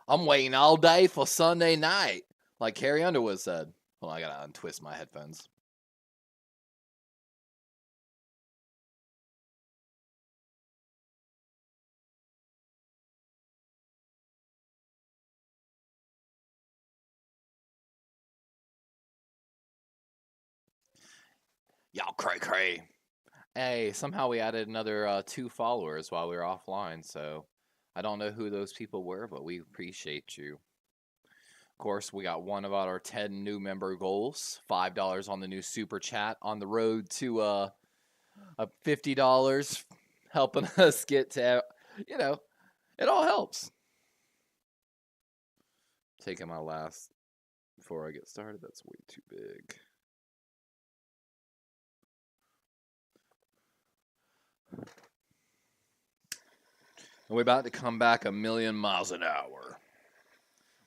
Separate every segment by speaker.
Speaker 1: I'm waiting all day for Sunday night, like Carrie Underwood said. Well, I gotta untwist my headphones. Y'all cray. Hey, somehow we added another 2 followers while we were offline, so I don't know who those people were, but we appreciate you. Of course, we got one about our 10 new member goals, $5 on the new super chat on the road to $50, helping us get to, it all helps. Taking my last before I get started, that's way too big. And we're about to come back 1,000,000 miles an hour.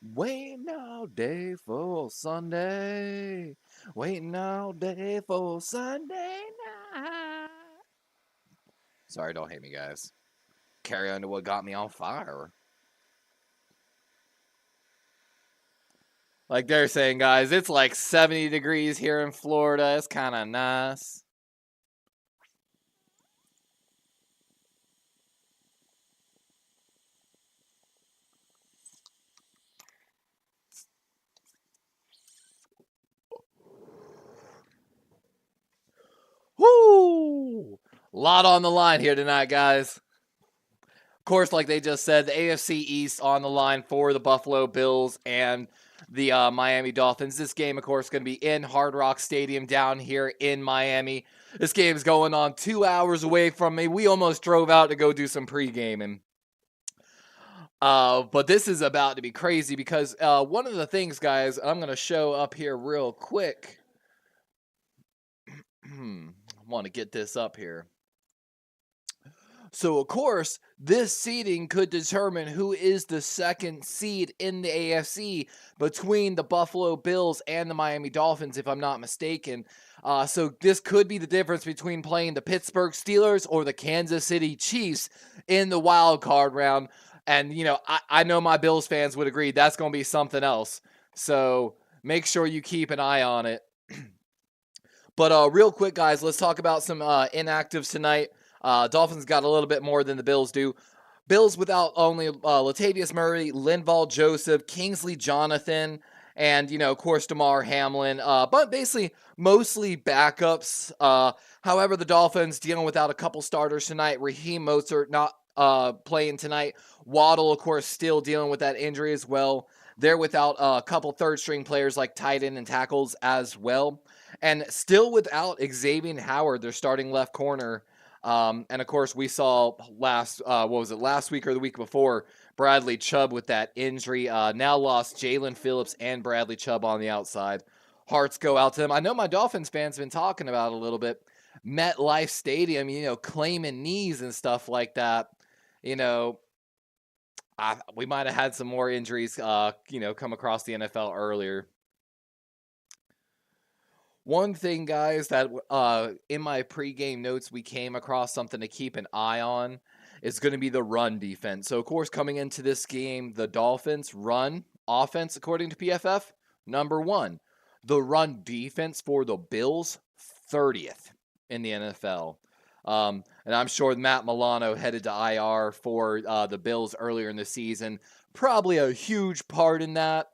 Speaker 1: Waiting all day for Sunday. Waiting all day for Sunday night. Sorry, don't hate me, guys. Carry on to what got me on fire. Like they're saying, guys, it's like 70 degrees here in Florida. It's kind of nice. Woo! A lot on the line here tonight, guys. Of course, like they just said, the AFC East on the line for the Buffalo Bills and the Miami Dolphins. This game, of course, going to be in Hard Rock Stadium down here in Miami. This game's going on 2 hours away from me. We almost drove out to go do some pre-gaming. But this is about to be crazy because one of the things, guys, I'm going to show up here real quick. Want to get this up here. So, of course, this seeding could determine who is the second seed in the AFC between the Buffalo Bills and the Miami Dolphins, if I'm not mistaken. So this could be the difference between playing the Pittsburgh Steelers or the Kansas City Chiefs in the wild card round. And, I know my Bills fans would agree that's going to be something else. So make sure you keep an eye on it. But real quick, guys, let's talk about some inactives tonight. Dolphins got a little bit more than the Bills do. Bills without only Latavius Murray, Linval Joseph, Kingsley Jonathan, and, of course, Damar Hamlin. But basically, mostly backups. However, the Dolphins dealing without a couple starters tonight. Raheem Mostert not playing tonight. Waddle, of course, still dealing with that injury as well. They're without a couple third-string players like tight end and tackles as well. And still without Xavier Howard, their starting left corner. And of course, we saw last week or the week before, Bradley Chubb with that injury. Now lost Jalen Phillips and Bradley Chubb on the outside. Hearts go out to them. I know my Dolphins fans have been talking about it a little bit. MetLife Stadium, claiming knees and stuff like that. We might have had some more injuries, come across the NFL earlier. One thing, guys, that in my pregame notes we came across something to keep an eye on is going to be the run defense. So, of course, coming into this game, the Dolphins run offense, according to PFF, number 1. The run defense for the Bills, 30th in the NFL. And I'm sure Matt Milano headed to IR for the Bills earlier in the season. Probably a huge part in that,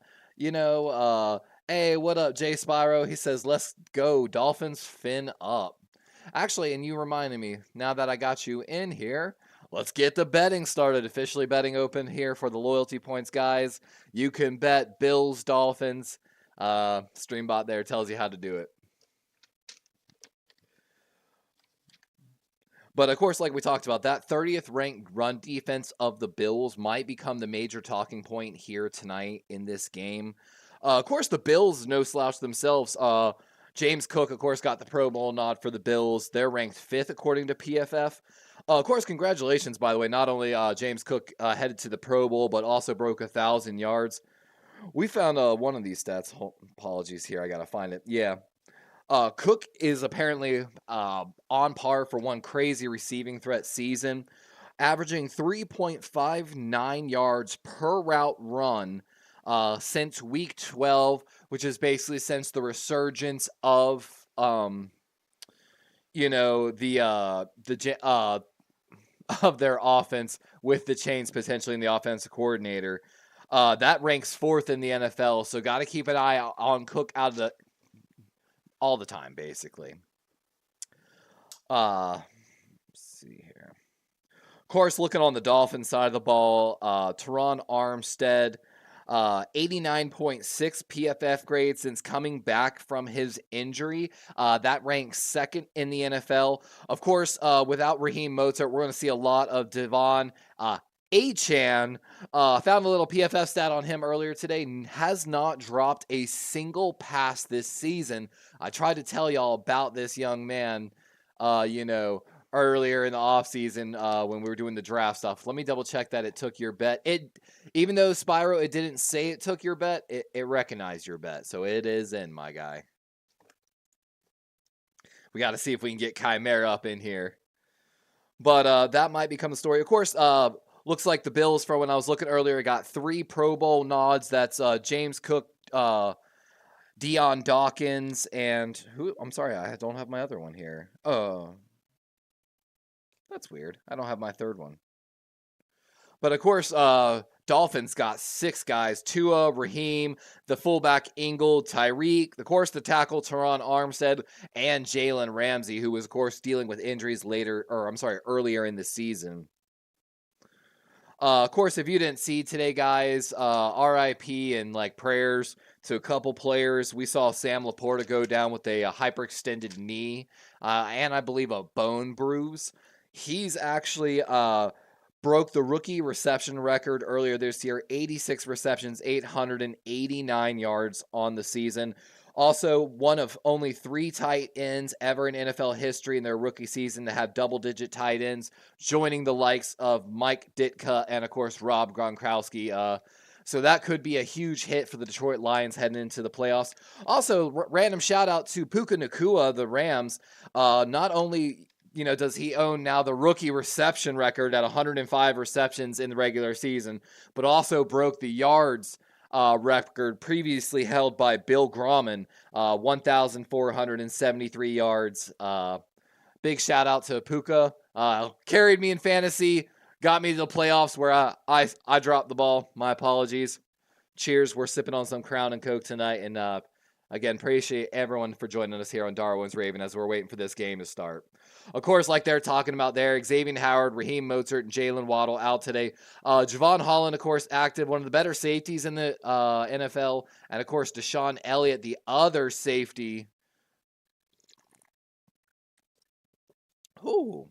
Speaker 1: Hey, what up, Jay Spyro? He says, let's go, Dolphins fin up. Actually, and you reminded me, now that I got you in here, let's get the betting started. Officially betting open here for the loyalty points, guys. You can bet Bills, Dolphins. Streambot there tells you how to do it. But, of course, like we talked about, that 30th ranked run defense of the Bills might become the major talking point here tonight in this game. Of course, the Bills, no slouch themselves. James Cook, of course, got the Pro Bowl nod for the Bills. They're ranked 5th according to PFF. Of course, congratulations, by the way. Not only James Cook headed to the Pro Bowl, but also broke 1,000 yards. We found one of these stats. Apologies here. I got to find it. Yeah. Cook is apparently on par for one crazy receiving threat season. averaging 3.59 yards per route run since week 12, which is basically since the resurgence of of their offense with the chains potentially in the offensive coordinator. That ranks 4th in the NFL, so got to keep an eye on Cook all the time, basically. Let's see here. Of course, looking on the Dolphins side of the ball, Teron Armstead, 89.6 PFF grade since coming back from his injury. That ranks 2nd in the NFL. Of course, without Raheem Mostert, we're going to see a lot of Devon Achane. Found a little PFF stat on him earlier today. Has not dropped a single pass this season. I tried to tell y'all about this young man, earlier in the offseason when we were doing the draft stuff. Let me double check that it took your bet. Even though Spyro, it didn't say it took your bet, it recognized your bet. So it is in, my guy. We got to see if we can get Chimera up in here. But that might become the story. Of course, looks like the Bills, for when I was looking earlier, got 3 Pro Bowl nods. That's James Cook, Dion Dawkins, and who? I'm sorry, I don't have my other one here. That's weird. I don't have my third one. But of course, Dolphins got 6 guys: Tua, Raheem, the fullback Ingle, Tyreek, of course the tackle Teron Armstead, and Jalen Ramsey, who was of course dealing with injuries earlier in the season. Of course, if you didn't see today, guys, RIP and prayers to a couple players. We saw Sam Laporta go down with a hyperextended knee and I believe a bone bruise. He's actually broke the rookie reception record earlier this year, 86 receptions, 889 yards on the season. Also, one of only 3 tight ends ever in NFL history in their rookie season to have double-digit tight ends, joining the likes of Mike Ditka and, of course, Rob Gronkowski. So that could be a huge hit for the Detroit Lions heading into the playoffs. Also, random shout-out to Puka Nacua, the Rams. Not only does he own now the rookie reception record at 105 receptions in the regular season, but also broke the yards record previously held by Bill Grauman, 1,473 yards. Big shout out to Puka. Carried me in fantasy, got me to the playoffs where I dropped the ball. My apologies. Cheers. We're sipping on some Crown and Coke tonight. And again, appreciate everyone for joining us here on Darwin's Raven as we're waiting for this game to start. Of course, like they're talking about there, Xavier Howard, Raheem Mostert, and Jalen Waddle out today. Javon Holland, of course, active, one of the better safeties in the NFL. And, of course, Deshaun Elliott, the other safety. Ooh.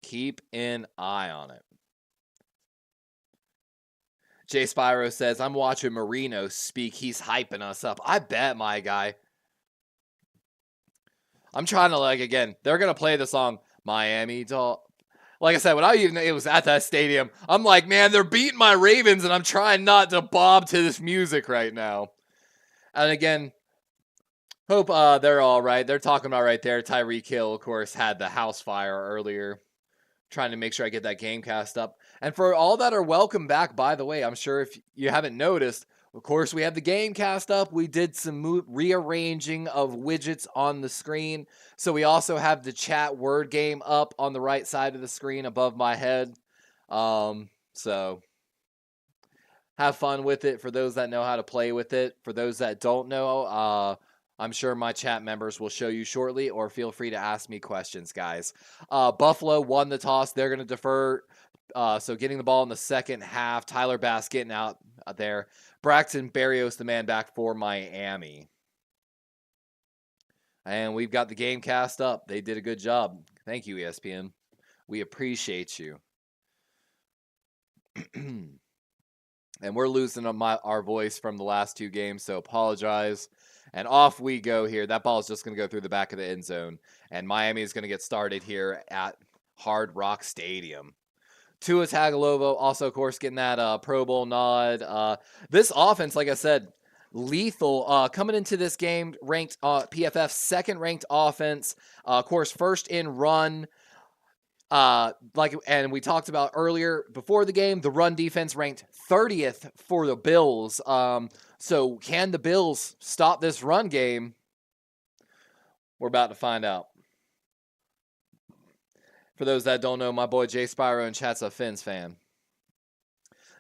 Speaker 1: Keep an eye on it. Jay Spyro says, I'm watching Marino speak. He's hyping us up. I bet, my guy. I'm trying to, again, they're going to play the song Miami Dolphins. Like I said, when it was at that stadium, I'm like, man, they're beating my Ravens, and I'm trying not to bob to this music right now. And again, hope they're all right. They're talking about right there, Tyreek Hill, of course, had the house fire earlier. Trying to make sure I get that game cast up. And for all that are welcome back, by the way, I'm sure if you haven't noticed, of course, we have the game cast up. We did some rearranging of widgets on the screen. So we also have the chat word game up on the right side of the screen above my head. So have fun with it for those that know how to play with it. For those that don't know, I'm sure my chat members will show you shortly, or feel free to ask me questions, guys. Buffalo won the toss. They're going to defer. So getting the ball in the second half. Tyler Bass getting out there. Braxton Berrios, the man back for Miami. And we've got the game cast up. They did a good job. Thank you, ESPN. We appreciate you. And we're losing our voice from the last 2 games, so apologize. And off we go here. That ball is just going to go through the back of the end zone. And Miami is going to get started here at Hard Rock Stadium. Tua Tagovailoa also, of course, getting that Pro Bowl nod. This offense, like I said, lethal. Coming into this game, ranked PFF second ranked offense. Of course, first in run. And we talked about earlier before the game, the run defense ranked 30th for the Bills. So can the Bills stop this run game? We're about to find out. For those that don't know, my boy Jay Spyro in chat's a Fins fan.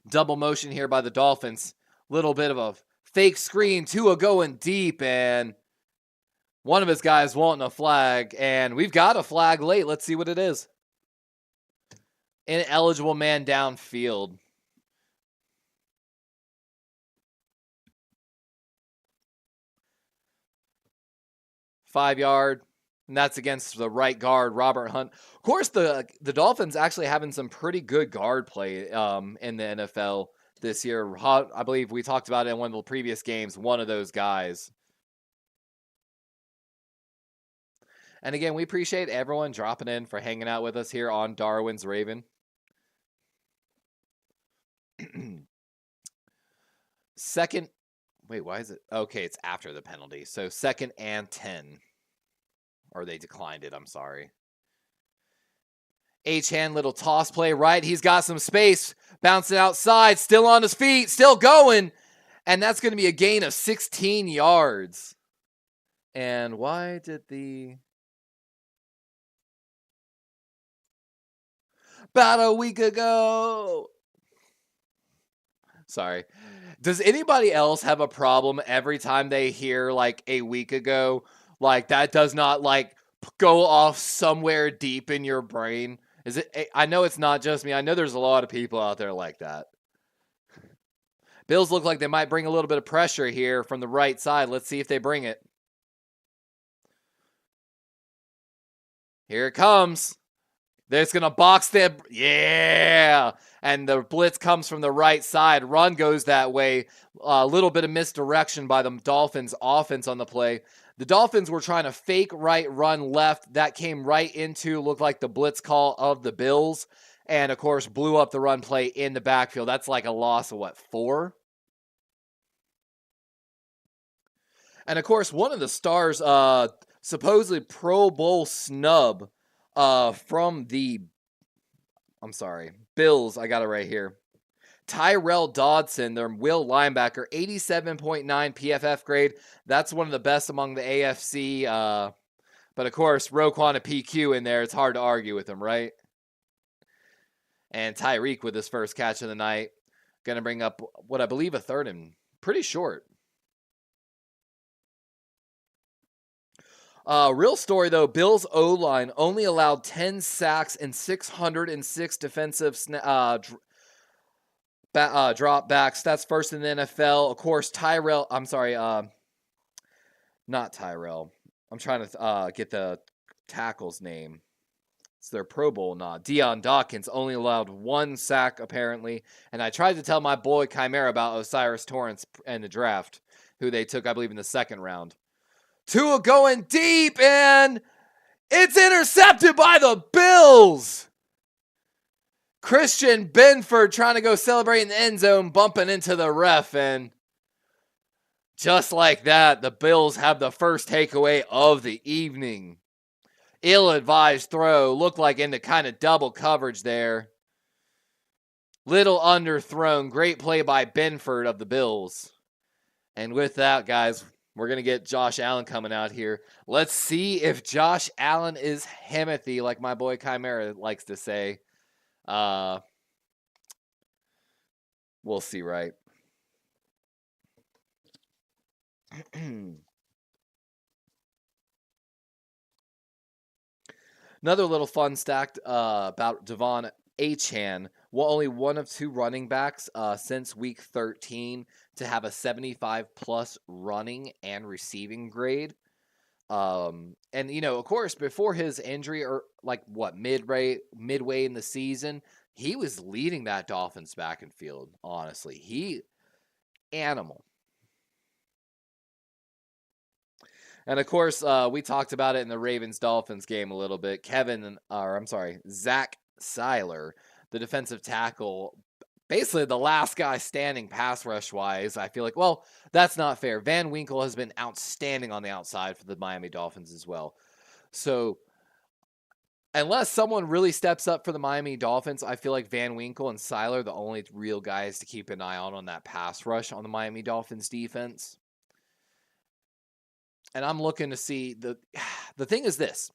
Speaker 1: Double motion here by the Dolphins. Little bit of a fake screen. Tua going deep, and one of his guys wanting a flag, and we've got a flag late. Let's see what it is. Ineligible man downfield. .5-yard. And that's against the right guard, Robert Hunt. Of course, the Dolphins actually having some pretty good guard play in the NFL this year. I believe we talked about it in one of the previous games, one of those guys. And again, we appreciate everyone dropping in for hanging out with us here on Darwin's Raven. Second, wait, why is it? Okay, it's after the penalty. So 2nd and 10. Or they declined it, I'm sorry. H-hand, little toss play right. He's got some space. Bouncing outside, still on his feet, still going. And that's going to be a gain of 16 yards. And why did the... About a week ago. Sorry. Does anybody else have a problem every time they hear like a week ago? Like that does not like go off somewhere deep in your brain. Is it? I know it's not just me. I know there's a lot of people out there like that. Bills look like they might bring a little bit of pressure here from the right side. Let's see if they bring it. Here it comes. They're just going to box them. Yeah. And the blitz comes from the right side. Run goes that way. A little bit of misdirection by the Dolphins offense on the play. The Dolphins were trying to fake right, run left. That came right into, looked like the blitz call of the Bills. And, of course, blew up the run play in the backfield. That's like a loss of, 4? And, of course, one of the stars, supposedly Pro Bowl snub from the, Bills. I got it right here. Tyrell Dodson, their will linebacker, 87.9 PFF grade. That's one of the best among the AFC. But, of course, Roquan a PQ in there. It's hard to argue with him, right? And Tyreek with his first catch of the night. Going to bring up what I believe a third and pretty short. Real story, though. Bills O-line only allowed 10 sacks and 606 defensive drop backs. That's first in the NFL. Of course, not Tyrell. I'm trying to get the tackle's name. It's their Pro Bowl nod. Deion Dawkins only allowed 1 sack, apparently. And I tried to tell my boy Chimera about Osiris Torrance in the draft, who they took, I believe, in the 2nd round. Tua going deep, and it's intercepted by the Bills. Christian Benford trying to go celebrate in the end zone, bumping into the ref, and just like that, the Bills have the first takeaway of the evening. Ill-advised throw, looked like into kind of double coverage there. Little underthrown, great play by Benford of the Bills. And with that, guys, we're going to get Josh Allen coming out here. Let's see if Josh Allen is Himothy, like my boy Chimera likes to say. We'll see, right? Another little fun stack about Devon Achane. Well, only one of 2 running backs since week 13 to have a 75-plus running and receiving grade. And, of course, before his injury, or midway in the season, he was leading that Dolphins back and field, honestly. Animal. And, of course, we talked about it in the Ravens-Dolphins game a little bit. Zach Seiler, the defensive tackle, basically the last guy standing pass rush wise. I feel like, well, that's not fair. Van Winkle has been outstanding on the outside for the Miami Dolphins as well. So unless someone really steps up for the Miami Dolphins, I feel like Van Winkle and Seiler are the only real guys to keep an eye on that pass rush on the Miami Dolphins defense. And I'm looking to see the thing is this.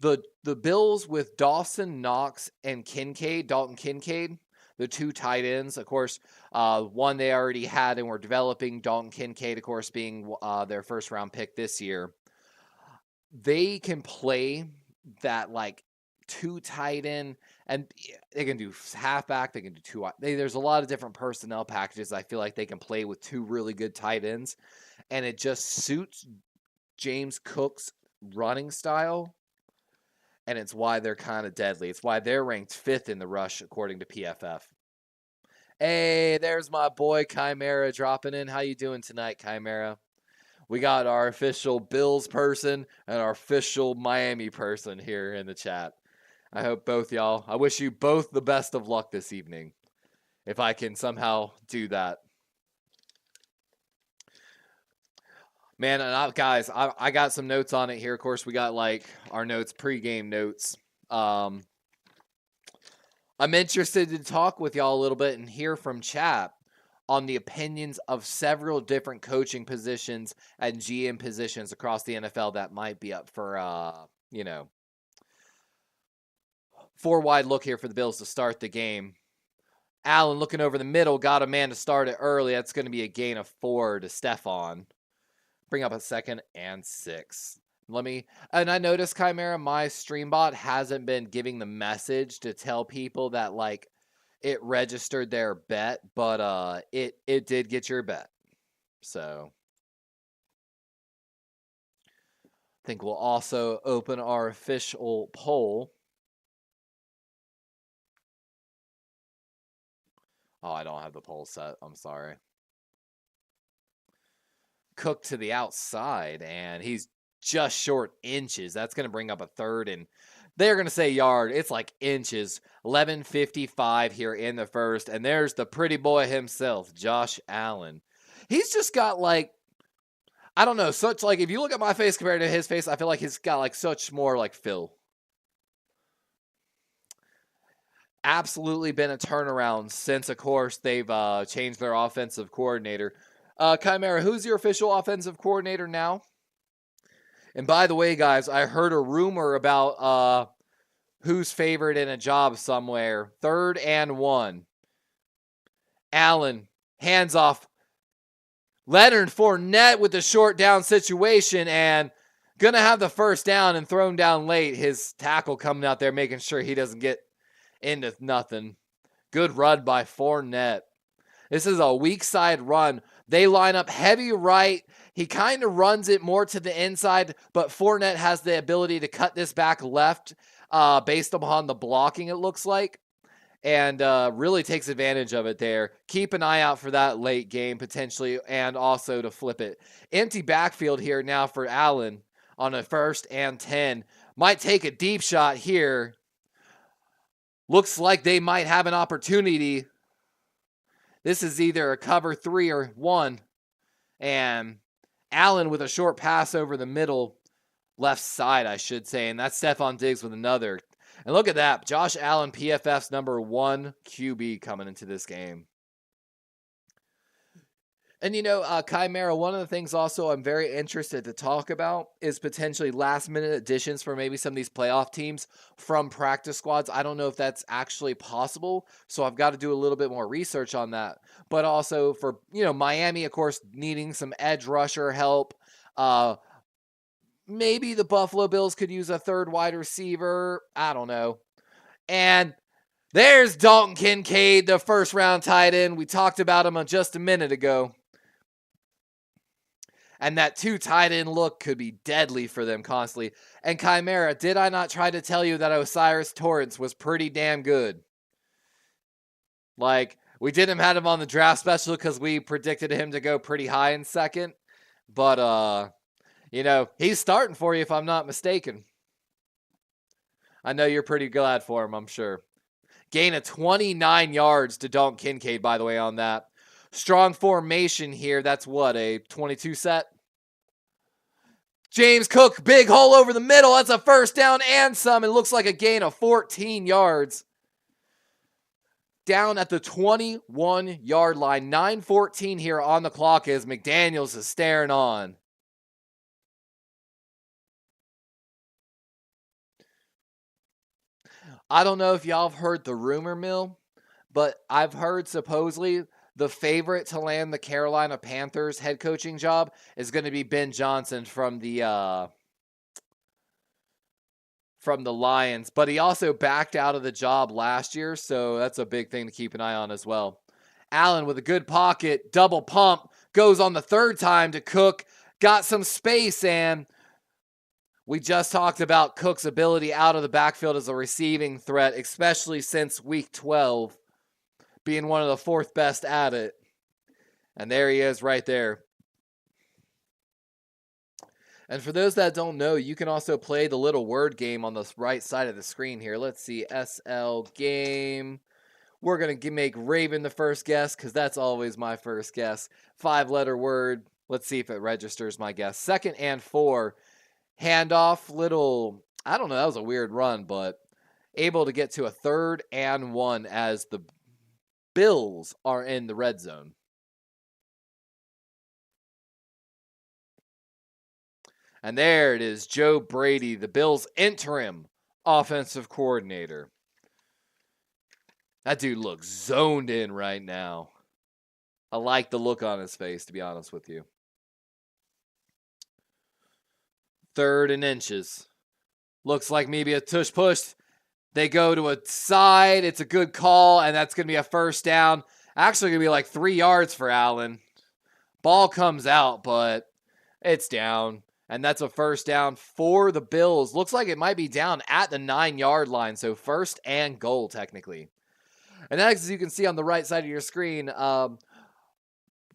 Speaker 1: The Bills with Dawson Knox and Dalton Kincaid, the two tight ends, of course, one they already had and were developing, Dalton Kincaid, of course, being their first round pick this year. They can play that like two tight end, and they can do halfback, they can do two. There's a lot of different personnel packages. I feel like they can play with two really good tight ends, and it just suits James Cook's running style. And it's why they're kind of deadly. It's why they're ranked 5th in the rush, according to PFF. Hey, there's my boy Chimera dropping in. How you doing tonight, Chimera? We got our official Bills person and our official Miami person here in the chat. I hope both y'all, I wish you both the best of luck this evening, if I can somehow do that. Man, and guys, I got some notes on it here. Of course, we got like our notes, pregame notes. I'm interested to talk with y'all a little bit and hear from chat on the opinions of several different coaching positions and GM positions across the NFL that might be up for, 4-wide look here for the Bills to start the game. Allen looking over the middle, got a man to start it early. That's going to be a gain of 4 to Stephon. Bring up a 2nd and 6. And I noticed, Chimera, my StreamBot hasn't been giving the message to tell people that, like, it registered their bet, but it did get your bet. So I think we'll also open our official poll. Oh, I don't have the poll set. I'm sorry. Cook to the outside, and he's just short inches. That's going to bring up a 3rd, and they're going to say yard. It's like inches. 11:55 here in the first, and there's the pretty boy himself, Josh Allen. He's just got like, I don't know, such like, if you look at my face compared to his face, I feel like he's got like such more like Phil. Absolutely been a turnaround since, of course, they've changed their offensive coordinator. Chimera, who's your official offensive coordinator now? And by the way, guys, I heard a rumor about who's favored in a job somewhere. 3rd and 1. Allen, hands off. Leonard Fournette with the short down situation and going to have the first down and thrown down late. His tackle coming out there making sure he doesn't get into nothing. Good run by Fournette. This is a weak side run. They line up heavy right. He kind of runs it more to the inside, but Fournette has the ability to cut this back left based upon the blocking, it looks like, and really takes advantage of it there. Keep an eye out for that late game potentially, and also to flip it. Empty backfield here now for Allen on a 1st and 10. Might take a deep shot here. Looks like they might have an opportunity. This is either a cover 3 or 1. And Allen with a short pass over the middle, left side, I should say. And that's Stephon Diggs with another. And look at that. Josh Allen, PFF's number 1 QB coming into this game. And, Chimera, one of the things also I'm very interested to talk about is potentially last-minute additions for maybe some of these playoff teams from practice squads. I don't know if that's actually possible, so I've got to do a little bit more research on that. But also for, Miami, of course, needing some edge rusher help. Maybe the Buffalo Bills could use a 3rd wide receiver. I don't know. And there's Dalton Kincaid, the first-round tight end. We talked about him just a minute ago. And that 2 tight end look could be deadly for them constantly. And Chimera, did I not try to tell you that Osiris Torrance was pretty damn good? Like, we didn't have him on the draft special because we predicted him to go pretty high in 2nd. But, he's starting for you if I'm not mistaken. I know you're pretty glad for him, I'm sure. Gain of 29 yards to Dalton Kincaid, by the way, on that. Strong formation here. That's what, a 22 set? James Cook, big hole over the middle. That's a first down and some. It looks like a gain of 14 yards. Down at the 21-yard line. 9:14 here on the clock as McDaniels is staring on. I don't know if y'all have heard the rumor mill, but I've heard supposedly the favorite to land the Carolina Panthers head coaching job is going to be Ben Johnson from the Lions, but he also backed out of the job last year, so that's a big thing to keep an eye on as well. Allen with a good pocket, double pump, goes on the third time to Cook, got some space, and we just talked about Cook's ability out of the backfield as a receiving threat, especially since week 12, being one of the fourth best at it. And there he is right there. And for those that don't know, you can also play the little word game on the right side of the screen here. Let's see, SL game. We're going to make Raven the first guess because that's always my first guess. 5-letter word. Let's see if it registers my guess. 2nd and 4. Handoff, little, I don't know, that was a weird run, but able to get to a 3rd and 1 as the Bills are in the red zone. And there it is, Joe Brady, the Bills' interim offensive coordinator. That dude looks zoned in right now. I like the look on his face, to be honest with you. 3rd and inches. Looks like maybe a tush push. They go to a side. It's a good call, and that's going to be a first down. Actually going to be like 3 yards for Allen. Ball comes out, but it's down. And that's a first down for the Bills. Looks like it might be down at the 9-yard line. So 1st and goal, technically. And as you can see on the right side of your screen,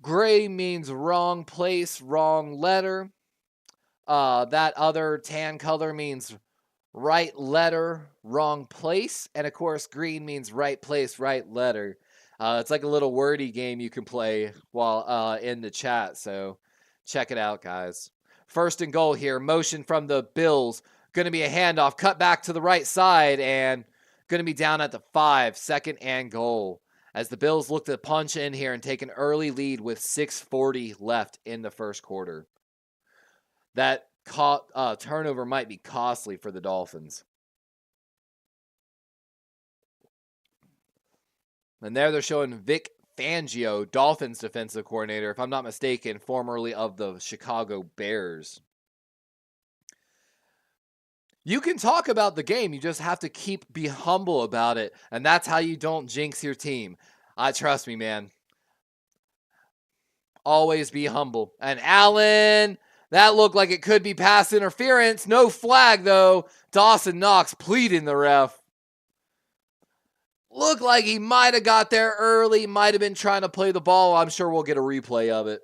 Speaker 1: gray means wrong place, wrong letter. That other tan color means right letter, wrong place. And of course, green means right place, right letter. It's like a little wordy game you can play while in the chat. So check it out, guys. 1st and goal here. Motion from the Bills. Going to be a handoff. Cut back to the right side and going to be down at the 5. 2nd and goal. As the Bills look to punch in here and take an early lead with 6:40 left in the first quarter. That turnover might be costly for the Dolphins. And there they're showing Vic Fangio, Dolphins defensive coordinator, if I'm not mistaken, formerly of the Chicago Bears. You can talk about the game. You just have to be humble about it. And that's how you don't jinx your team. Trust me, man. Always be humble. And Allen, that looked like it could be pass interference. No flag, though. Dawson Knox pleading the ref. Looked like he might have got there early. Might have been trying to play the ball. I'm sure we'll get a replay of it.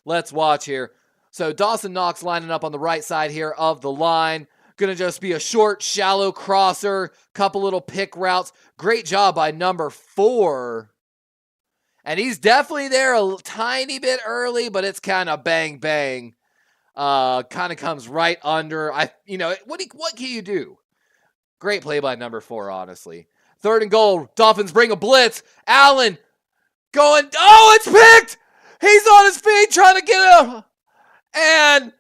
Speaker 1: Let's watch here. So Dawson Knox lining up on the right side here of the line. Going to just be a short, shallow crosser. Couple little pick routes. Great job by number 4. And he's definitely there a tiny bit early, but it's kind of bang, bang. Kind of comes right under. What can you do? Great play by number 4, honestly. 3rd and goal. Dolphins bring a blitz. Allen going. Oh, it's picked. He's on his feet trying to get up. And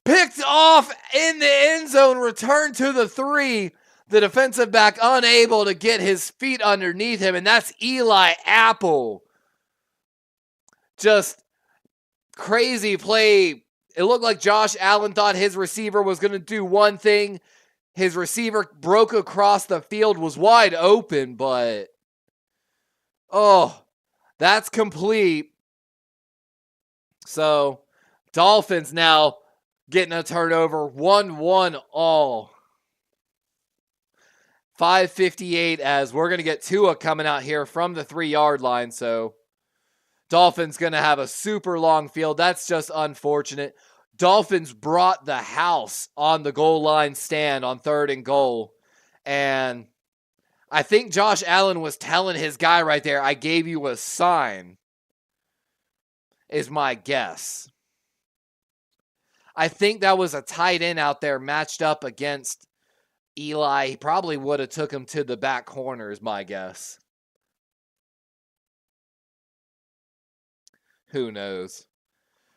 Speaker 1: picked off in the end zone. Returned to the 3. The defensive back unable to get his feet underneath him. And that's Eli Apple. Just crazy play. It looked like Josh Allen thought his receiver was going to do one thing. His receiver broke across the field, was wide open, but that's complete. So, Dolphins now getting a turnover, 1-1 all. 5:58 as we're going to get Tua coming out here from the 3-yard line, so Dolphins going to have a super long field. That's just unfortunate. Dolphins brought the house on the goal line stand on 3rd and goal. And I think Josh Allen was telling his guy right there, I gave you a sign, is my guess. I think that was a tight end out there matched up against Eli. He probably would have took him to the back corner, is my guess. Who knows?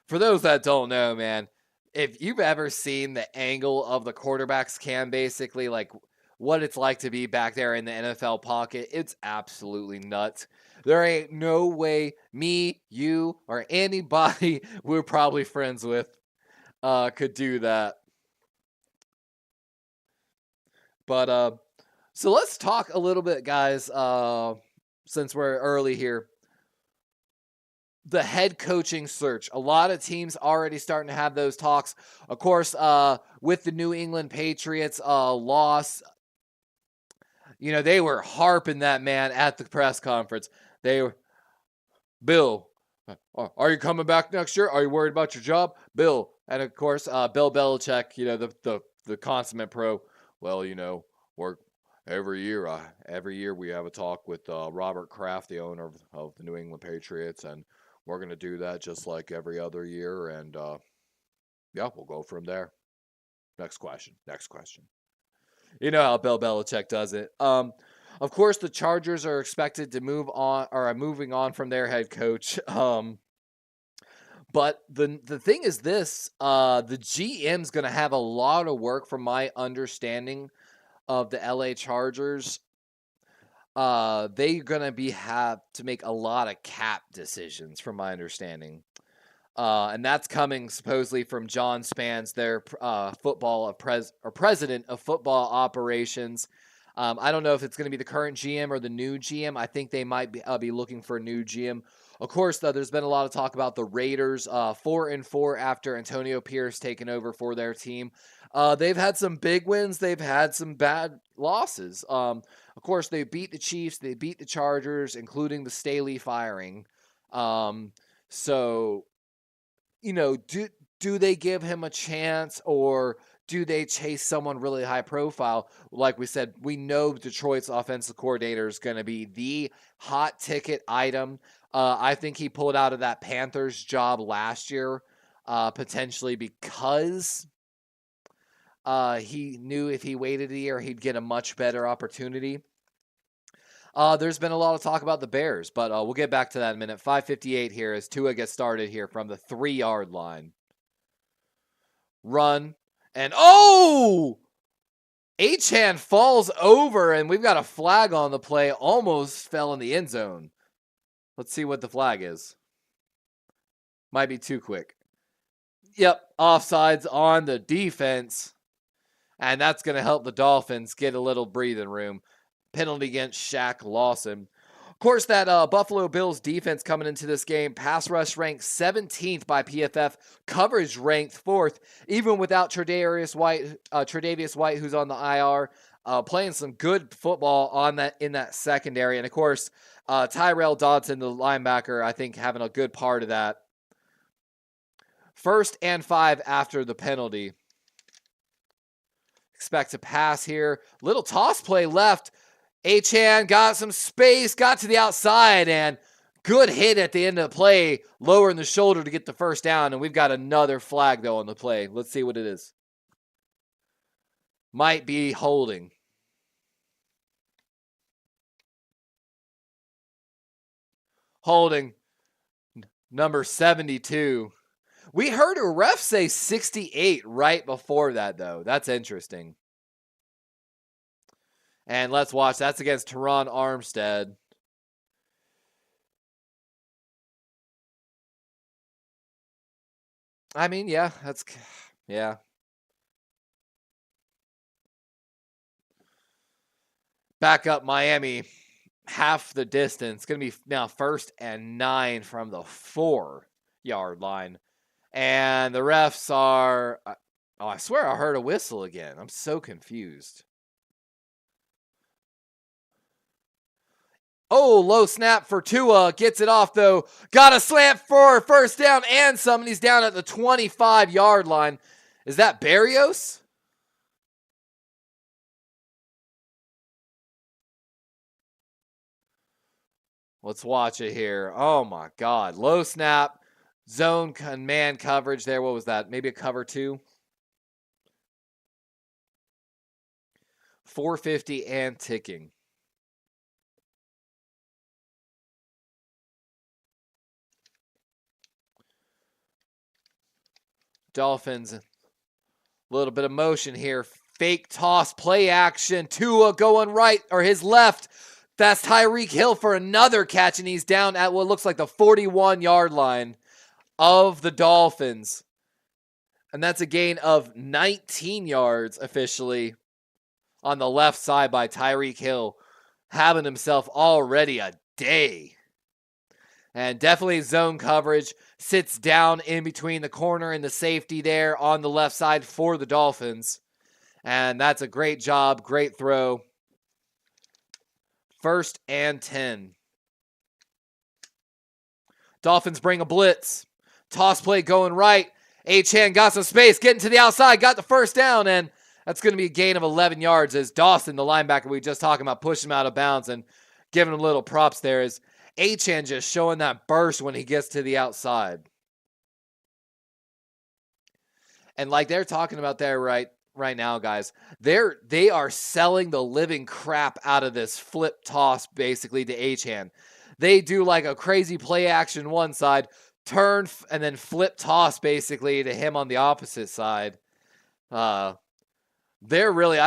Speaker 1: For those that don't know, man, if you've ever seen the angle of the quarterback's cam, basically, like what it's like to be back there in the NFL pocket, it's absolutely nuts. There ain't no way me, you, or anybody we're probably friends with could do that. But so let's talk a little bit, guys, since we're early here. The head coaching search. A lot of teams already starting to have those talks. Of course, with the New England Patriots loss, they were harping that man at the press conference. They were, Bill, are you coming back next year? Are you worried about your job? Bill. And of course, Bill Belichick, the consummate pro. Well, we're every year we have a talk with Robert Kraft, the owner of the New England Patriots, and we're going to do that just like every other year, and we'll go from there. Next question. You know how Bill Belichick does it. Of course, the Chargers are expected to move on, or are moving on from their head coach. But the thing is this, the GM's going to have a lot of work, from my understanding of the LA Chargers. They're going to have to make a lot of cap decisions, from my understanding. And that's coming supposedly from John Spans, their president of football operations. I don't know if it's going to be the current GM or the new GM. I think they might be looking for a new GM. Of course, though, there's been a lot of talk about the Raiders, 4-4 after Antonio Pierce taking over for their team. They've had some big wins. They've had some bad losses. Of course, they beat the Chiefs. They beat the Chargers, including the Staley firing. So, do they give him a chance, or do they chase someone really high profile? Like we said, we know Detroit's offensive coordinator is going to be the hot ticket item. I think he pulled out of that Panthers job last year, potentially because he knew if he waited a year, he'd get a much better opportunity. There's been a lot of talk about the Bears, but we'll get back to that in a minute. 5:58 here as Tua gets started here from the 3-yard line. Run. And Achane falls over, and we've got a flag on the play. Almost fell in the end zone. Let's see what the flag is. Might be too quick. Yep, offsides on the defense. And that's going to help the Dolphins get a little breathing room. Penalty against Shaq Lawson. Of course, that Buffalo Bills defense coming into this game, pass rush ranked 17th by PFF, coverage ranked 4th, even without Tre'Davious White, who's on the IR, playing some good football in that secondary. And of course, Tyrell Dodson, the linebacker, I think having a good part of that. 1st and 5 after the penalty. Expect to pass here. Little toss play left. Achane got some space, got to the outside, and good hit at the end of the play, lowering the shoulder to get the first down. And we've got another flag, though, on the play. Let's see what it is. Might be holding. Holding. Number 72. We heard a ref say 68 right before that, though. That's interesting. And let's watch. That's against Teron Armstead. I mean, yeah. Back up Miami. Half the distance. Going to be now 1st and 9 from the 4-yard line. And the refs are... I swear I heard a whistle again. I'm so confused. Low snap for Tua. Gets it off, though. Got a slant for first down and some. He's down at the 25-yard line. Is that Berrios? Let's watch it here. Oh my God. Low snap, zone and man coverage there. What was that? Maybe a cover 2? 450 and ticking. Dolphins, a little bit of motion here. Fake toss, play action. Tua going right, or his left. That's Tyreek Hill for another catch, and he's down at what looks like the 41-yard line of the Dolphins. And that's a gain of 19 yards officially on the left side by Tyreek Hill, having himself already a day. And definitely zone coverage. Sits down in between the corner and the safety there on the left side for the Dolphins. And that's a great job. Great throw. 1st and 10. Dolphins bring a blitz. Toss play going right. Achane got some space. Getting to the outside. Got the first down. And that's going to be a gain of 11 yards as Dawson, the linebacker we were just talking about, pushed him out of bounds and giving him little props there as Achane just showing that burst when he gets to the outside. And like they're talking about there right now, guys, they are selling the living crap out of this flip toss basically to Achane. They do like a crazy play action one side, turn and then flip toss basically to him on the opposite side. I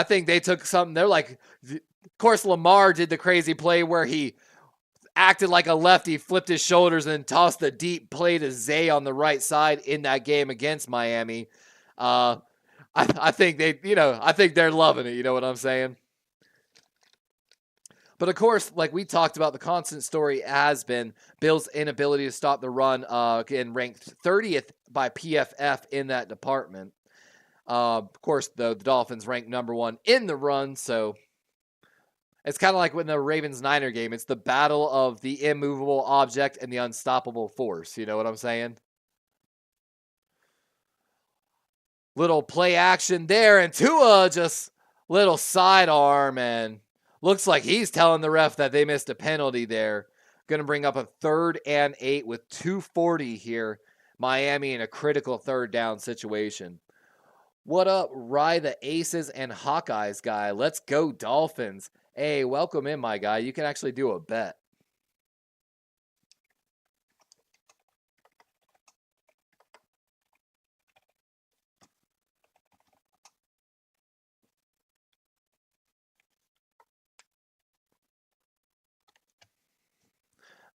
Speaker 1: think they took something. They're like, of course, Lamar did the crazy play where he acted like a lefty, flipped his shoulders, and then tossed the deep play to Zay on the right side in that game against Miami. I think I think they're loving it. You know what I'm saying? But of course, like we talked about, the constant story has been Bills' inability to stop the run, getting ranked 30th by PFF in that department. Of course, though, the Dolphins ranked number 1 in the run, so it's kind of like when the Ravens-Niner game. It's the battle of the immovable object and the unstoppable force. You know what I'm saying? Little play action there, and Tua just little sidearm, and looks like he's telling the ref that they missed a penalty there. Going to bring up a 3rd and 8 with 2:40 here. Miami in a critical 3rd down situation. What up, Rye the Aces and Hawkeyes guy? Let's go Dolphins. Hey, welcome in, my guy. You can actually do a bet.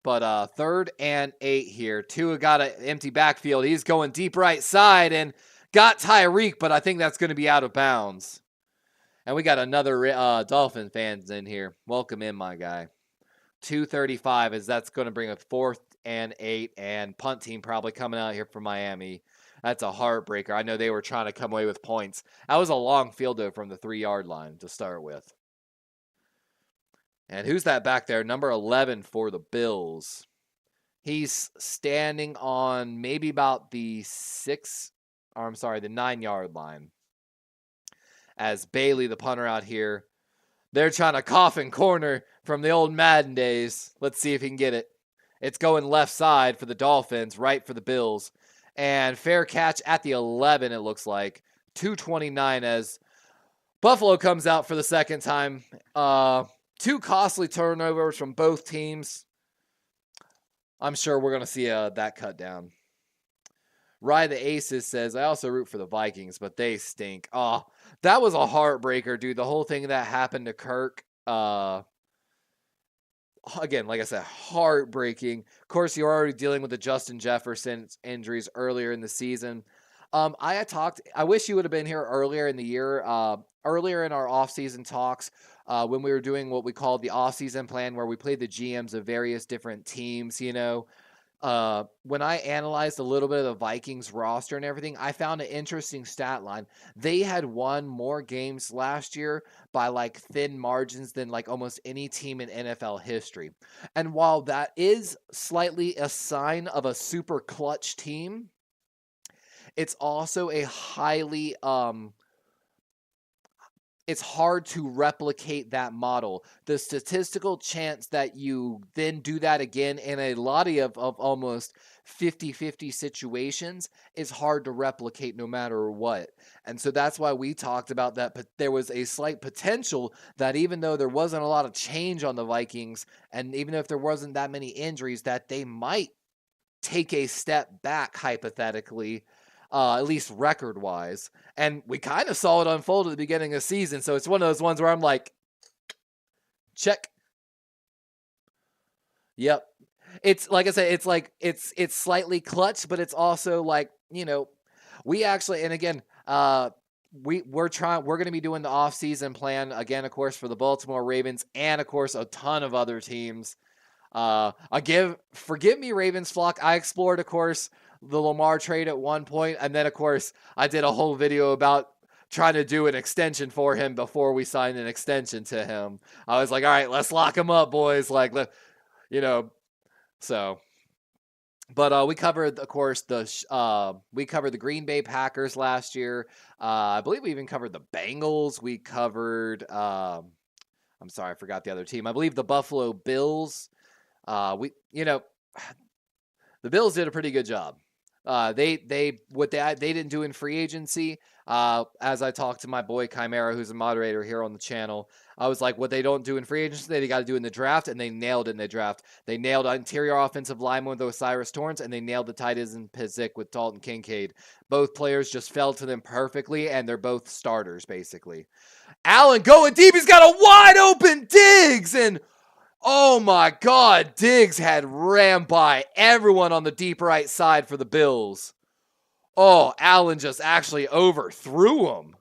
Speaker 1: But 3rd and 8 here. Tua got an empty backfield. He's going deep right side and got Tyreek, but I think that's going to be out of bounds. And we got another Dolphin fans in here. Welcome in, my guy. 2:35 as that's going to bring a 4th and 8, and punt team probably coming out here for Miami. That's a heartbreaker. I know they were trying to come away with points. That was a long field goal from the 3-yard line to start with. And who's that back there? Number 11 for the Bills. He's standing on maybe about the 9-yard line. As Bailey, the punter out here, they're trying to coffin corner from the old Madden days. Let's see if he can get it. It's going left side for the Dolphins, right for the Bills. And fair catch at the 11, it looks like. 2:29 as Buffalo comes out for the second time. 2 costly turnovers from both teams. I'm sure we're going to see that cut down. Rye the Aces says, I also root for the Vikings, but they stink. Oh, that was a heartbreaker, dude. The whole thing that happened to Kirk. Again, like I said, heartbreaking. Of course, you're already dealing with the Justin Jefferson injuries earlier in the season. I wish you would have been here earlier in the year, earlier in our offseason talks, when we were doing what we called the offseason plan, where we played the GMs of various different teams, you know. When I analyzed a little bit of the Vikings roster and everything, I found an interesting stat line. They had won more games last year by like thin margins than like almost any team in NFL history. And while that is slightly a sign of a super clutch team, it's also a highly it's hard to replicate that model. The statistical chance that you then do that again in a lot of almost 50-50 situations is hard to replicate no matter what. And so that's why we talked about that. But there was a slight potential that even though there wasn't a lot of change on the Vikings, and even if there wasn't that many injuries, that they might take a step back hypothetically, at least record-wise. And we kind of saw it unfold at the beginning of the season. So it's one of those ones where I'm like, check. Yep. It's like I said, it's like it's slightly clutch, but it's also like, we actually, and again, we're going to be doing the off-season plan again, of course, for the Baltimore Ravens and of course a ton of other teams. Forgive me, Ravens flock. I explored, of course, the Lamar trade at one point, and then of course I did a whole video about trying to do an extension for him before we signed an extension to him. I was like, all right, let's lock him up, boys. Like, so. But we covered, of course, we covered the Green Bay Packers last year. I believe we even covered the Bengals. We covered, I'm sorry, I forgot the other team. I believe the Buffalo Bills. The Bills did a pretty good job. They didn't do in free agency. As I talked to my boy Chimera, who's a moderator here on the channel, I was like, what they don't do in free agency, they got to do in the draft, and they nailed it in the draft. They nailed interior offensive lineman with Osiris Torrance, and they nailed the tight ends in Pizik with Dalton Kincaid. Both players just fell to them perfectly, and they're both starters, basically. Allen going deep. He's got a wide open Diggs, and oh my God, Diggs had rammed by everyone on the deep right side for the Bills. Oh, Allen just actually overthrew him.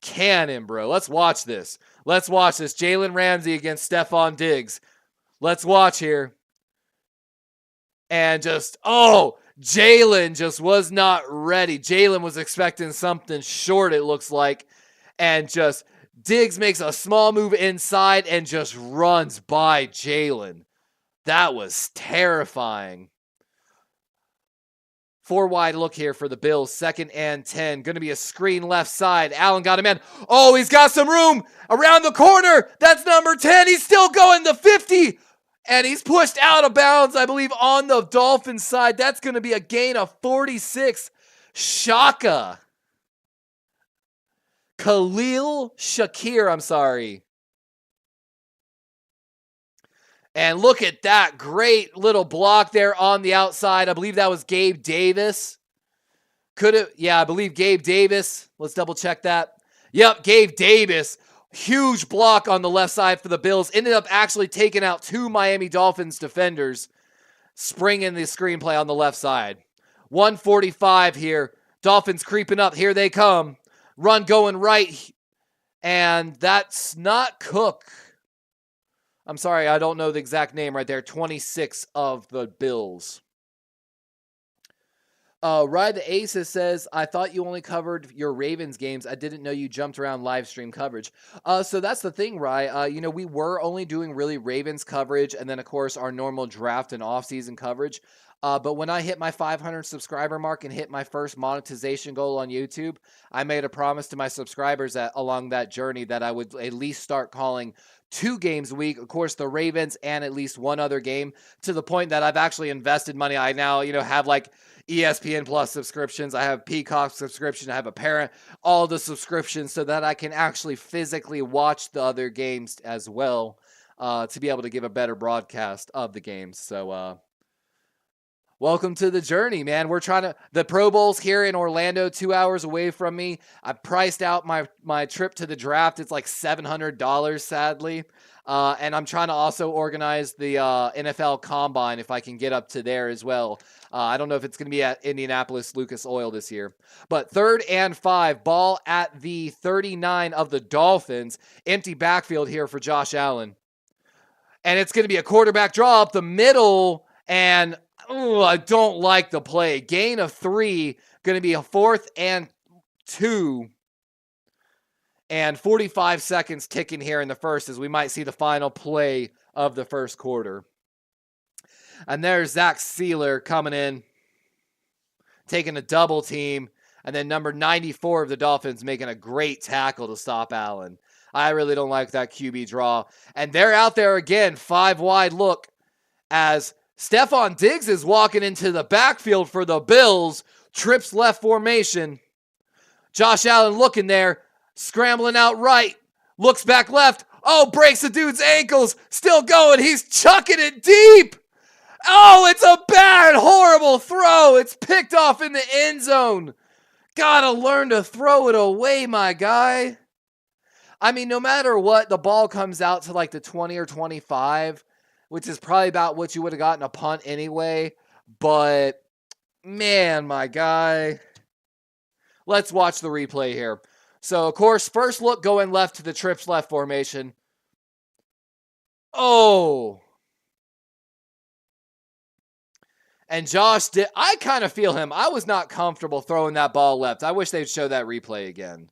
Speaker 1: Cannon, bro. Let's watch this. Jalen Ramsey against Stephon Diggs. Let's watch here. And Jalen just was not ready. Jalen was expecting something short, it looks like. And just Diggs makes a small move inside and just runs by Jalen. That was terrifying. 4 wide look here for the Bills. 2nd and 10. Going to be a screen left side. Allen got him in. Oh, he's got some room around the corner. That's number 10. He's still going the 50. And he's pushed out of bounds, I believe, on the Dolphins side. That's going to be a gain of 46. Shaka. Khalil Shakir, I'm sorry. And look at that great little block there on the outside. I believe that was Gabe Davis. I believe Gabe Davis. Let's double check that. Yep, Gabe Davis. Huge block on the left side for the Bills. Ended up actually taking out 2 Miami Dolphins defenders. Springing the screenplay on the left side. 145 here. Dolphins creeping up. Here they come. Run going right. And that's not Cook. I'm sorry, I don't know the exact name right there. 26 of the Bills. Ride the Aces says, I thought you only covered your Ravens games. I didn't know you jumped around live stream coverage. So that's the thing, Rye. We were only doing really Ravens coverage and then, of course, our normal draft and off-season coverage. But when I hit my 500 subscriber mark and hit my first monetization goal on YouTube, I made a promise to my subscribers that along that journey that I would at least start calling 2 games a week, of course, the Ravens and at least one other game, to the point that I've actually invested money. I now, have like ESPN Plus subscriptions. I have Peacock subscription. I have a parent, all the subscriptions so that I can actually physically watch the other games as well to be able to give a better broadcast of the games. So, welcome to the journey, man. We're trying to, the Pro Bowl's here in Orlando, 2 hours away from me. I priced out my trip to the draft. It's like $700, sadly. And I'm trying to also organize the NFL Combine if I can get up to there as well. I don't know if it's going to be at Indianapolis Lucas Oil this year. But 3rd and 5, ball at the 39 of the Dolphins. Empty backfield here for Josh Allen. And it's going to be a quarterback draw up the middle. And I don't like the play. Gain of 3. Going to be a 4th and 2. And 45 seconds ticking here in the first as we might see the final play of the first quarter. And there's Zach Sealer coming in, taking a double team. And then number 94 of the Dolphins making a great tackle to stop Allen. I really don't like that QB draw. And they're out there again, 5 wide look, as Stephon Diggs is walking into the backfield for the Bills. Trips left formation. Josh Allen looking there, scrambling out right. Looks back left. Oh, breaks the dude's ankles. Still going. He's chucking it deep. Oh, it's a bad, horrible throw. It's picked off in the end zone. Gotta learn to throw it away, my guy. I mean, no matter what, the ball comes out to like the 20 or 25, which is probably about what you would have gotten a punt anyway. But, man, my guy. Let's watch the replay here. So, of course, first look going left to the trips left formation. Oh. And Josh did. I kind of feel him. I was not comfortable throwing that ball left. I wish they'd show that replay again.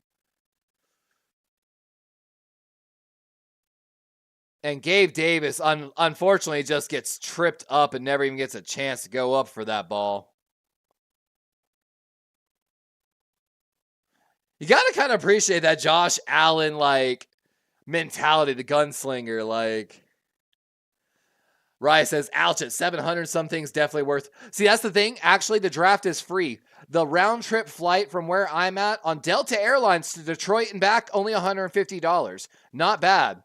Speaker 1: And Gabe Davis, unfortunately, just gets tripped up and never even gets a chance to go up for that ball. You got to kind of appreciate that Josh Allen, like, mentality, the gunslinger. Like, Rye says, ouch, at 700, some things definitely worth. See, that's the thing. Actually, the draft is free. The round trip flight from where I'm at on Delta Airlines to Detroit and back, only $150. Not bad.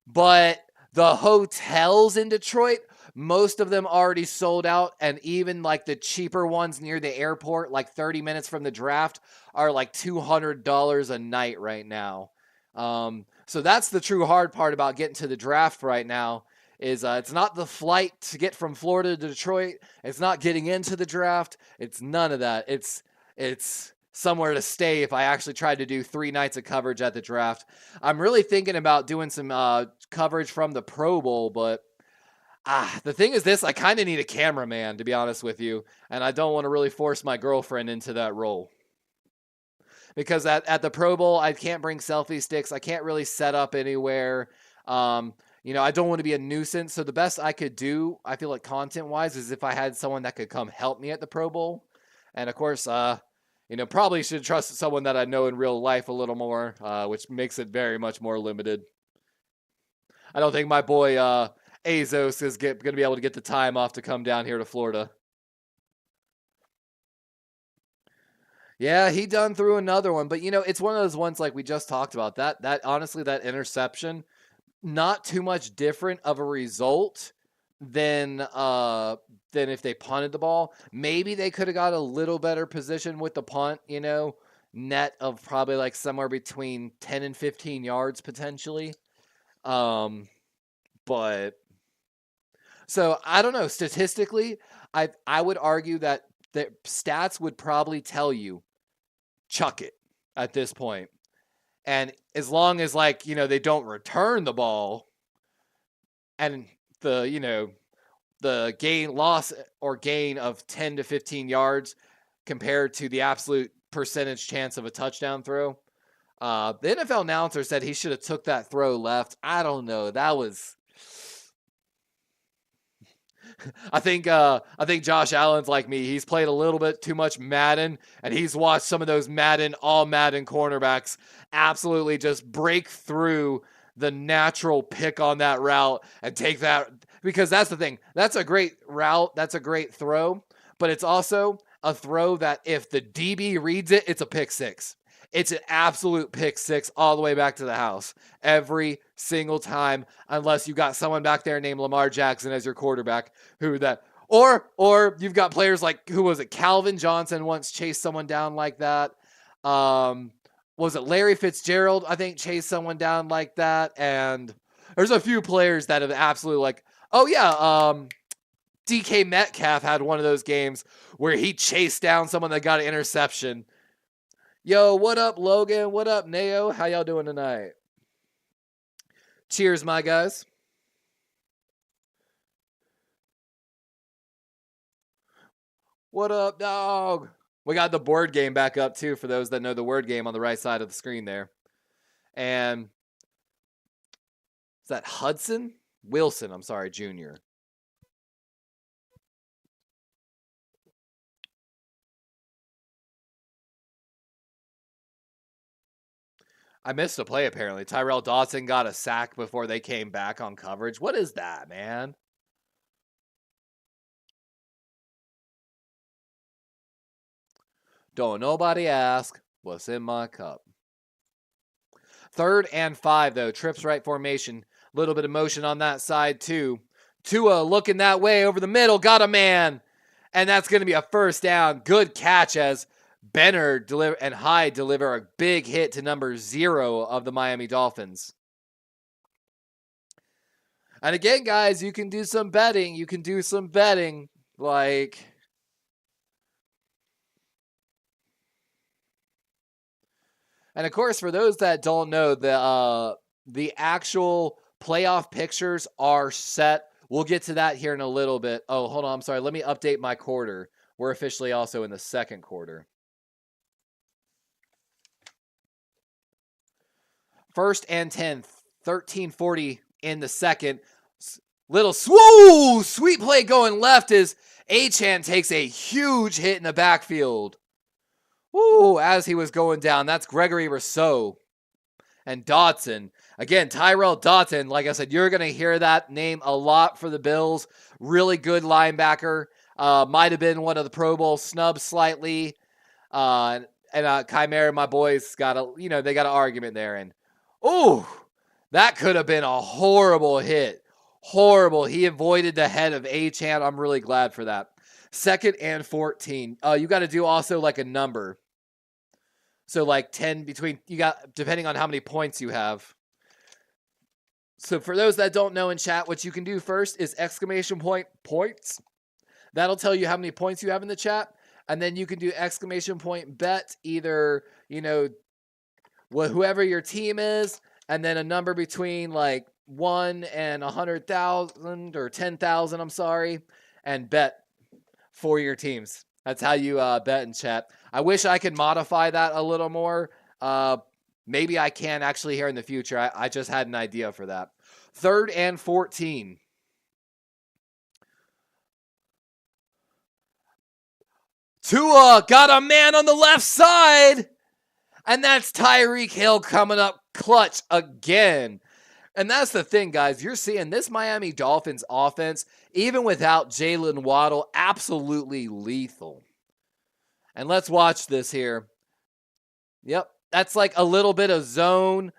Speaker 1: But the hotels in Detroit, most of them already sold out. And even like the cheaper ones near the airport, like 30 minutes from the draft, are like $200 a night right now. So that's the true hard part about getting to the draft right now. Is it's not the flight to get from Florida to Detroit. It's not getting into the draft. It's none of that. It's somewhere to stay if I actually tried to do 3 nights of coverage at the draft. I'm really thinking about doing some coverage from the Pro Bowl, but the thing is this, I kind of need a cameraman, to be honest with you, and I don't want to really force my girlfriend into that role. Because at the Pro Bowl, I can't bring selfie sticks. I can't really set up anywhere. I don't want to be a nuisance. So the best I could do, I feel like content-wise, is if I had someone that could come help me at the Pro Bowl. And of course, probably should trust someone that I know in real life a little more, which makes it very much more limited. I don't think my boy Azos is going to be able to get the time off to come down here to Florida. Yeah, he done threw another one. But, it's one of those ones like we just talked about. That honestly, that interception, not too much different of a result than if they punted the ball. Maybe they could have got a little better position with the punt, net of probably like somewhere between 10 and 15 yards potentially. But so I don't know. Statistically, I would argue that the stats would probably tell you chuck it at this point. And as long as they don't return the ball and the loss or gain of 10 to 15 yards compared to the absolute percentage chance of a touchdown throw. The NFL announcer said he should have took that throw left. I don't know. That was I think Josh Allen's like me. He's played a little bit too much Madden, and he's watched some of those all Madden cornerbacks absolutely just break through the natural pick on that route and take that, because that's the thing. That's a great route. That's a great throw, but it's also a throw that if the DB reads it, it's a pick six. It's an absolute pick six all the way back to the house every single time, unless you got someone back there named Lamar Jackson as your quarterback or you've got players like, who was it? Calvin Johnson once chased someone down like that. Was it Larry Fitzgerald? I think chased someone down like that. And there's a few players that have absolutely DK Metcalf had one of those games where he chased down someone that got an interception. Yo, what up, Logan? What up, Neo? How y'all doing tonight? Cheers, my guys. What up, dog? We got the board game back up, too, for those that know the word game on the right side of the screen there. And is that Hudson? Wilson, I'm sorry, Jr. I missed a play, apparently. Tyrell Dodson got a sack before they came back on coverage. What is that, man? Don't nobody ask what's in my cup. 3rd and 5, though. Trips right formation. A little bit of motion on that side, too. Tua looking that way over the middle. Got a man. And that's going to be a first down. Good catch as Benner and Hyde deliver a big hit to number 0 of the Miami Dolphins. And again, guys, you can do some betting. Like, and of course, for those that don't know, the actual playoff pictures are set. We'll get to that here in a little bit. Oh, hold on. I'm sorry. Let me update my quarter. We're officially also in the second quarter. 1st and 10, 13:40 in the second. Little sweet play going left as Achane takes a huge hit in the backfield. Woo, as he was going down. That's Gregory Rousseau and Dodson. Again, Tyrell Dodson, like I said, you're going to hear that name a lot for the Bills. Really good linebacker. Might have been one of the Pro Bowl snubs slightly. And Chimera, my boys, they got an argument there. And, that could have been a horrible hit. Horrible. He avoided the head of Achane. I'm really glad for that. 2nd and 14. You got to do also like a number. So like 10 between, depending on how many points you have. So for those that don't know in chat, what you can do first is exclamation point points. That'll tell you how many points you have in the chat. And then you can do exclamation point bet, either, whoever your team is, and then a number between like 1 and 100,000 or 10,000, I'm sorry, and bet for your teams. That's how you bet in chat. I wish I could modify that a little more. Maybe I can actually here in the future. I just had an idea for that. 3rd and 14. Tua got a man on the left side. And that's Tyreek Hill coming up clutch again. And that's the thing, guys. You're seeing this Miami Dolphins offense, even without Jalen Waddle, absolutely lethal. And let's watch this here. Yep, that's like a little bit of zone.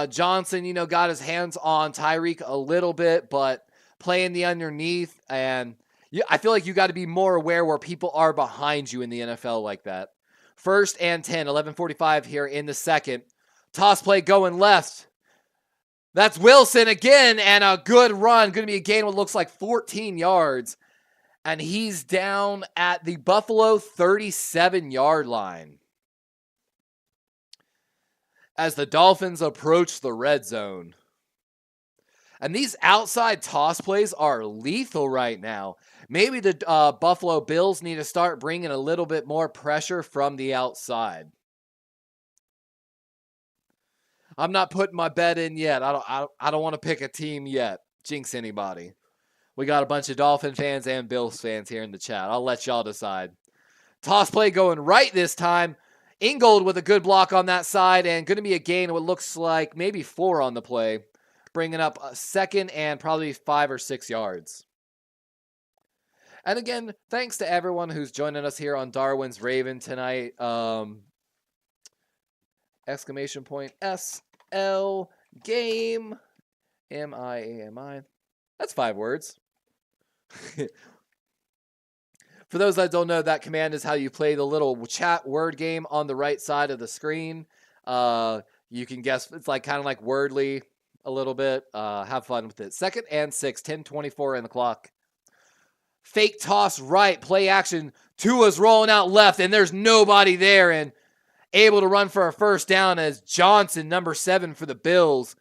Speaker 1: Johnson, got his hands on Tyreek a little bit, but playing the underneath. And I feel like you got to be more aware where people are behind you in the NFL like that. 1st and 10, 11:45 here in the second. Toss play going left. That's Wilson again, and a good run. Going to be a gain what looks like 14 yards. And he's down at the Buffalo 37-yard line as the Dolphins approach the red zone. And these outside toss plays are lethal right now. Maybe the Buffalo Bills need to start bringing a little bit more pressure from the outside. I'm not putting my bet in yet. I don't want to pick a team yet. Jinx anybody. We got a bunch of Dolphin fans and Bills fans here in the chat. I'll let y'all decide. Toss play going right this time. Ingold with a good block on that side, and going to be a gain of what looks like maybe 4 on the play. Bringing up a 2nd and probably 5 or 6 yards. And again, thanks to everyone who's joining us here on Darwin's Raven tonight. Exclamation point SL game. MIAMI. That's 5 words. For those that don't know, that command is how you play the little chat word game on the right side of the screen. You can guess, it's like kind of like Wordly a little bit. Have fun with it. 2nd and 6, 10:24 in the clock. Fake toss right, play action. Tua's rolling out left, and there's nobody there, and able to run for a first down as Johnson, number 7 for the Bills,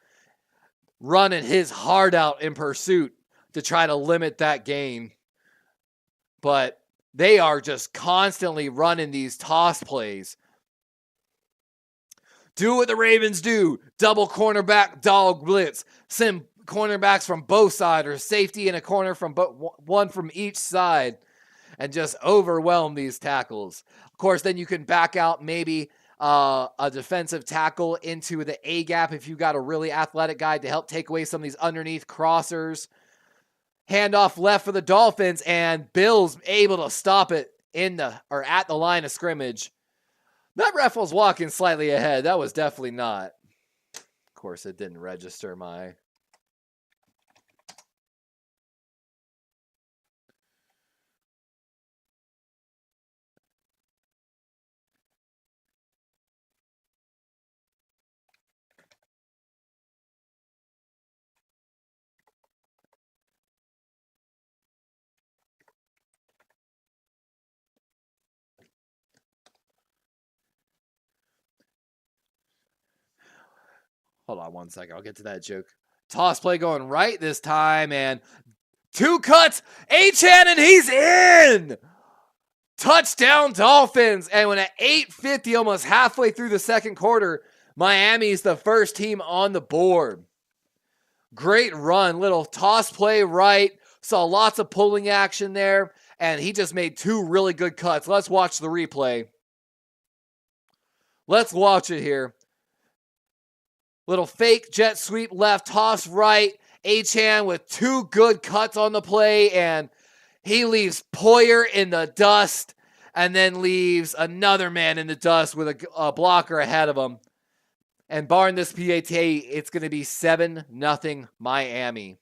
Speaker 1: running his heart out in pursuit to try to limit that gain. But they are just constantly running these toss plays. Do what the Ravens do. Double cornerback dog blitz. Send cornerbacks from both sides, or safety in a corner from one from each side, and just overwhelm these tackles. Of course, then you can back out maybe a defensive tackle into the A gap if you got a really athletic guy to help take away some of these underneath crossers. Handoff left for the Dolphins, and Bills able to stop it at the line of scrimmage. That ref was walking slightly ahead. That was definitely not. Of course, it didn't register my... Hold on one second. I'll get to that joke. Toss play going right this time, and 2 cuts. Achane, and he's in! Touchdown Dolphins! And when at 8:50, almost halfway through the second quarter, Miami's the first team on the board. Great run. Little toss play right. Saw lots of pulling action there, and he just made 2 really good cuts. Let's watch the replay. Let's watch it here. Little fake jet sweep left, toss right. Achane with 2 good cuts on the play, and he leaves Poyer in the dust and then leaves another man in the dust with a blocker ahead of him. And barring this PAT, it's going to be 7-0 Miami.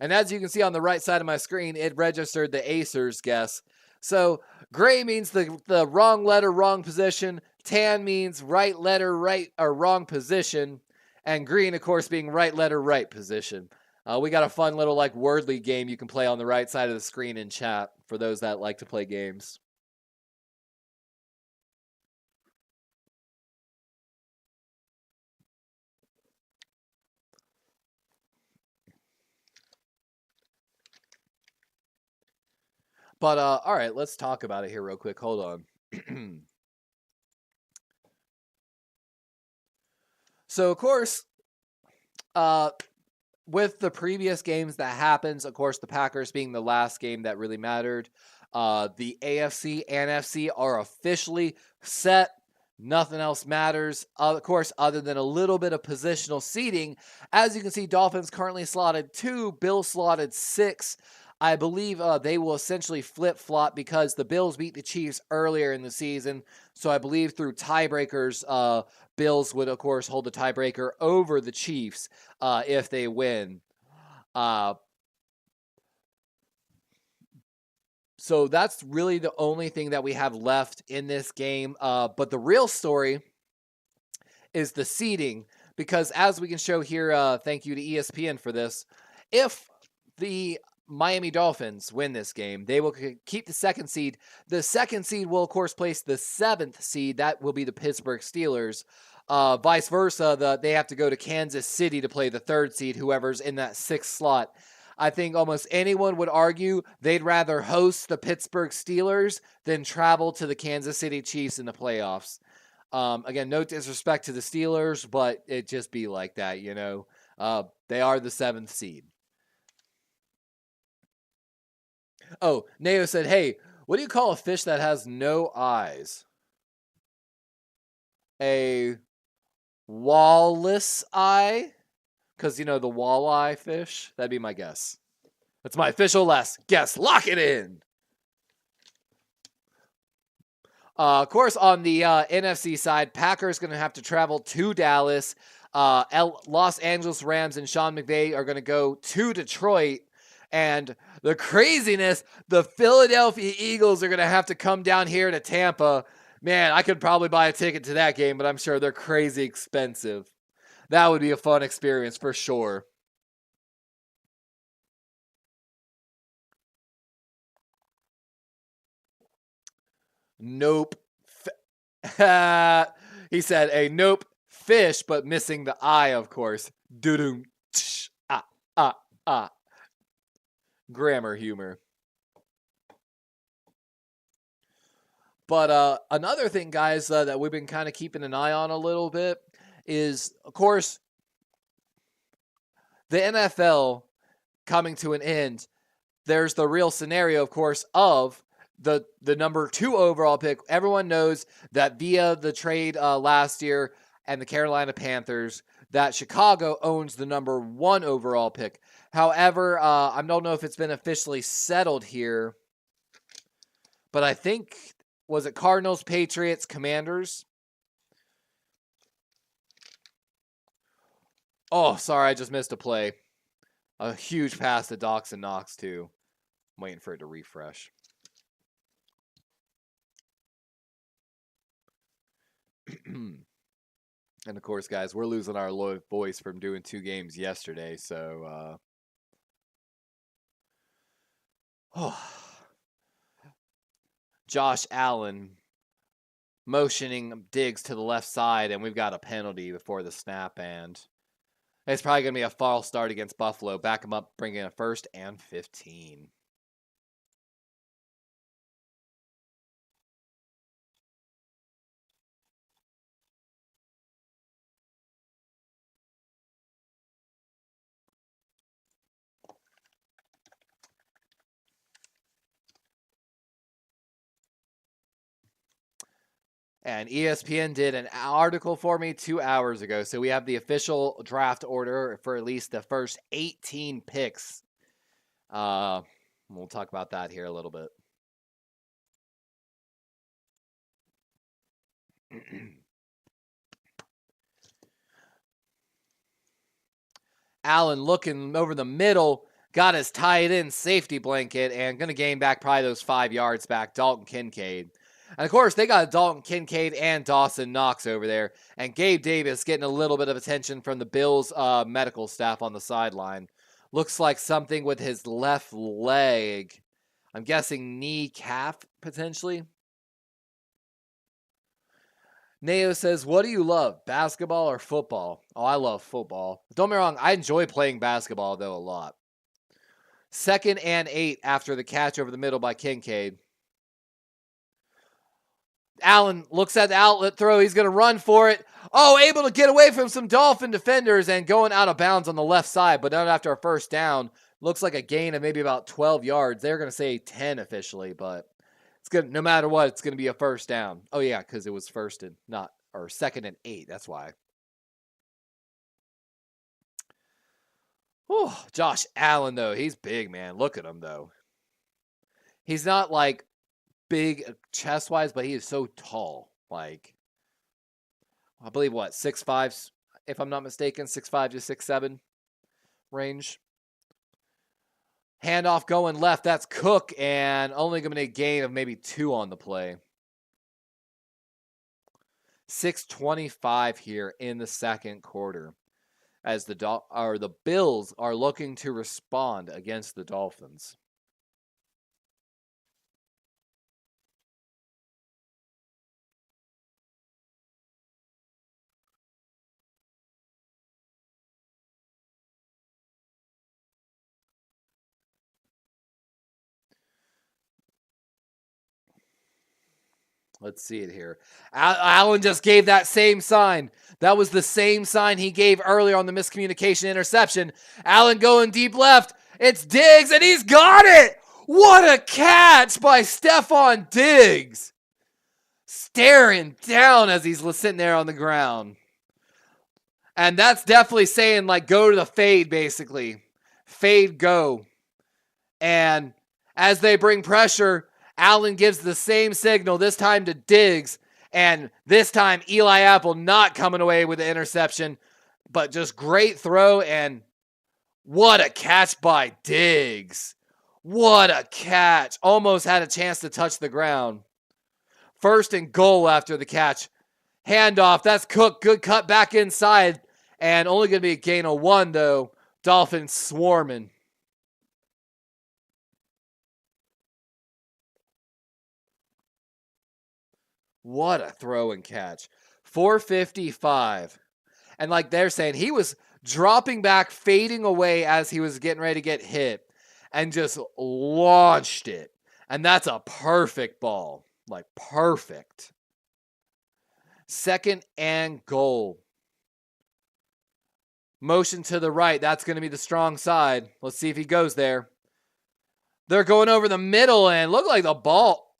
Speaker 1: And as you can see on the right side of my screen, it registered the Acer's guess. So gray means the wrong letter, wrong position. Tan means right letter, right or wrong position. And green, of course, being right letter, right position. We got a fun little wordly game you can play on the right side of the screen in chat for those that like to play games. But, all right, let's talk about it here real quick. Hold on. So, of course, with the previous games that happens, of course, the Packers being the last game that really mattered, the AFC and NFC are officially set. Nothing else matters, of course, other than a little bit of positional seeding. As you can see, Dolphins currently slotted 2, Bills slotted 6. I believe they will essentially flip-flop because the Bills beat the Chiefs earlier in the season. So I believe through tiebreakers, Bills would, of course, hold the tiebreaker over the Chiefs if they win. So that's really the only thing that we have left in this game. But the real story is the seeding, because as we can show here, thank you to ESPN for this, if the Miami Dolphins win this game, they will keep the 2nd seed. The 2nd seed will, of course, place the 7th seed. That will be the Pittsburgh Steelers. Vice versa, they have to go to Kansas City to play the 3rd seed, whoever's in that 6th slot. I think almost anyone would argue they'd rather host the Pittsburgh Steelers than travel to the Kansas City Chiefs in the playoffs. Again, no disrespect to the Steelers, but it just be like that, you know. They are the 7th seed. Oh, Neo said, hey, what do you call a fish that has no eyes? A walrus eye? Because, you know, the walleye fish? That'd be my guess. That's my official last guess. Lock it in! Of course, on the NFC side, Packers going to have to travel to Dallas. Los Angeles Rams and Sean McVay are going to go to Detroit. And the craziness, the Philadelphia Eagles are going to have to come down here to Tampa. Man, I could probably buy a ticket to that game, but I'm sure they're crazy expensive. That would be a fun experience for sure. Nope. He said a nope fish, but missing the eye, of course. Doo-doo. Grammar humor. But another thing, guys, that we've been kind of keeping an eye on a little bit is, of course, the NFL coming to an end. There's the real scenario, of course, of the number 2 overall pick. Everyone knows that via the trade last year and the Carolina Panthers, that Chicago owns the number 1 overall pick. However, I don't know if it's been officially settled here, but I think, was it Cardinals, Patriots, Commanders? Oh, sorry, I just missed a play. A huge pass to Dawson Knox, too. I'm waiting for it to refresh. And of course, guys, we're losing our voice from doing 2 games yesterday, so Josh Allen motioning Diggs to the left side, and we've got a penalty before the snap, and it's probably going to be a false start against Buffalo. Back them up, bring in a 1st and 15. And ESPN did an article for me 2 hours ago. So we have the official draft order for at least the first 18 picks. We'll talk about that here a little bit. Allen looking over the middle, got his tight end safety blanket, and going to gain back probably those 5 yards back, Dalton Kincaid. And, of course, they got Dalton Kincaid and Dawson Knox over there. And Gabe Davis getting a little bit of attention from the Bills medical staff on the sideline. Looks like something with his left leg. I'm guessing knee, calf, potentially. Neo says, what do you love, basketball or football? Oh, I love football. Don't get me wrong, I enjoy playing basketball, though, a lot. 2nd and 8 after the catch over the middle by Kincaid. Allen looks at the outlet throw. He's going to run for it. Oh, able to get away from some Dolphin defenders and going out of bounds on the left side, but not after a 1st down. Looks like a gain of maybe about 12 yards. They're going to say 10 officially, but it's good. No matter what, it's going to be a 1st down. Oh, yeah, because it was 2nd and 8. That's why. Whew, Josh Allen, though, he's big, man. Look at him, though. He's not like big chest-wise, but he is so tall. Like, I believe, 6'5", if I'm not mistaken, 6'5" to 6'7" range. Handoff going left. That's Cook, and only going to be a gain of maybe 2 on the play. 6:25 here in the 2nd quarter, as the Bills are looking to respond against the Dolphins. Let's see it here. Allen just gave that same sign. That was the same sign he gave earlier on the miscommunication interception. Allen going deep left. It's Diggs, and he's got it! What a catch by Stephon Diggs! Staring down as he's sitting there on the ground. And that's definitely saying, like, go to the fade, basically. Fade, go. And as they bring pressure, Allen gives the same signal, this time to Diggs, and this time Eli Apple not coming away with the interception, but just great throw, and what a catch by Diggs. What a catch. Almost had a chance to touch the ground. 1st and goal after the catch. Handoff, that's Cook, good cut back inside, and only going to be a gain of 1, though. Dolphins swarming. What a throw and catch. 4:55. And like they're saying, he was dropping back, fading away as he was getting ready to get hit, and just launched it. And that's a perfect ball. Like, perfect. 2nd and goal. Motion to the right. That's going to be the strong side. Let's see if he goes there. They're going over the middle, and look like the ball.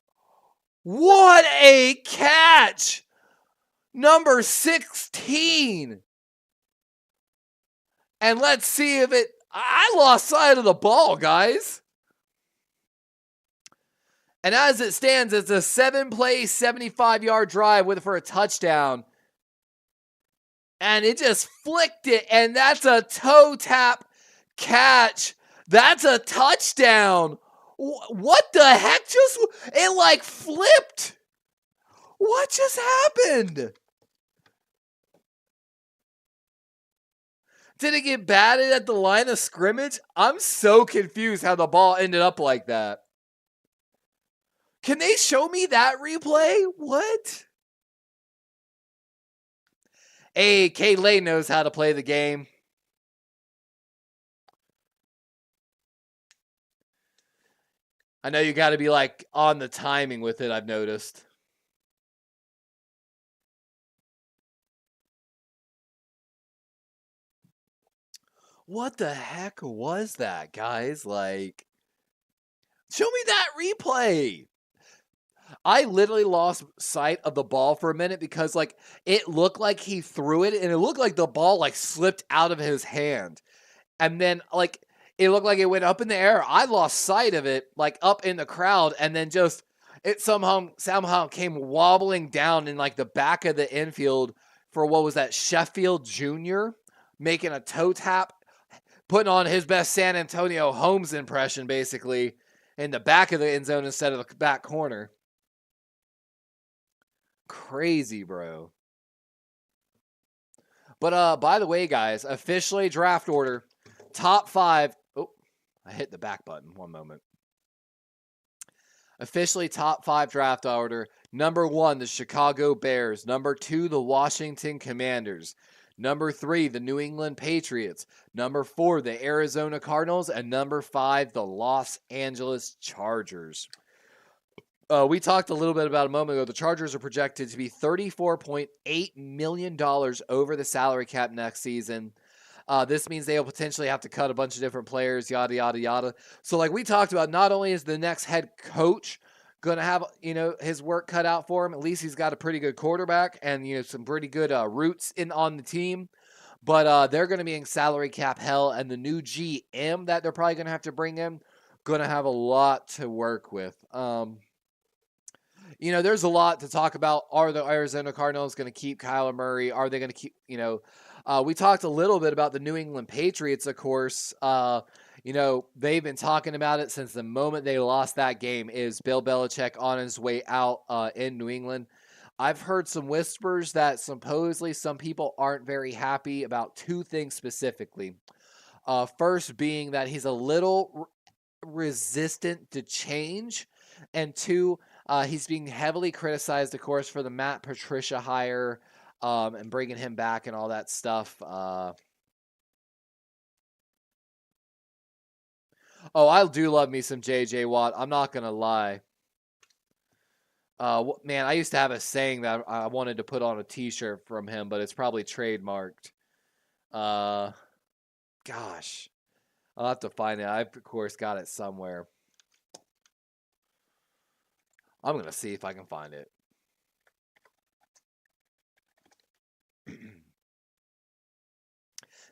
Speaker 1: What a catch! Number 16. And let's see if it... I lost sight of the ball, guys. And as it stands, it's a 7-play, 75-yard drive for a touchdown. And it just flicked it, and that's a toe tap catch. That's a touchdown. What the heck? It like flipped. What just happened? Did it get batted at the line of scrimmage? I'm so confused how the ball ended up like that. Can they show me that replay? What? Hey, K-Lay knows how to play the game. I know you got to be like on the timing with it, I've noticed. What the heck was that, guys? Like, show me that replay. I literally lost sight of the ball for a minute because, like, it looked like he threw it, and it looked like the ball, like, slipped out of his hand. And then, like, it looked like it went up in the air. I lost sight of it, like, up in the crowd, and then just, it somehow came wobbling down in, like, the back of the infield for, what was that, Sheffield Jr., making a toe tap, putting on his best San Antonio Holmes impression, basically, in the back of the end zone instead of the back corner. Crazy, bro. But by the way, guys, officially draft order. Top 5. Oh, I hit the back button. One moment. Officially top 5 draft order. Number 1, the Chicago Bears. Number 2, the Washington Commanders. Number 3, the New England Patriots. Number 4, the Arizona Cardinals. And number 5, the Los Angeles Chargers. We talked a little bit about a moment ago. The Chargers are projected to be $34.8 million over the salary cap next season. This means they'll potentially have to cut a bunch of different players, yada, yada, yada. So like we talked about, not only is the next head coach going to have, his work cut out for him, at least he's got a pretty good quarterback and, some pretty good roots on the team. But they're going to be in salary cap hell, and the new GM that they're probably going to have to bring in, going to have a lot to work with. There's a lot to talk about. Are the Arizona Cardinals going to keep Kyler Murray? Are they going to keep, we talked a little bit about the New England Patriots, of course. They've been talking about it since the moment they lost that game. Is Bill Belichick on his way out in New England? I've heard some whispers that supposedly some people aren't very happy about 2 things specifically. First being that he's a little resistant to change, and 2, he's being heavily criticized, of course, for the Matt Patricia hire and bringing him back and all that stuff. I do love me some J.J. Watt. I'm not going to lie. Man, I used to have a saying that I wanted to put on a T-shirt from him, but it's probably trademarked. Gosh. I'll have to find it. I've, of course, got it somewhere. I'm going to see if I can find it.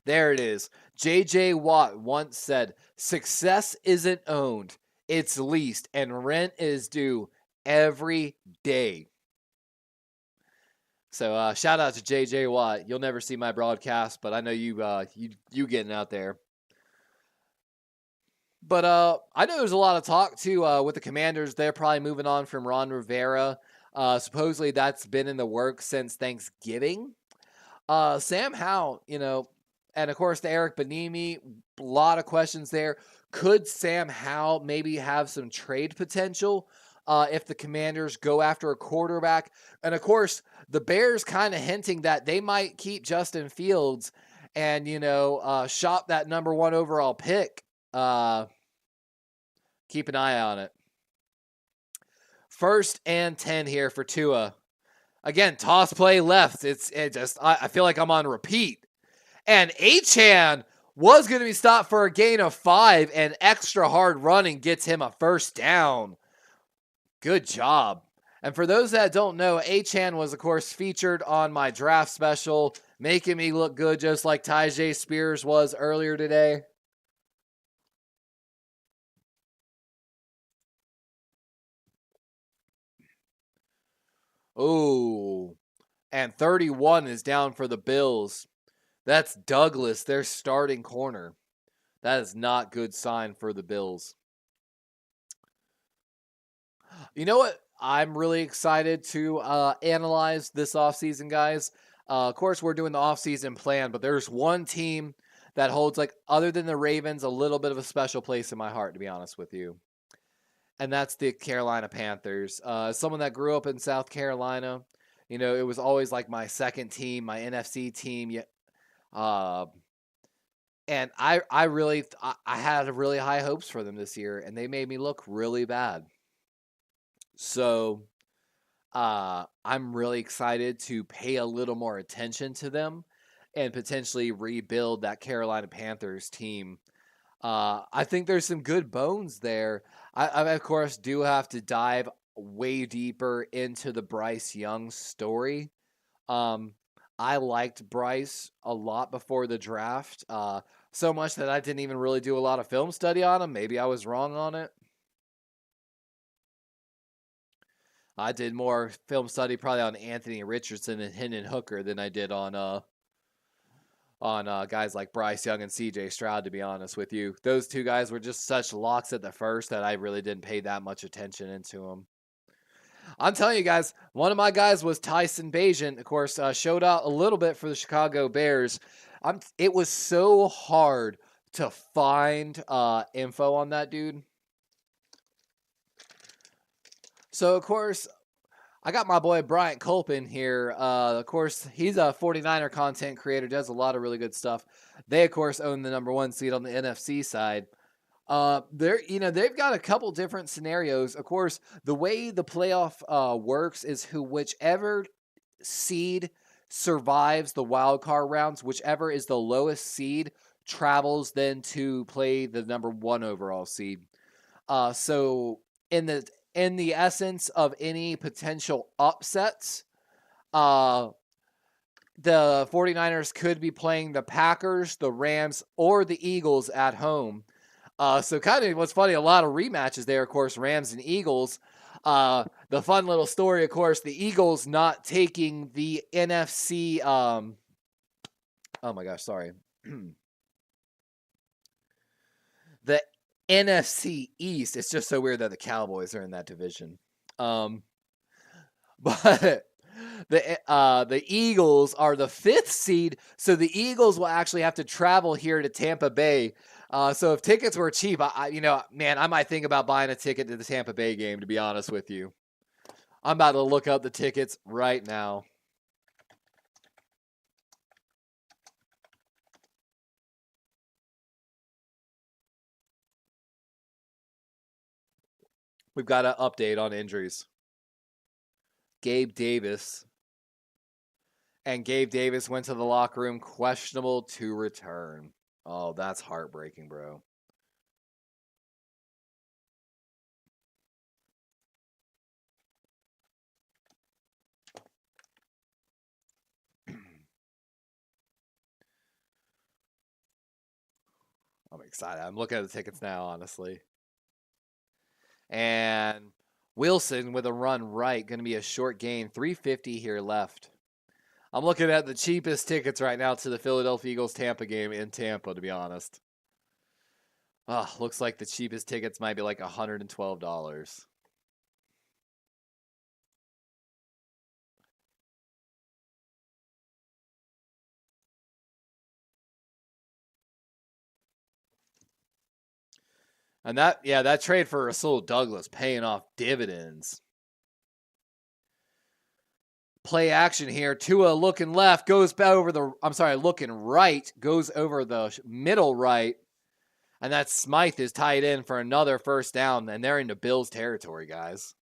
Speaker 1: There it is. J.J. Watt once said, "Success isn't owned, it's leased, and rent is due every day." So shout out to J.J. Watt. You'll never see my broadcast, but I know you getting out there. But I know there's a lot of talk, too, with the Commanders. They're probably moving on from Ron Rivera. Supposedly that's been in the works since Thanksgiving. Sam Howell, and, of course, the Eric Bieniemy, a lot of questions there. Could Sam Howell maybe have some trade potential if the Commanders go after a quarterback? And, of course, the Bears kind of hinting that they might keep Justin Fields and, shop that number 1 overall pick. Keep an eye on it. 1st and 10 here for Tua. Again, toss play left. I feel like I'm on repeat. And Achane was going to be stopped for a gain of 5, and extra hard running gets him a 1st down. Good job. And for those that don't know, Achan was, of course, featured on my draft special, making me look good just like Tyjae Spears was earlier today. Oh, and 31 is down for the Bills. That's Douglas, their starting corner. That is not good sign for the Bills. You know what? I'm really excited to analyze this offseason, guys. Of course, we're doing the offseason plan, but there's one team that holds, like, other than the Ravens, a little bit of a special place in my heart, to be honest with you. And that's the Carolina Panthers. Someone that grew up in South Carolina, you know, it was always like my second team, my NFC team. Uh, and I had really high hopes for them this year, and they made me look really bad. So I'm really excited to pay a little more attention to them and potentially rebuild that Carolina Panthers team. I think there's some good bones there. I of course, do have to dive way deeper into the Bryce Young story. I liked Bryce a lot before the draft, so much that I didn't even really do a lot of film study on him. Maybe I was wrong on it. I did more film study probably on Anthony Richardson and Hendon Hooker than I did on guys like Bryce Young and C.J. Stroud. To be honest with you, those two guys were just such locks at the first that I really didn't pay that much attention into them. I'm telling you guys, one of my guys was Tyson Bagent. Of course, showed out a little bit for the Chicago Bears. It was so hard to find info on that dude. So, of course, I got my boy Bryant Colpin here. Of course, he's a 49er content creator, does a lot of really good stuff. They, of course, own the #1 seed on the NFC side. They've got a couple different scenarios. Of course, the way the playoff works is whichever seed survives the wild card rounds, whichever is the lowest seed, travels then to play the #1 overall seed. So in the essence of any potential upsets, the 49ers could be playing the Packers, the Rams, or the Eagles at home. So kind of what's funny, a lot of rematches there, of course, Rams and Eagles. The fun little story, of course, the Eagles not taking the NFC. Oh my gosh, sorry. The NFC East. It's just so weird that the Cowboys are in that division. But the Eagles are the 5th seed, so the Eagles will actually have to travel here to Tampa Bay. So if tickets were cheap, I might think about buying a ticket to the Tampa Bay game, to be honest with you. I'm about to look up the tickets right now. We've got an update on injuries. Gabe Davis. And Gabe Davis went to the locker room, questionable to return. Oh, that's heartbreaking, bro. I'm excited. I'm looking at the tickets now, honestly. And Wilson with a run right, going to be a short gain. 350 here left. I'm looking at the cheapest tickets right now to the Philadelphia Eagles Tampa game in Tampa, to be honest. Looks like the cheapest tickets might be like $112. And that trade for Rasul Douglas paying off dividends. Play action here. Tua looking left, goes over looking right, goes over the middle right. And that Smythe is tied in for another first down, and they're into Bills territory, guys.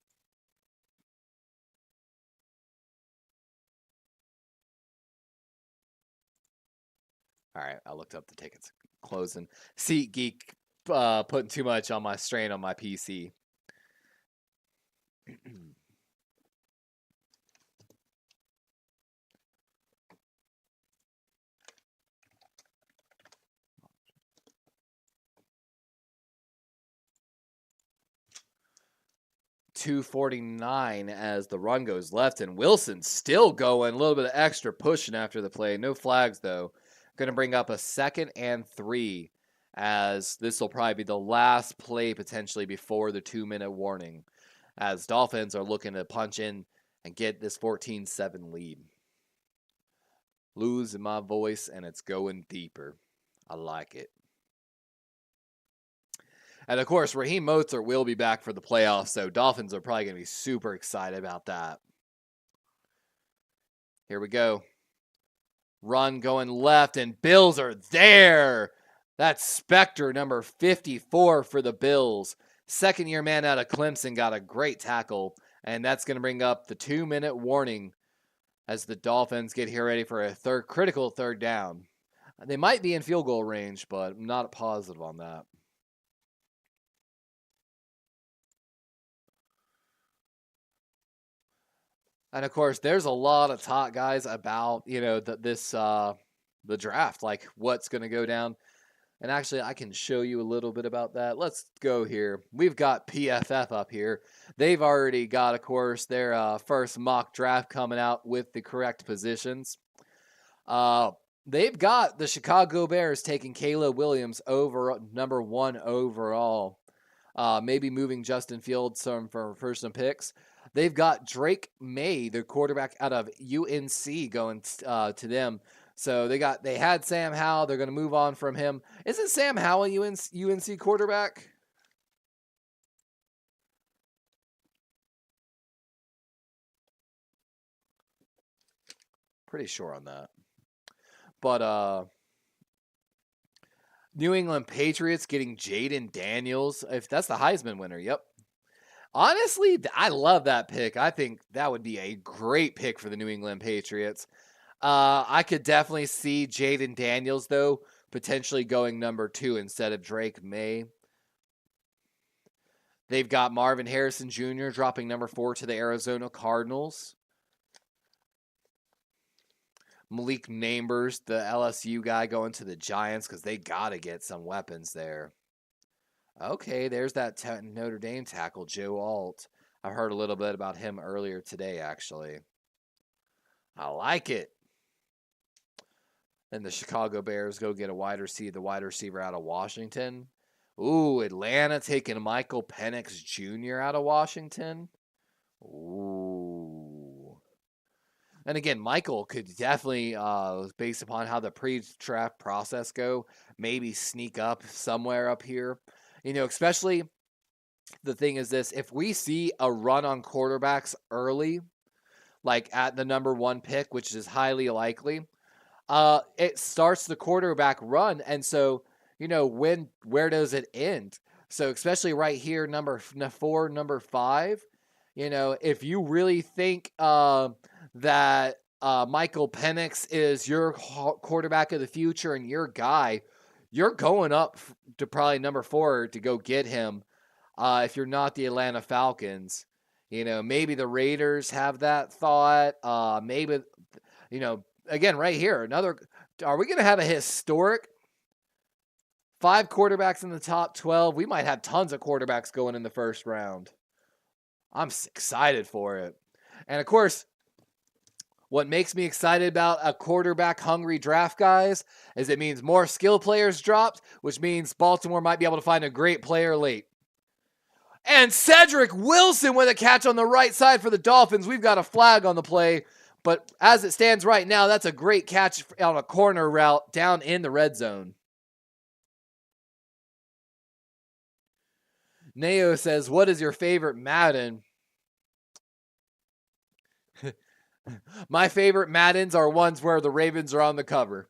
Speaker 1: All right, I looked up the tickets. Closing. SeatGeek putting too much on my strain on my PC. 2:49 as the run goes left, and Wilson still going, a little bit of extra pushing after the play. No flags, though. Going to bring up a 2nd and 3, as this will probably be the last play potentially before the 2-minute warning, as Dolphins are looking to punch in and get this 14-7 lead. Losing my voice, and it's going deeper. I like it. And of course, Raheem Mostert will be back for the playoffs, so Dolphins are probably going to be super excited about that. Here we go. Run going left, and Bills are there. That's Spectre, number 54 for the Bills. Second-year man out of Clemson got a great tackle, and that's going to bring up the 2-minute warning as the Dolphins get here ready for a critical third down. They might be in field goal range, but I'm not positive on that. And of course, there's a lot of talk, guys, about the draft, like what's going to go down. And actually, I can show you a little bit about that. Let's go here. We've got PFF up here. They've already got, of course, their first mock draft coming out with the correct positions. They've got the Chicago Bears taking Caleb Williams over number 1 overall. Maybe moving Justin Fields for some picks. They've got Drake May, the quarterback out of UNC, going to them. So they had Sam Howell. They're going to move on from him. Isn't Sam Howell a UNC quarterback? Pretty sure on that. But New England Patriots getting Jaden Daniels. If that's the Heisman winner, yep. Honestly, I love that pick. I think that would be a great pick for the New England Patriots. I could definitely see Jaden Daniels, though, potentially going number 2 instead of Drake May. They've got Marvin Harrison Jr. dropping number 4 to the Arizona Cardinals. Malik Neighbors, the LSU guy, going to the Giants because they got to get some weapons there. Okay, there's that Notre Dame tackle, Joe Alt. I heard a little bit about him earlier today, actually. I like it. Then the Chicago Bears go get the wide receiver out of Washington. Ooh, Atlanta taking Michael Penix Jr. out of Washington. Ooh. And again, Michael could definitely, based upon how the pre-draft process go, maybe sneak up somewhere up here. Especially the thing is this, if we see a run on quarterbacks early, like at the number 1 pick, which is highly likely, it starts the quarterback run. And so, where does it end? So especially right here, number 4, number 5, if you really think that Michael Penix is your quarterback of the future and your guy, you're going up to probably number 4 to go get him. If you're not the Atlanta Falcons, maybe the Raiders have that thought. Maybe, again, right here, are we going to have a historic 5 quarterbacks in the top 12? We might have tons of quarterbacks going in the first round. I'm excited for it. And of course, what makes me excited about a quarterback-hungry draft, guys, is it means more skill players dropped, which means Baltimore might be able to find a great player late. And Cedric Wilson with a catch on the right side for the Dolphins. We've got a flag on the play, but as it stands right now, that's a great catch on a corner route down in the red zone. Neo says, what is your favorite Madden? My favorite Maddens are ones where the Ravens are on the cover.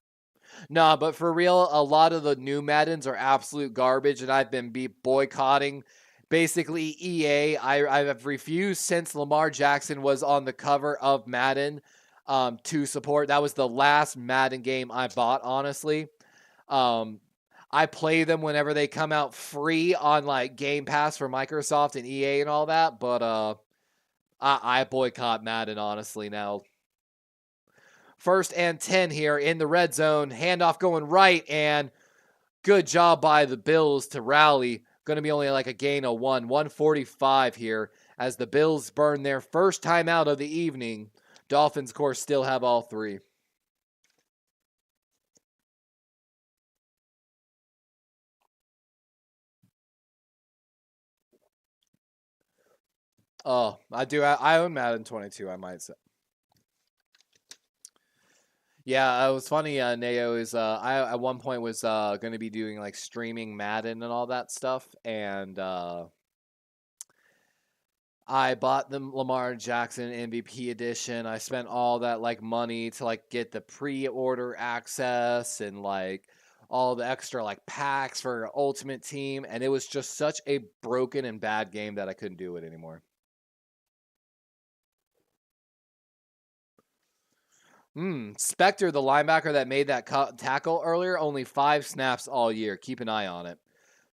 Speaker 1: Nah, but for real, a lot of the new Maddens are absolute garbage, and I've been boycotting basically EA. I've refused since Lamar Jackson was on the cover of Madden to support. That was the last Madden game I bought, honestly. I play them whenever they come out free on like Game Pass for Microsoft and EA and all that, but I boycott Madden, honestly, now. 1st and 10 here in the red zone. Handoff going right, and good job by the Bills to rally. Going to be only like a gain of 145 here As the Bills burn their first timeout of the evening, Dolphins, of course, still have all three. Oh, I do. I own Madden 22, I might say. Yeah, it was funny. Neo is I at one point was going to be doing like streaming Madden and all that stuff, and I bought the Lamar Jackson MVP edition. I spent all that like money to like get the pre-order access and like all the extra like packs for Ultimate Team, and it was just such a broken and bad game that I couldn't do it anymore. Spectre, the linebacker that made that tackle earlier, only 5 snaps all year. Keep an eye on it.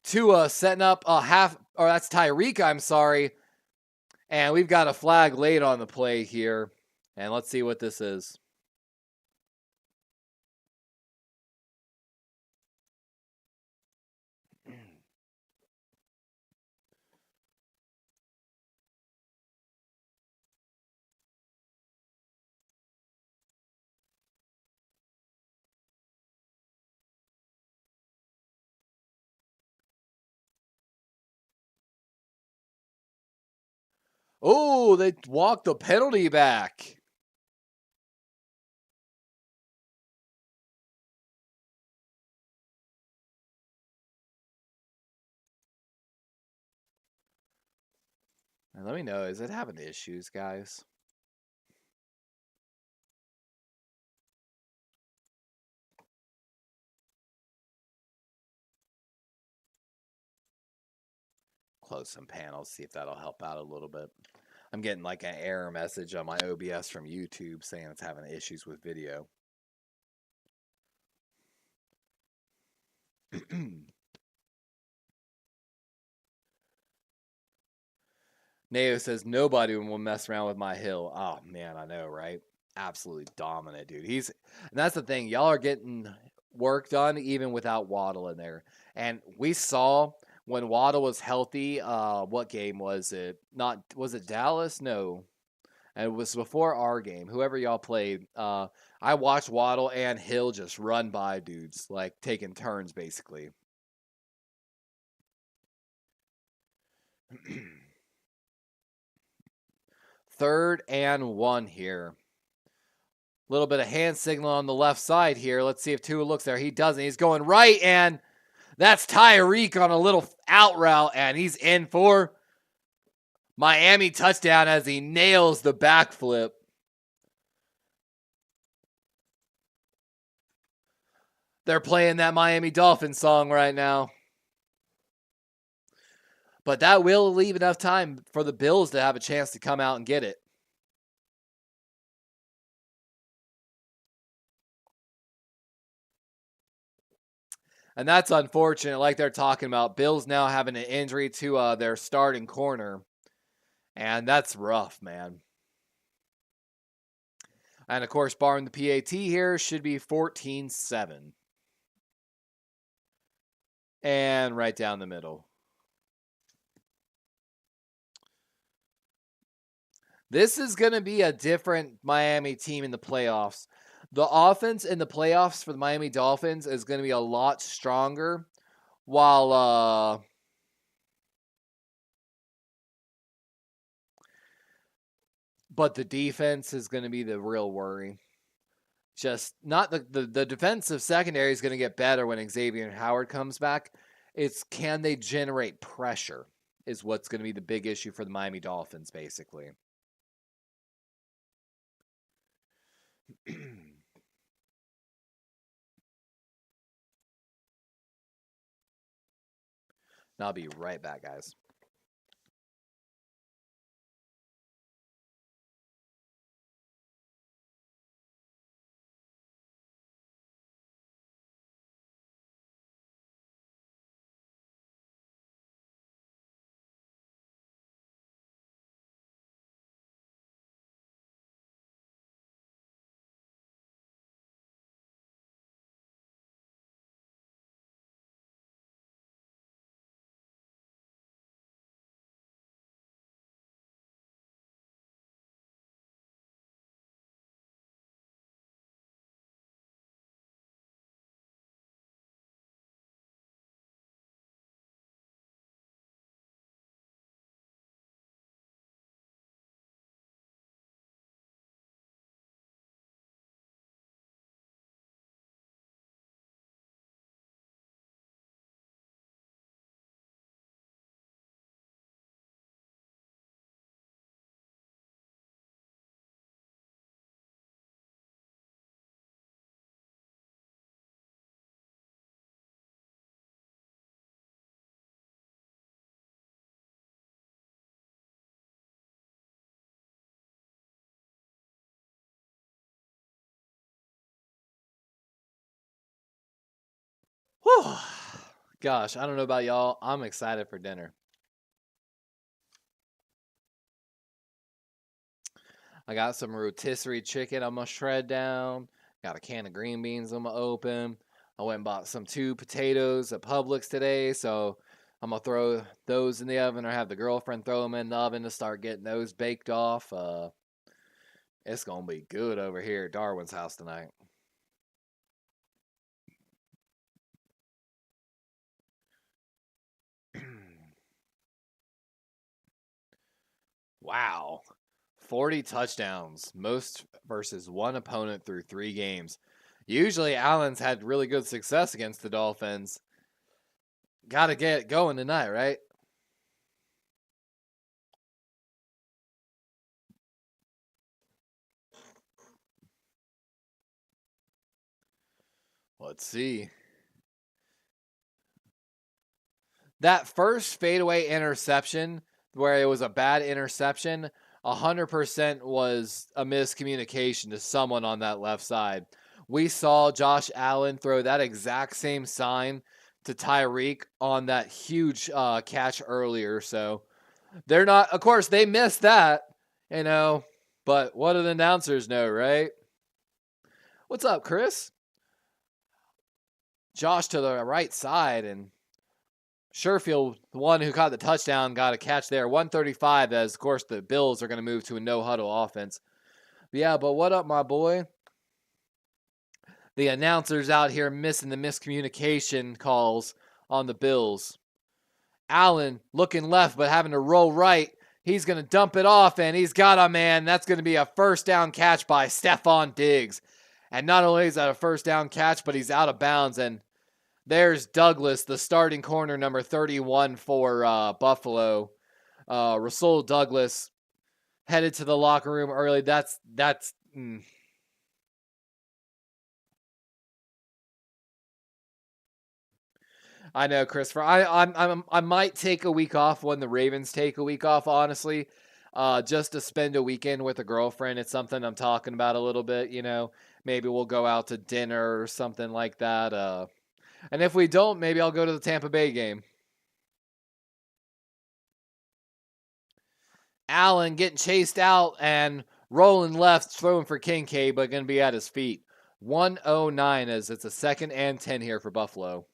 Speaker 1: Tua setting up a half, or that's Tyreek, I'm sorry. And we've got a flag late on the play here. And let's see what this is. Oh, they walked the penalty back. And let me know, is it having issues, guys? Close some panels, see if that'll help out a little bit. I'm getting like an error message on my OBS from YouTube saying it's having issues with video. Neo says nobody will mess around with my Hill. Oh man, I know, right? Absolutely dominant, dude. And that's the thing. Y'all are getting work done even without Waddle in there. And we saw when Waddle was healthy, what game was it? Not was it Dallas? No. And it was before our game. Whoever y'all played, I watched Waddle and Hill just run by dudes, like taking turns basically. 3rd and 1 here. A little bit of hand signal on the left side here. Let's see if Tua looks there. He doesn't. He's going right, and that's Tyreek on a little out route, and he's in for Miami touchdown as he nails the backflip. They're playing that Miami Dolphins song right now. But that will leave enough time for the Bills to have a chance to come out and get it. And that's unfortunate, like they're talking about. Bills now having an injury to their starting corner. And that's rough, man. And of course, barring the PAT here, should be 14-7. And right down the middle. This is going to be a different Miami team in the playoffs. The offense in the playoffs for the Miami Dolphins is going to be a lot stronger, while but the defense is going to be the real worry. Just not the defensive secondary is going to get better when Xavier Howard comes back. It's can they generate pressure is what's going to be the big issue for the Miami Dolphins, basically. I'll be right back, guys. Whew. Gosh, I don't know about y'all. I'm excited for dinner. I got some rotisserie chicken I'm gonna shred down. Got a can of green beans I'm gonna open. I went and bought some 2 potatoes at Publix today, so I'm gonna throw those in the oven or have the girlfriend throw them in the oven to start getting those baked off. It's gonna be good over here at Darwin's house tonight. Wow. 40 touchdowns, most versus one opponent through 3 games. Usually, Allen's had really good success against the Dolphins. Got to get going tonight, right? Let's see. That first fadeaway interception, where it was a bad interception, 100% was a miscommunication to someone on that left side. We saw Josh Allen throw that exact same sign to Tyreek on that huge catch earlier. So they're not, of course, they missed that, but what do the announcers know, right? What's up, Chris? Josh to the right side, and Sherfield, the one who caught the touchdown, got a catch there. 135, as of course the Bills are going to move to a no-huddle offense. But what up, my boy? The announcers out here missing the miscommunication calls on the Bills. Allen looking left but having to roll right. He's going to dump it off, and he's got a man. That's going to be a first down catch by Stephon Diggs. And not only is that a first down catch, but he's out of bounds, and there's Douglas, the starting corner, number 31 for Buffalo. Rasul Douglas headed to the locker room early. That's. I know, Christopher. I might take a week off when the Ravens take a week off. Honestly, just to spend a weekend with a girlfriend. It's something I'm talking about a little bit. Maybe we'll go out to dinner or something like that. And if we don't, maybe I'll go to the Tampa Bay game. Allen getting chased out and rolling left, throwing for Kincaid, but going to be at his feet. 109 as it's a 2nd and 10 here for Buffalo.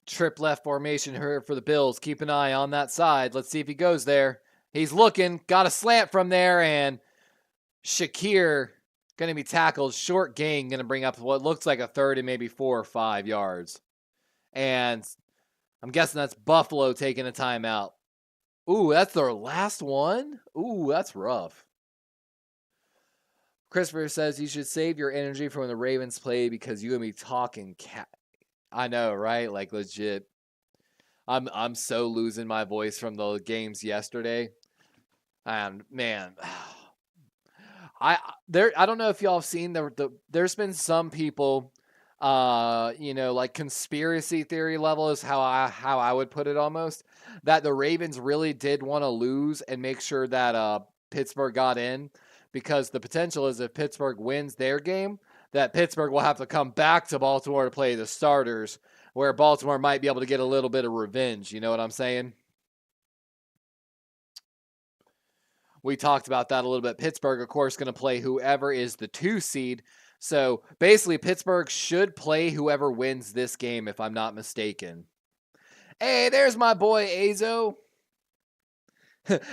Speaker 1: Trip left formation here for the Bills. Keep an eye on that side. Let's see if he goes there. He's looking. Got a slant from there, and Shakir going to be tackled. Short gain going to bring up what looks like a 3rd and maybe 4 or 5 yards. And I'm guessing that's Buffalo taking a timeout. Ooh, that's their last one? Ooh, that's rough. Christopher says you should save your energy for when the Ravens play because you're going to be talking cat. I know, right? Like legit. I'm so losing my voice from the games yesterday. And man, I don't know if y'all have seen there's been some people like conspiracy theory level is how I would put it almost, that the Ravens really did want to lose and make sure that Pittsburgh got in, because the potential is if Pittsburgh wins their game, that Pittsburgh will have to come back to Baltimore to play the starters, where Baltimore might be able to get a little bit of revenge. You know what I'm saying? We talked about that a little bit. Pittsburgh, of course, going to play whoever is the 2 seed. So basically, Pittsburgh should play whoever wins this game, if I'm not mistaken. Hey, there's my boy, Azo.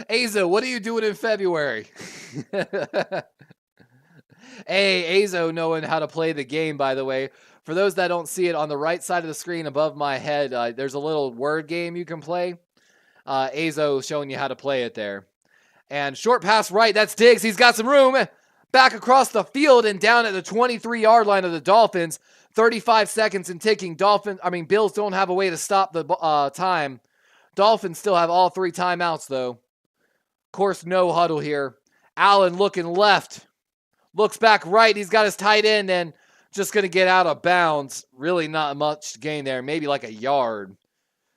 Speaker 1: Azo, what are you doing in February? Hey, Azo knowing how to play the game, by the way. For those that don't see it, on the right side of the screen above my head, there's a little word game you can play. Azo showing you how to play it there. And short pass right, that's Diggs. He's got some room. Back across the field and down at the 23-yard line of the Dolphins. 35 seconds and ticking. Bills don't have a way to stop the time. Dolphins still have all 3 timeouts, though. Of course, no huddle here. Allen looking left. Looks back right. He's got his tight end and just going to get out of bounds. Really not much gain there. Maybe like a yard.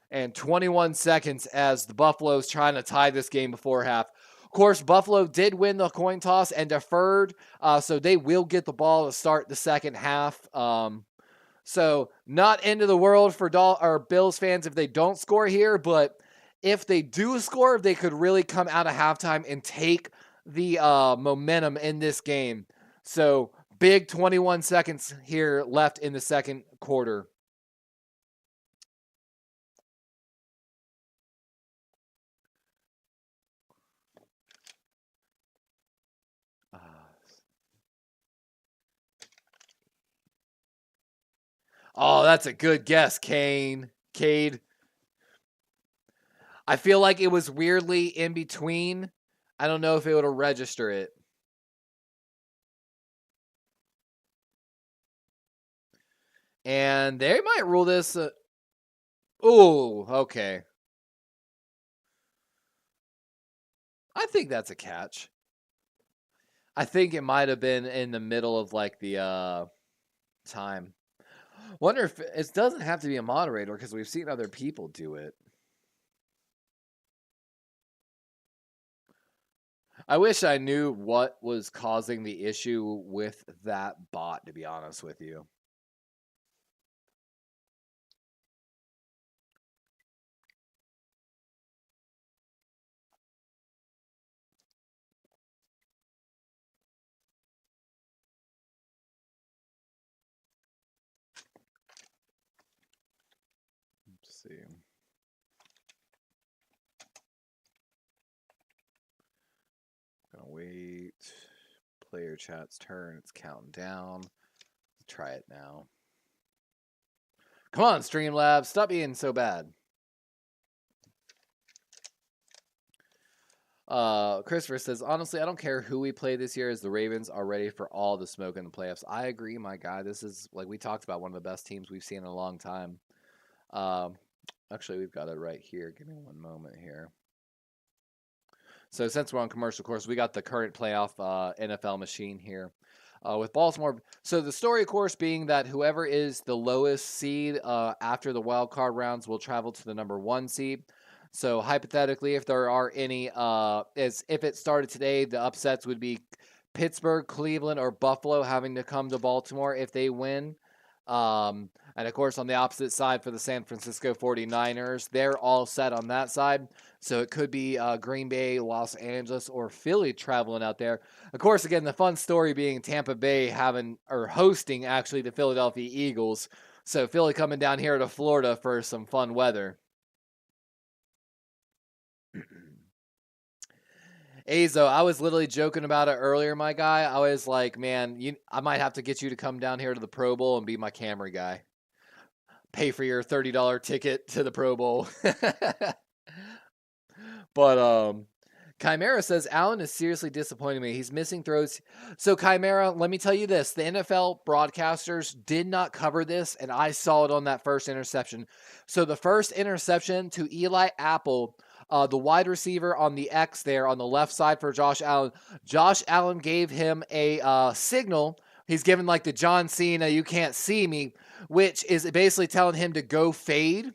Speaker 1: And 21 seconds as the Buffalo's trying to tie this game before half. Of course, Buffalo did win the coin toss and deferred. So they will get the ball to start the second half. So not end of the world for Bills fans if they don't score here. But if they do score, they could really come out of halftime and take the momentum in this game. So big 21 seconds here left in the second quarter. Oh, that's a good guess, Cade. I feel like it was weirdly in between. I don't know if it would register it. And they might rule this. Oh, okay. I think that's a catch. I think it might have been in the middle of like the time. Wonder if it doesn't have to be a moderator because we've seen other people do it. I wish I knew what was causing the issue with that bot, to be honest with you. Let's see. Gonna wait. Player chat's turn. It's counting down. Let's try it now. Come on, Streamlabs. Stop being so bad. Christopher says, honestly, I don't care who we play this year as the Ravens are ready for all the smoke in the playoffs. I agree, my guy. This is, like we talked about, one of the best teams we've seen in a long time. Actually, we've got it right here. Give me one moment here. So since we're on commercial course, we got the current playoff NFL machine here with Baltimore. So the story, of course, being that whoever is the lowest seed after the wild card rounds will travel to the number 1 seed. So hypothetically, if there are any, as if it started today, the upsets would be Pittsburgh, Cleveland, or Buffalo having to come to Baltimore if they win. And of course, on the opposite side for the San Francisco 49ers, they're all set on that side. So it could be Green Bay, Los Angeles, or Philly traveling out there. Of course, again, the fun story being Tampa Bay hosting actually the Philadelphia Eagles. So Philly coming down here to Florida for some fun weather. Azo, I was literally joking about it earlier, my guy. I was like, man, I might have to get you to come down here to the Pro Bowl and be my camera guy. Pay for your $30 ticket to the Pro Bowl. But Chimera says, Allen is seriously disappointing me. He's missing throws. So Chimera, let me tell you this. The NFL broadcasters did not cover this, and I saw it on that first interception. So the first interception to Eli Apple, the wide receiver on the X there on the left side for Josh Allen. Josh Allen gave him a signal. He's given like the John Cena, you can't see me, which is basically telling him to go fade.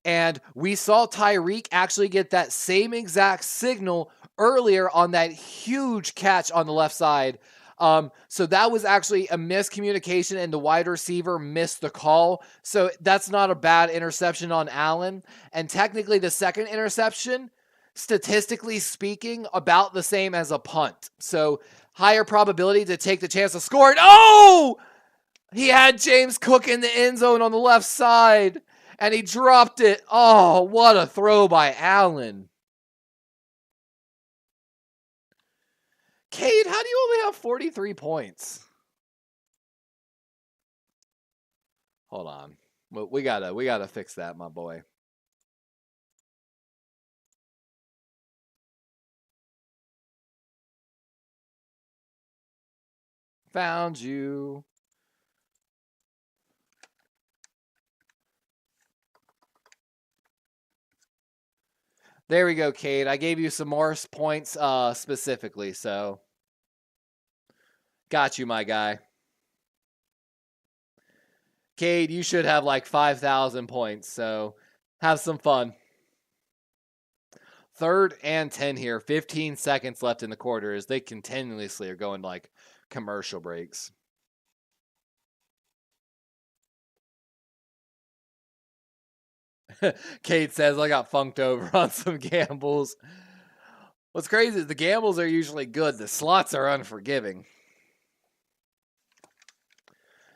Speaker 1: And we saw Tyreek actually get that same exact signal earlier on that huge catch on the left side. So that was actually a miscommunication and the wide receiver missed the call. So that's not a bad interception on Allen. And technically the second interception, statistically speaking, about the same as a punt. So higher probability to take the chance of scoring. Oh! He had James Cook in the end zone on the left side. And he dropped it. Oh, what a throw by Allen. Cade, how do you only have 43 points? Hold on. We gotta fix that, my boy. Found you. There we go, Cade. I gave you some more points specifically, so got you, my guy. Cade, you should have like 5,000 points, so have some fun. 3rd and 10 here. 15 seconds left in the quarter as they continuously are going like commercial breaks. Cade says, I got funked over on some gambles. What's crazy is the gambles are usually good. The slots are unforgiving.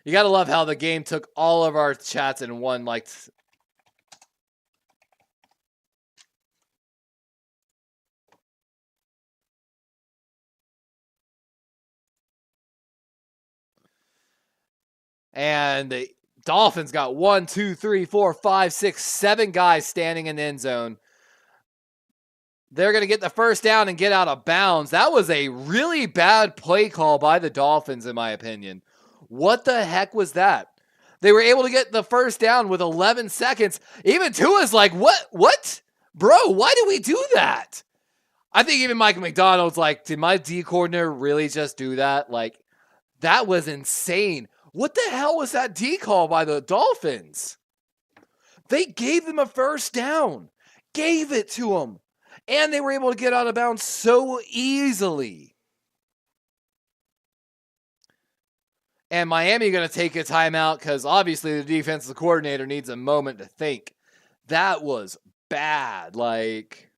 Speaker 1: You got to love how the game took all of our chats in one, like... And the Dolphins got 1, 2, 3, 4, 5, 6, 7 guys standing in the end zone. They're going to get the first down and get out of bounds. That was a really bad play call by the Dolphins, in my opinion. What the heck was that? They were able to get the first down with 11 seconds. Even Tua's like, what? Bro, why did we do that? I think even Mike McDonald's like, did my D coordinator really just do that? Like, that was insane. What the hell was that D call by the Dolphins? They gave them a first down. Gave it to them. And they were able to get out of bounds so easily. And Miami going to take a timeout because obviously the defensive coordinator needs a moment to think. That was bad. Like...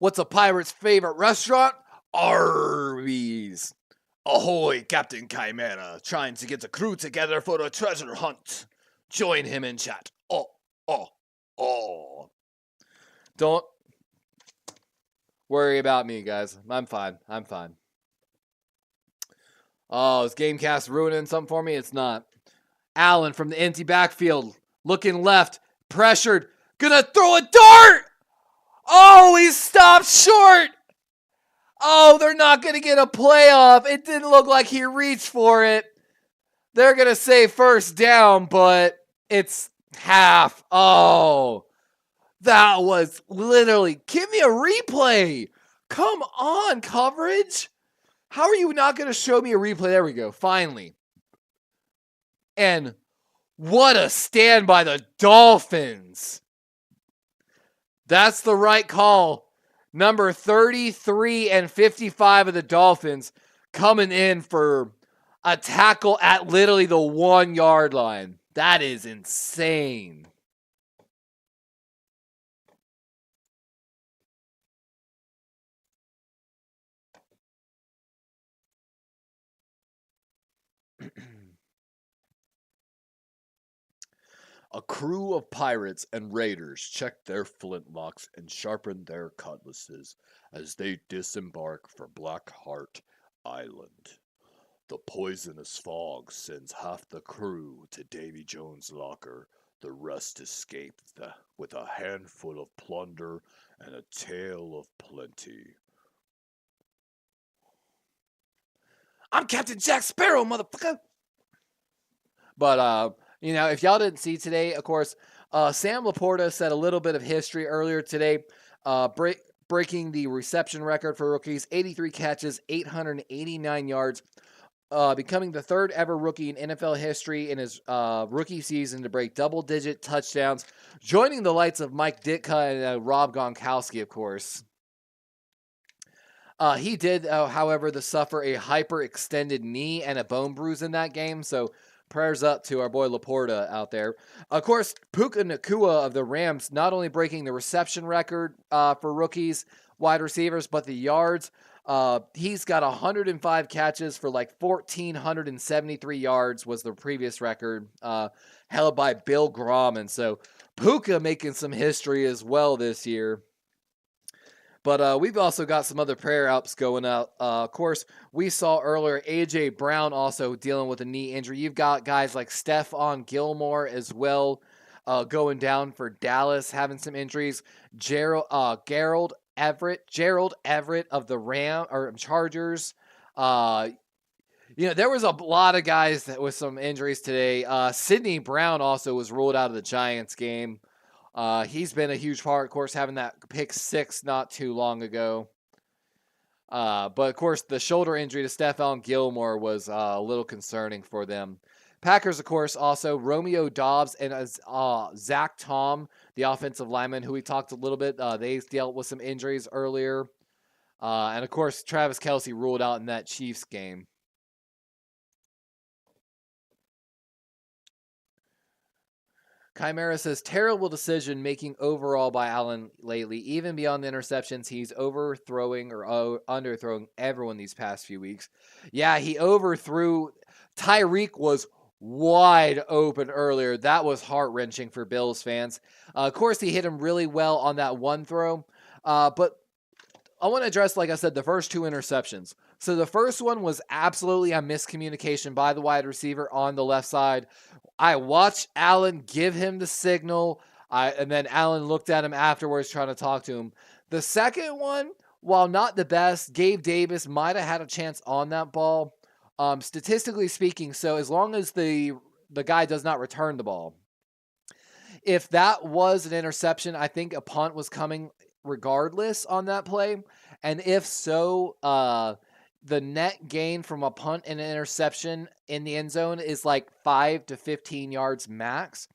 Speaker 1: What's a pirate's favorite restaurant? Arby's. Ahoy, Captain Chimera, trying to get the crew together for a treasure hunt. Join him in chat. Oh. Don't worry about me, guys. I'm fine. Oh, is Gamecast ruining something for me? It's not. Allen from the empty backfield, looking left, pressured, gonna throw a dart! Oh, he stopped short! Oh, they're not going to get a playoff. It didn't look like he reached for it. They're going to say first down, but it's half. Oh, that was literally... Give me a replay. Come on, coverage. How are you not going to show me a replay? There we go, finally. And what a stand by the Dolphins. That's the right call. Number 33 and 55 of the Dolphins coming in for a tackle at literally the 1 yard line. That is insane. A crew of pirates and raiders checked their flintlocks and sharpened their cutlasses as they disembark for Black Heart Island. The poisonous fog sends half the crew to Davy Jones' locker. The rest escape with a handful of plunder and a tale of plenty. I'm Captain Jack Sparrow, motherfucker! But, if y'all didn't see today, of course, Sam Laporta said a little bit of history earlier today, breaking the reception record for rookies, 83 catches, 889 yards, becoming the 3rd ever rookie in NFL history in his rookie season to break double-digit touchdowns, joining the likes of Mike Ditka and Rob Gronkowski, of course. He did, however, suffer a hyperextended knee and a bone bruise in that game, so prayers up to our boy Laporta out there. Of course, Puka Nacua of the Rams not only breaking the reception record for rookies, wide receivers, but the yards. He's got 105 catches for like 1,473 yards was the previous record held by Bill Grauman. So Puka making some history as well this year. But we've also got some other prayer ups going out. Of course, we saw earlier A.J. Brown also dealing with a knee injury. You've got guys like Stephon Gilmore as well. going down for Dallas, having some injuries. Gerald Everett of the Chargers. Uh, there was a lot of guys with some injuries today. Sidney Brown also was ruled out of the Giants game. He's been a huge part, of course, having that pick 6 not too long ago. But of course, the shoulder injury to Stephon Gilmore was a little concerning for them. Packers, of course, also Romeo Doubs and Zach Tom, the offensive lineman, who we talked a little bit. They dealt with some injuries earlier. And of course, Travis Kelce ruled out in that Chiefs game. Chimera says, terrible decision making overall by Allen lately. Even beyond the interceptions, he's overthrowing or underthrowing everyone these past few weeks. Yeah, he overthrew. Tyreek was wide open earlier. That was heart-wrenching for Bills fans. Of course, he hit him really well on that one throw. But I want to address, like I said, the first 2 interceptions. So the first one was absolutely a miscommunication by the wide receiver on the left side. I watched Allen give him the signal, and then Allen looked at him afterwards trying to talk to him. The second one, while not the best, Gabe Davis might have had a chance on that ball, statistically speaking. So as long as the guy does not return the ball. If that was an interception, I think a punt was coming regardless on that play. And if so, the net gain from a punt and an interception in the end zone is like 5 to 15 yards max.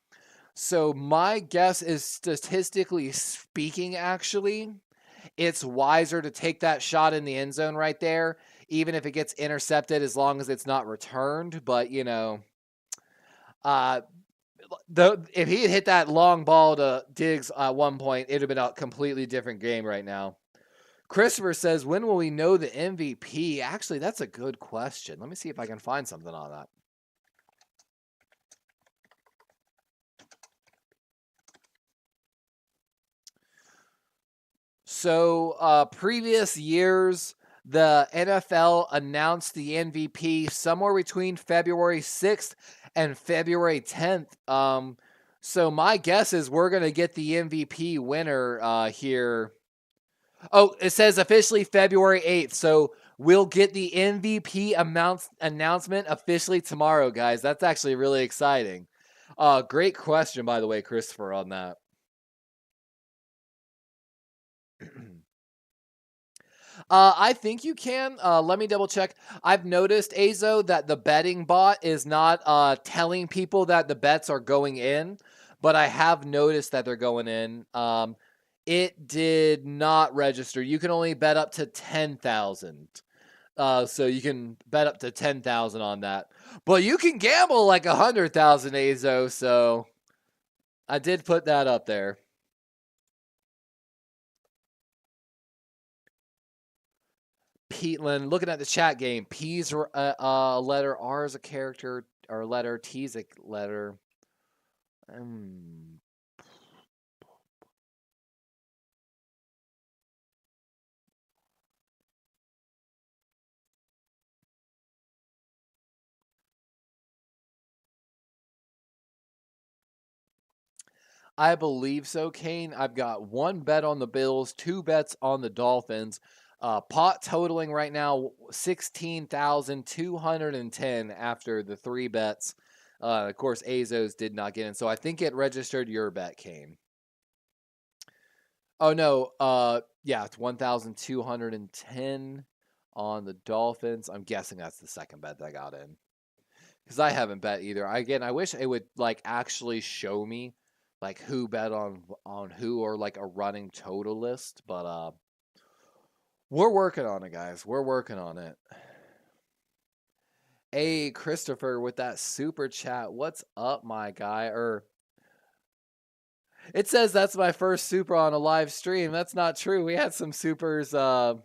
Speaker 1: So my guess is, statistically speaking, actually, it's wiser to take that shot in the end zone right there, even if it gets intercepted, as long as it's not returned. But, if he had hit that long ball to Diggs at one point, it would have been a completely different game right now. Christopher says, when will we know the MVP? Actually, that's a good question. Let me see if I can find something on that. So, previous years, the NFL announced the MVP somewhere between February 6th and February 10th. So my guess is we're going to get the MVP winner here. Oh, it says officially February 8th. So we'll get the MVP announcement officially tomorrow, guys. That's actually really exciting. Great question, by the way, Christopher, on that. I think you can. Let me double check. I've noticed, Azo, that the betting bot is not telling people that the bets are going in, but I have noticed that they're going in. It did not register. You can only bet up to 10,000. So you can bet up to 10,000 on that. But you can gamble like 100,000, Azo, so I did put that up there. Peatland, looking at the chat game, P's a letter, R is a character or letter, T's a letter. I believe so, Kane. I've got 1 bet on the Bills, 2 bets on the Dolphins. Pot totaling right now 16,210 after the 3 bets. Of course, Azos did not get in, so I think it registered your bet, Kane. Oh no, yeah, it's 1,210 on the Dolphins. I'm guessing that's the second bet that I got in, because I haven't bet either. Again, I wish it would like actually show me like who bet on who, or like a running total list, but we're working on it, guys. We're working on it. Hey, Christopher, with that super chat, what's up, my guy? It says that's my first super on a live stream. That's not true. We had some supers throughout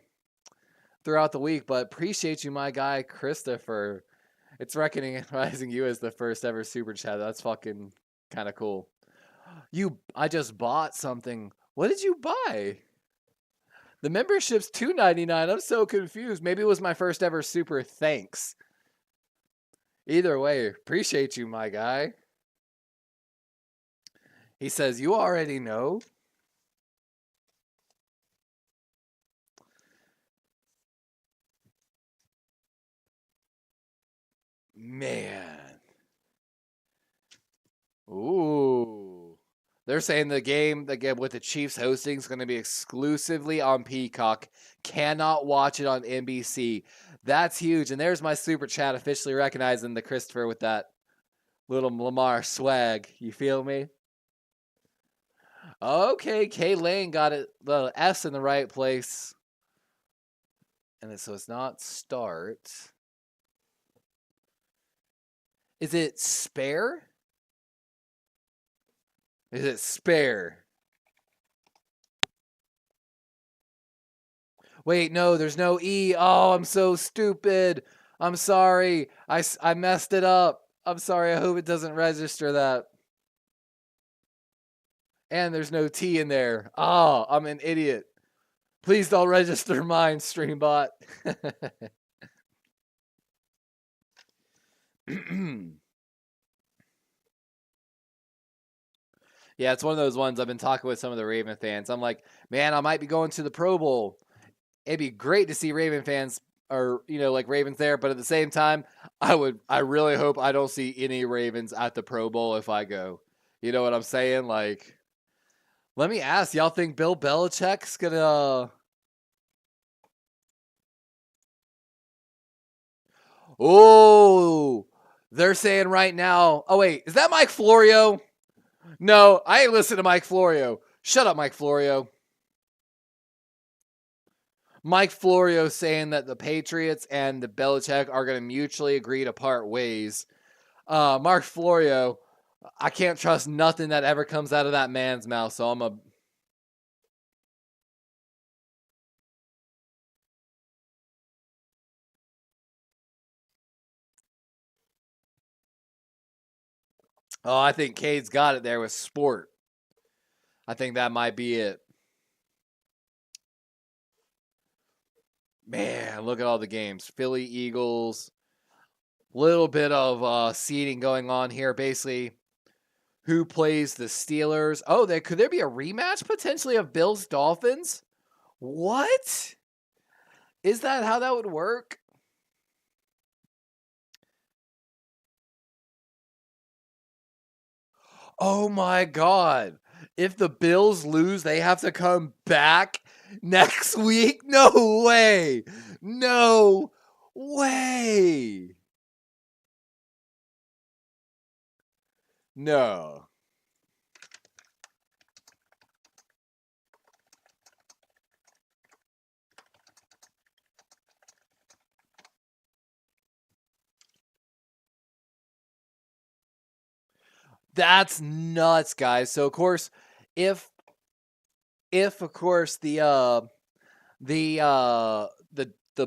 Speaker 1: the week, but appreciate you, my guy, Christopher. It's recognizing you as the first ever super chat. That's fucking kind of cool. I just bought something. What did you buy? The membership's $2.99. I'm so confused. Maybe it was my first ever super. Thanks. Either way, appreciate you, my guy. He says, "You already know." Man. Ooh. They're saying the game with the Chiefs hosting is going to be exclusively on Peacock. Cannot watch it on NBC. That's huge. And there's my super chat officially recognizing the Christopher with that little Lamar swag. You feel me? Okay, K Lane got it, the S in the right place. And so it's not start. Is it spare? Is it spare? Wait, no, there's no E. Oh, I'm so stupid. I'm sorry. I messed it up. I'm sorry. I hope it doesn't register that. And there's no T in there. Oh, I'm an idiot. Please don't register mine, Streambot. Yeah, it's one of those ones I've been talking with some of the Raven fans. I'm like, man, I might be going to the Pro Bowl. It'd be great to see Raven fans or, like Ravens there, but at the same time, I really hope I don't see any Ravens at the Pro Bowl if I go. You know what I'm saying? Like, let me ask, y'all think Bill Belichick's gonna Oh, they're saying right now. Oh wait, is that Mike Florio? No, I ain't listening to Mike Florio. Shut up, Mike Florio. Mike Florio saying that the Patriots and the Belichick are going to mutually agree to part ways. Mark Florio, I can't trust nothing that ever comes out of that man's mouth, so I'm a. Oh, I think Cade's got it there with sport. I think that might be it. Man, look at all the games. Philly Eagles. Little bit of seeding going on here. Basically, who plays the Steelers? Oh, could there be a rematch potentially of Bills Dolphins? What? Is that how that would work? Oh my God. If the Bills lose, they have to come back next week? No way. No way. No. That's nuts, guys. So of course, if of course the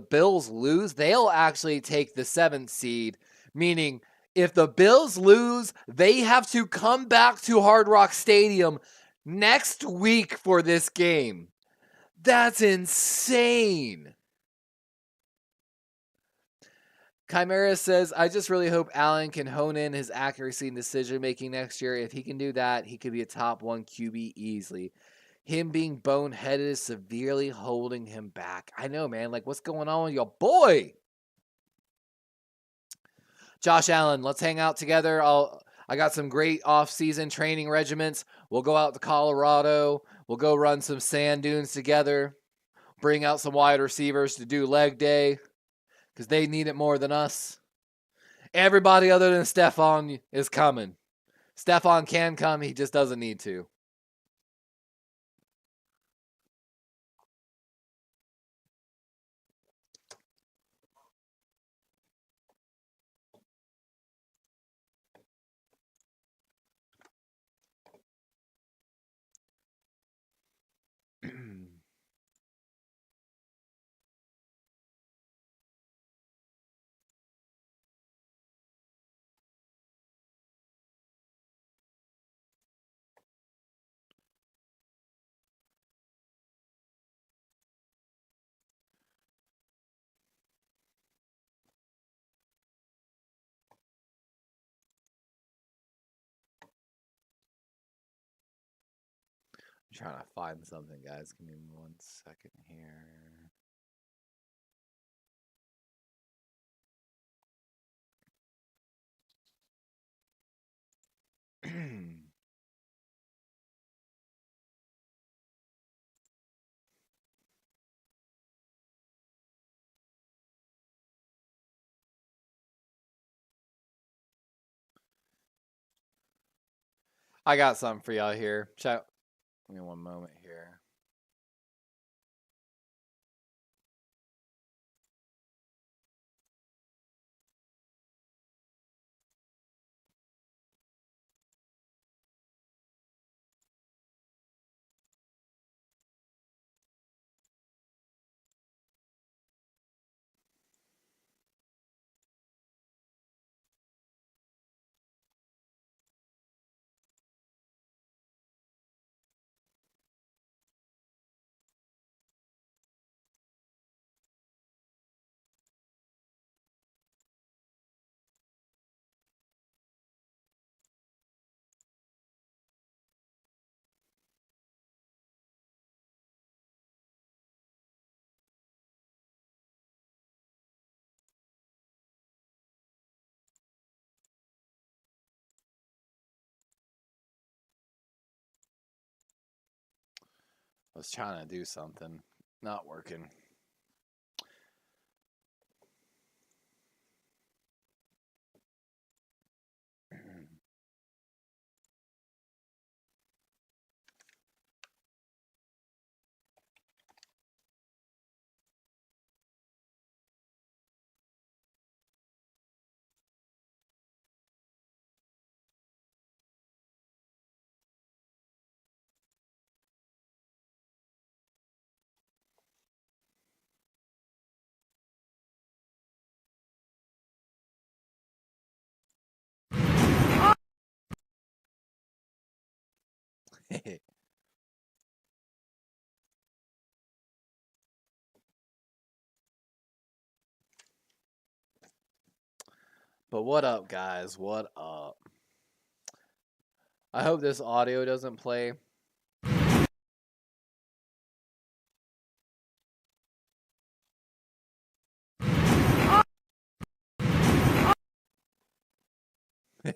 Speaker 1: Bills lose, they'll actually take the 7th seed, meaning if the Bills lose, they have to come back to Hard Rock Stadium next week for this game. That's insane. Chimera says, I just really hope Allen can hone in his accuracy and decision making next year. If he can do that, he could be a top 1 QB easily. Him being boneheaded is severely holding him back. I know, man. Like, what's going on with your boy? Josh Allen, let's hang out together. I got some great off-season training regiments. We'll go out to Colorado. We'll go run some sand dunes together. Bring out some wide receivers to do leg day because they need it more than us. Everybody other than Stephon is coming. Stephon can come. He just doesn't need to. I'm trying to find something, guys. Give me 1 second here. I got something for y'all here. Give me 1 moment here. I was trying to do something. Not working. But what up, guys? What up? I hope this audio doesn't play.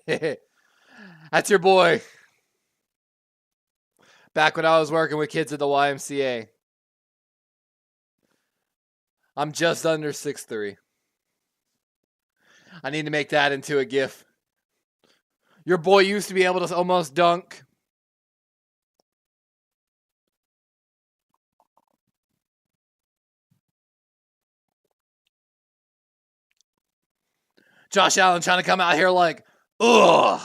Speaker 1: That's your boy. Back when I was working with kids at the YMCA. I'm just under 6'3". I need to make that into a GIF. Your boy used to be able to almost dunk. Josh Allen trying to come out here like, ugh.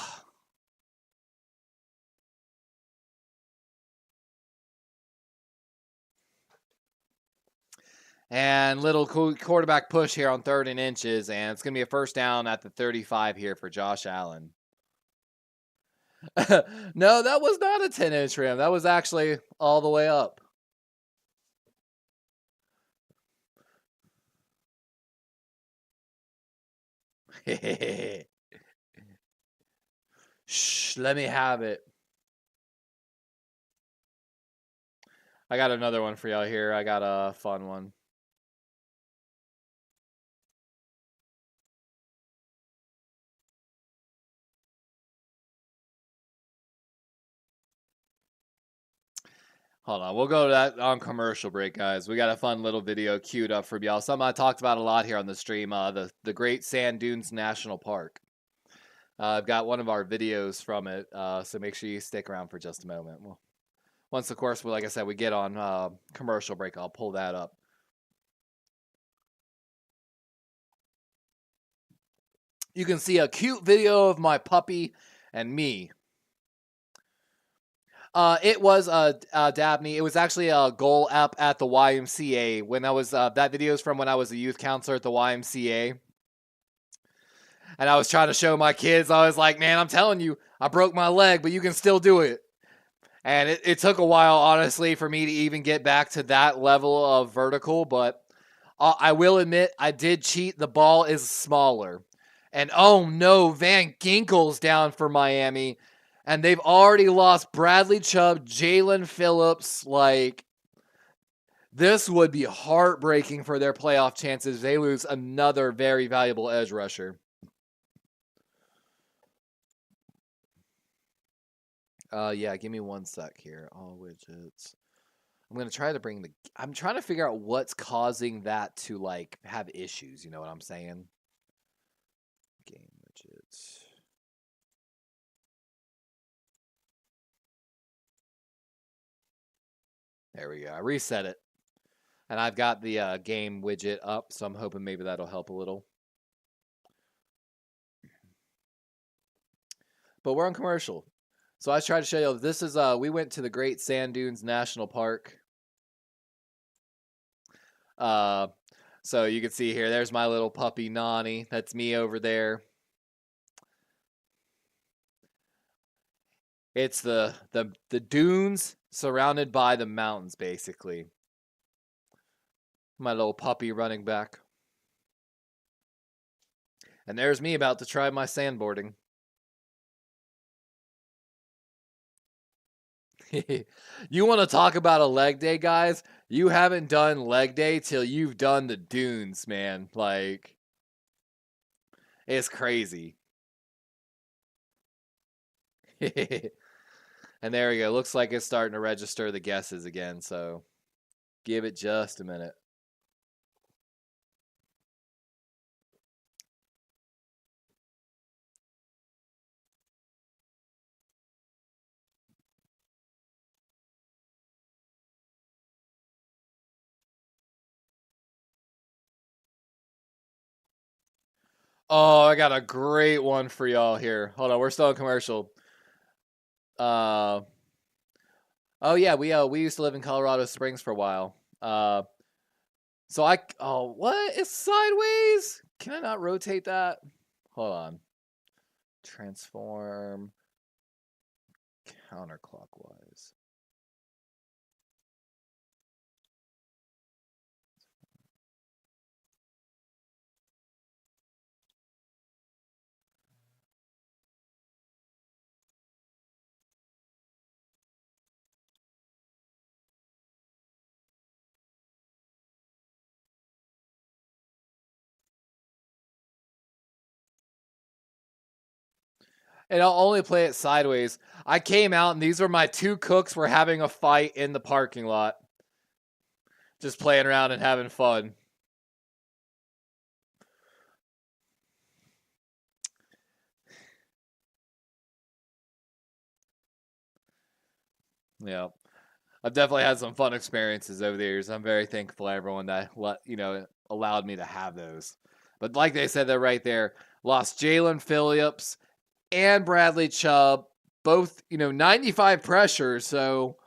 Speaker 1: And little quarterback push here on 3rd and inches, and it's going to be a first down at the 35 here for Josh Allen. No, that was not a 10-inch rim. That was actually all the way up. Shh, let me have it. I got another one for y'all here. I got a fun one. Hold on, we'll go to that on commercial break, guys. We got a fun little video queued up for y'all. Something I talked about a lot here on the stream, the Great Sand Dunes National Park. I've got one of our videos from it, so make sure you stick around for just a moment. Well, once, of course, like I said, we get on commercial break, I'll pull that up. You can see a cute video of my puppy and me. It was Dabney. It was actually a goal app at the YMCA when I was that video is from when I was a youth counselor at the YMCA. And I was trying to show my kids, I was like, man, I'm telling you, I broke my leg, but you can still do it. And it took a while, honestly, for me to even get back to that level of vertical. But I will admit, I did cheat. The ball is smaller. And oh no, Van Ginkel's down for Miami. And they've already lost Bradley Chubb, Jalen Phillips. Like, this would be heartbreaking for their playoff chances. They lose another very valuable edge rusher. Yeah, give me 1 sec here. All widgets. I'm going to try to bring I'm trying to figure out what's causing that to, like, have issues. You know what I'm saying? Game widgets. There we go. I reset it. And I've got the game widget up, so I'm hoping maybe that'll help a little. But we're on commercial. So I tried to show you, this is, we went to the Great Sand Dunes National Park. So you can see here, there's my little puppy, Nani. That's me over there. It's the dunes surrounded by the mountains, basically. My little puppy running back. And there's me about to try my sandboarding. You want to talk about a leg day, guys? You haven't done leg day till you've done the dunes, man. Like, it's crazy. And there we go. Looks like it's starting to register the guesses again, so give it just a minute. Oh, I got a great one for y'all here. Hold on, we're still in commercial. Oh yeah, we used to live in Colorado Springs for a while. So what? It's sideways? Can I not rotate that? Hold on. Transform counterclockwise. And I'll only play it sideways. I came out and these were my two cooks were having a fight in the parking lot. Just playing around and having fun. Yeah. I've definitely had some fun experiences over the years. I'm very thankful to everyone that allowed me to have those. But like they said, they're right there. Lost Jalen Phillips and Bradley Chubb, both 95 pressure. So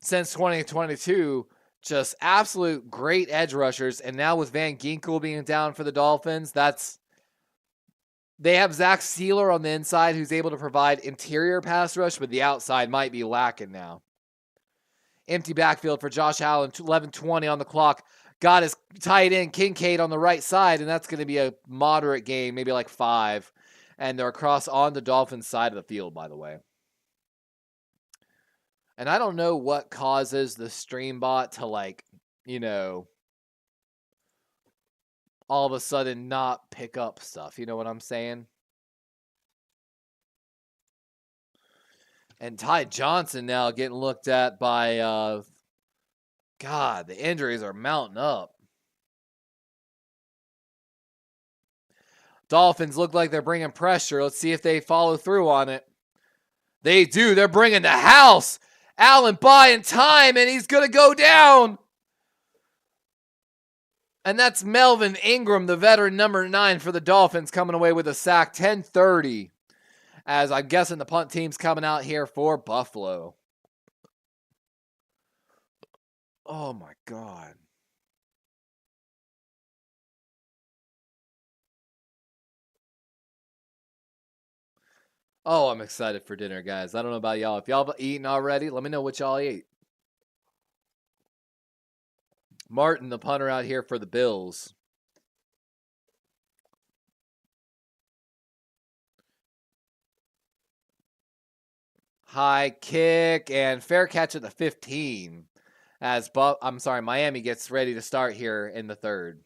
Speaker 1: since 2022, just absolute great edge rushers. And now with Van Ginkel being down for the Dolphins, they have Zach Sealer on the inside who's able to provide interior pass rush, but the outside might be lacking now. Empty backfield for Josh Allen, 11:20 on the clock. Got his tight end Kincaid on the right side, and that's going to be a moderate game, maybe like 5. And they're across on the Dolphins side of the field, by the way. And I don't know what causes the stream bot to all of a sudden not pick up stuff. You know what I'm saying? And Ty Johnson now getting looked at by, God, the injuries are mounting up. Dolphins look like they're bringing pressure. Let's see if they follow through on it. They do. They're bringing the house. Allen buying time, and he's going to go down. And that's Melvin Ingram, the veteran number 9 for the Dolphins, coming away with a sack. 10:30. As I'm guessing the punt team's coming out here for Buffalo. Oh, my God. Oh, I'm excited for dinner, guys. I don't know about y'all. If y'all have eaten already, let me know what y'all ate. Martin, the punter out here for the Bills. High kick and fair catch at the 15 as Miami gets ready to start here in the third.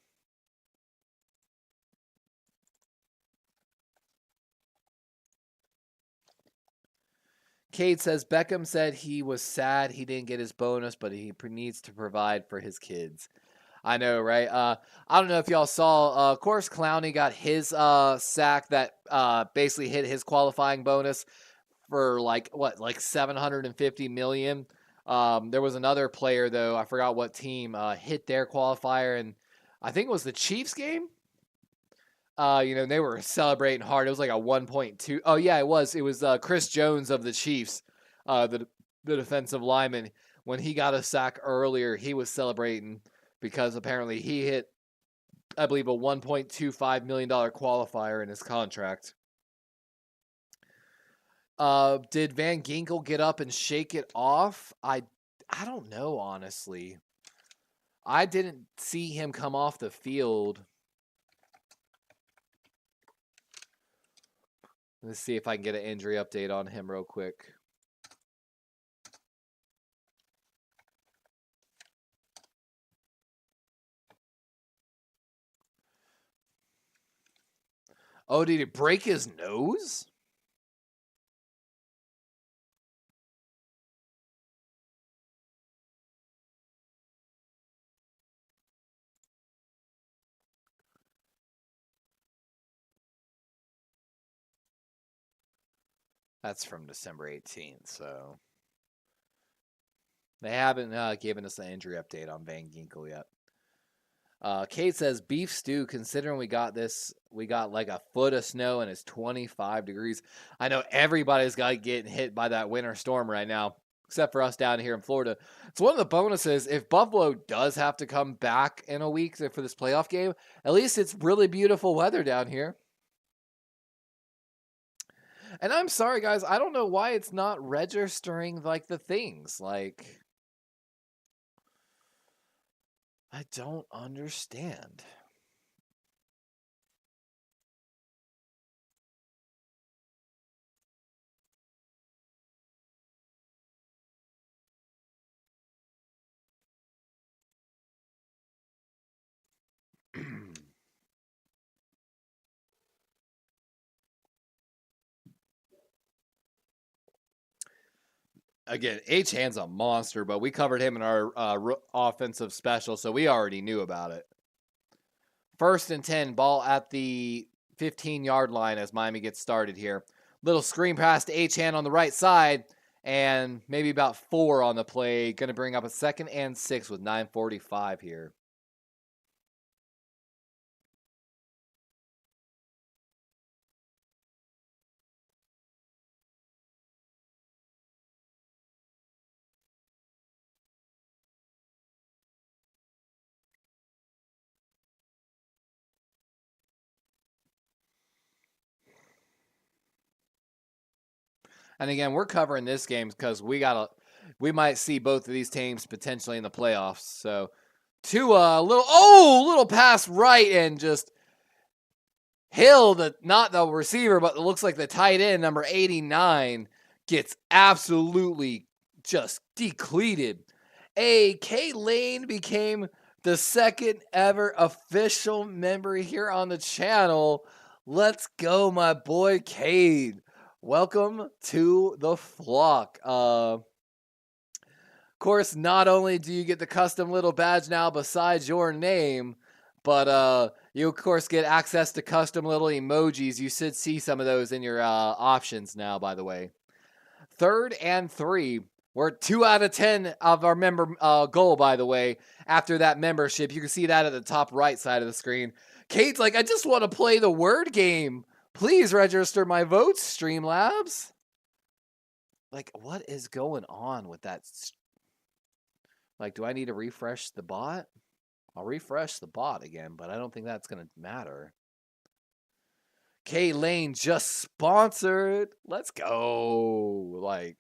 Speaker 1: Cade says Beckham said he was sad he didn't get his bonus, but he needs to provide for his kids. I know, right? I don't know if y'all saw. Of course, Clowney got his sack that basically hit his qualifying bonus for like 750 million. There was another player though. I forgot what team hit their qualifier, and I think it was the Chiefs game. They were celebrating hard. It was like a 1.2. Oh yeah, it was. It was Chris Jones of the Chiefs, the defensive lineman. When he got a sack earlier, he was celebrating because apparently he hit, I believe, a $1.25 million qualifier in his contract. Did Van Ginkel get up and shake it off? I don't know, honestly. I didn't see him come off the field. Let's see if I can get an injury update on him real quick. Oh, did he break his nose? That's from December 18th, so they haven't given us an injury update on Van Ginkel yet. Kate says beef stew. Considering we got like a foot of snow and it's 25 degrees. I know everybody's got getting hit by that winter storm right now, except for us down here in Florida. It's one of the bonuses. If Buffalo does have to come back in a week for this playoff game, at least it's really beautiful weather down here. And I'm sorry, guys. I don't know why it's not registering like the things. Like, I don't understand. Again, H-Hand's a monster, but we covered him in our offensive special, so we already knew about it. 1st and 10, ball at the 15-yard line as Miami gets started here. Little screen pass to H-Hand on the right side, and maybe about 4 on the play. Going to bring up a 2nd and 6 with 9:45 here. And again, we're covering this game because we might see both of these teams potentially in the playoffs. So, little pass right and just Hill, not the receiver, but it looks like the tight end, number 89, gets absolutely just decleated. K Lane became the 2nd ever official member here on the channel. Let's go, my boy Cade. Welcome to the flock. Of course, not only do you get the custom little badge now besides your name, but you, of course, get access to custom little emojis. You should see some of those in your options now, by the way. 3rd and 3. We're 2 out of 10 of our member goal, by the way, after that membership. You can see that at the top right side of the screen. Kate's like, I just want to play the word game. Please register my votes, Streamlabs. Like, what is going on with that? Like, do I need to refresh the bot? I'll refresh the bot again, but I don't think that's going to matter. K Lane just sponsored. Let's go. Like,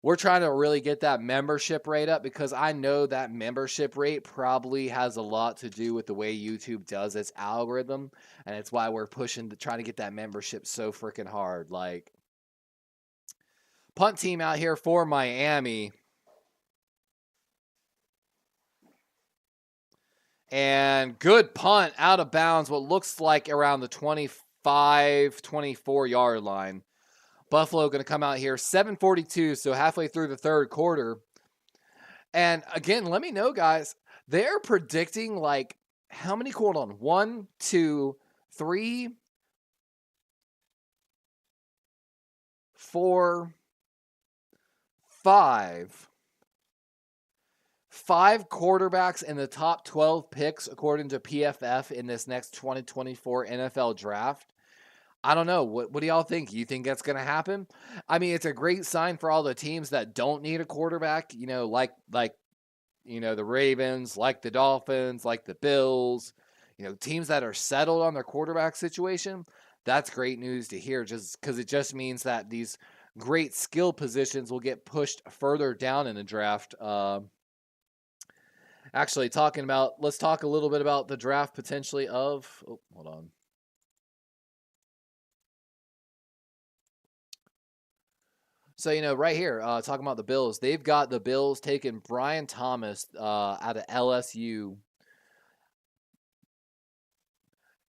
Speaker 1: we're trying to really get that membership rate up because I know that membership rate probably has a lot to do with the way YouTube does its algorithm. And it's why we're pushing to try to get that membership so freaking hard. Like, Punt team out here for Miami. And good punt out of bounds, what looks like around the 25, 24-yard line. Buffalo going to come out here 7:42, so halfway through the third quarter. And again, let me know, guys. They're predicting like how many? Hold on. 1, 2, 3, 4, 5. 5 quarterbacks in the top 12 picks, according to PFF, in this next 2024 NFL draft. I don't know. What do y'all think? You think that's going to happen? I mean, it's a great sign for all the teams that don't need a quarterback, like the Ravens, like the Dolphins, like the Bills, teams that are settled on their quarterback situation. That's great news to hear, just because it just means that these great skill positions will get pushed further down in the draft. Actually, let's talk a little bit about the draft potentially of, hold on. So, right here, talking about the Bills, they've got the Bills taking Brian Thomas out of LSU.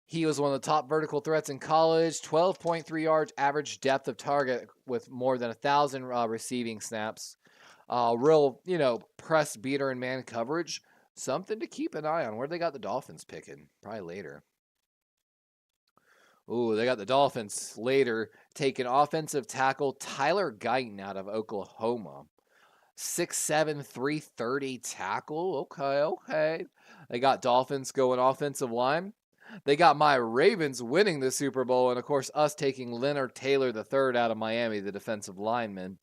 Speaker 1: He was one of the top vertical threats in college, 12.3 yards average depth of target with more than 1,000 receiving snaps. Real, press beater and man coverage. Something to keep an eye on. Where they got the Dolphins picking? Probably later. Ooh, they got the Dolphins later taking offensive tackle Tyler Guyton out of Oklahoma. 6'7", 330 tackle. Okay. They got Dolphins going offensive line. They got my Ravens winning the Super Bowl, and of course us taking Leonard Taylor III out of Miami, the defensive lineman.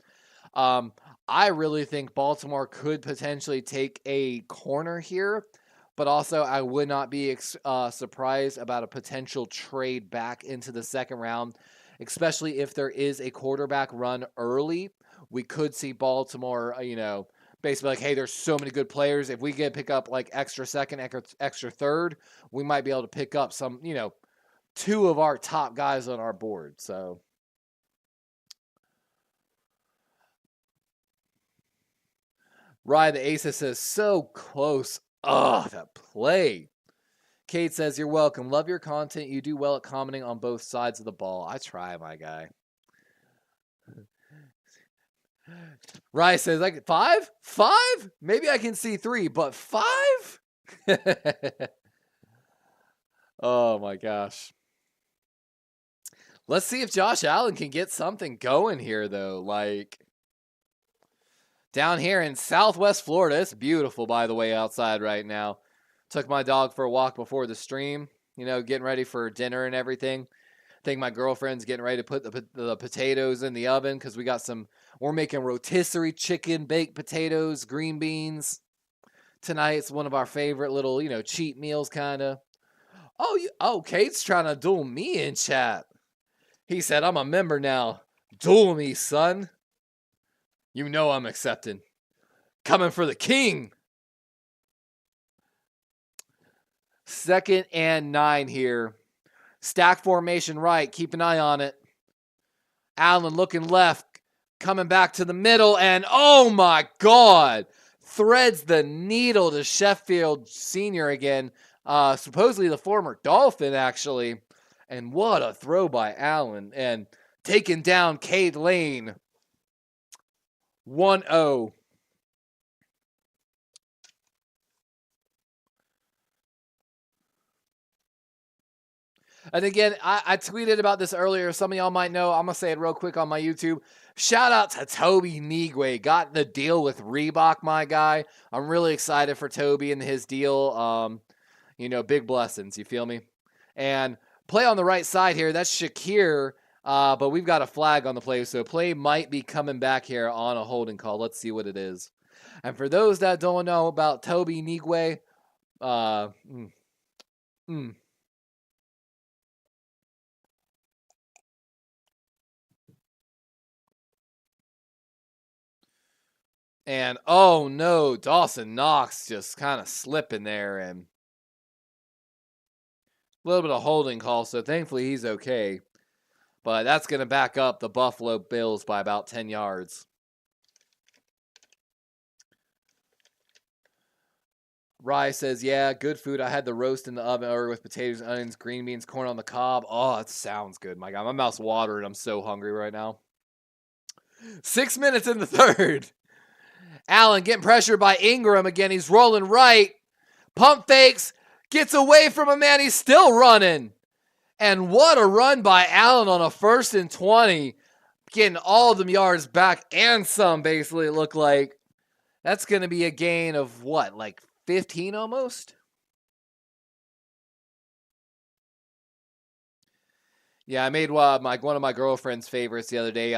Speaker 1: I really think Baltimore could potentially take a corner here, but also I would not be surprised about a potential trade back into the second round, especially if there is a quarterback run early. We could see Baltimore, basically like, hey, there's so many good players. If we get pick up like extra second, extra third, we might be able to pick up some, 2 of our top guys on our board. So. Ryan the Aces says, so close. Oh, that play. Kate says, you're welcome. Love your content. You do well at commenting on both sides of the ball. I try, my guy. Ryan says, like 5? 5? Maybe I can see 3, but 5? Oh, my gosh. Let's see if Josh Allen can get something going here, though. Like, down here in Southwest Florida, it's beautiful, by the way, outside right now. Took my dog for a walk before the stream, getting ready for dinner and everything. I think my girlfriend's getting ready to put the potatoes in the oven because we're making rotisserie chicken, baked potatoes, green beans. Tonight, it's one of our favorite little, cheat meals, kind of. Oh, Kate's trying to duel me in chat. He said, I'm a member now. Duel me, son. You know I'm accepting. Coming for the king. 2nd and 9 here. Stack formation right. Keep an eye on it. Allen looking left. Coming back to the middle. And oh my God. Threads the needle to Sheffield Sr. again. Supposedly the former Dolphin, actually. And what a throw by Allen. And taking down Cade Lane. 1-0. And again, I tweeted about this earlier. Some of y'all might know. I'm going to say it real quick on my YouTube. Shout out to Toby Nigwe. Got the deal with Reebok, my guy. I'm really excited for Toby and his deal. Big blessings. You feel me? And play on the right side here. That's Shakir. But we've got a flag on the play. So play might be coming back here on a holding call. Let's see what it is. And for those that don't know about Toby Nigwe, And, oh no, Dawson Knox just kind of slipping there and a little bit of holding call, so thankfully he's okay. But that's going to back up the Buffalo Bills by about 10 yards. Rye says, yeah, good food. I had the roast in the oven or with potatoes, onions, green beans, corn on the cob. Oh, it sounds good. My God, my mouth's watering. I'm so hungry right now. 6 minutes in the third. Allen getting pressured by Ingram again. He's rolling right. Pump fakes. Gets away from a man. He's still running. And what a run by Allen on a 1st and 20. Getting all of them yards back and some, basically, it looked like. That's going to be a gain of what, like 15 almost? Yeah, I made one of my girlfriend's favorites the other day.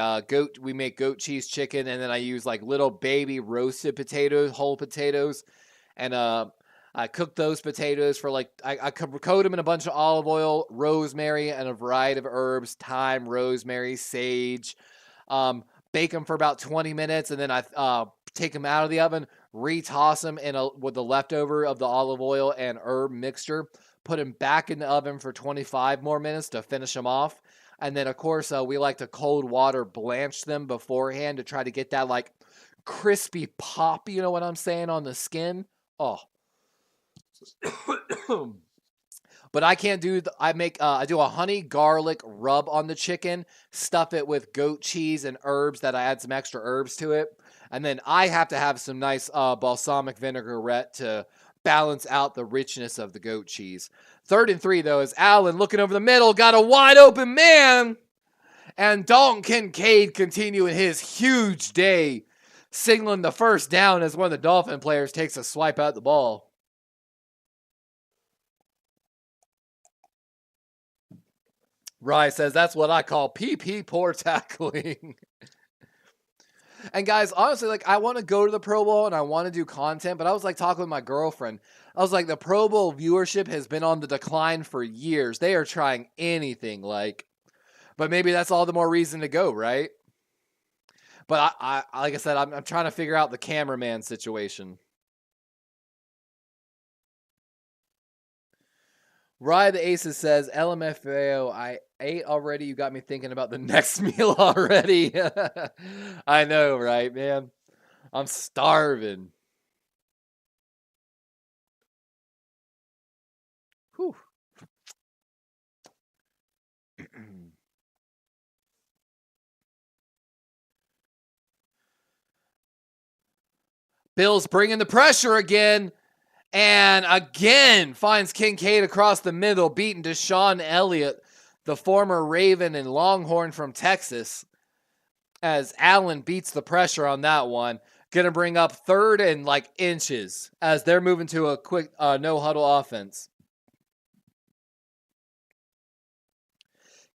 Speaker 1: We make goat cheese chicken, and then I use like little baby roasted potatoes, whole potatoes, and I cooked those potatoes for like I coat them in a bunch of olive oil, rosemary, and a variety of herbs: thyme, rosemary, sage. Bake them for about 20 minutes, and then I take them out of the oven, retoss them with the leftover of the olive oil and herb mixture. Put them back in the oven for 25 more minutes to finish them off. And then, of course, we like to cold water blanch them beforehand to try to get that, like, crispy pop, you know what I'm saying, on the skin. Oh. But I can't do, I do a honey garlic rub on the chicken, stuff it with goat cheese and herbs that I add some extra herbs to it. And then I have to have some nice balsamic vinaigrette to balance out the richness of the goat cheese. 3rd and 3, though, is Allen looking over the middle, got a wide open man. And Dalton Kincaid continuing his huge day, signaling the 1st down as one of the Dolphin players takes a swipe at the ball. Rye says, that's what I call PP poor tackling. And guys, honestly, like, I want to go to the Pro Bowl and I want to do content, but I was like talking with my girlfriend. I was like, the Pro Bowl viewership has been on the decline for years. They are trying anything, like, but maybe that's all the more reason to go, right? But I like I said, I'm trying to figure out the cameraman situation. Rye the Aces says, LMFAO, I ate already. You got me thinking about the next meal already. I know, right, man? I'm starving. Whew. Bills bringing the pressure again. And again finds Kincaid across the middle, beating Deshaun Elliott, the former Raven and Longhorn from Texas, as Allen beats the pressure on that one. Going to bring up 3rd and like inches as they're moving to a quick no-huddle offense.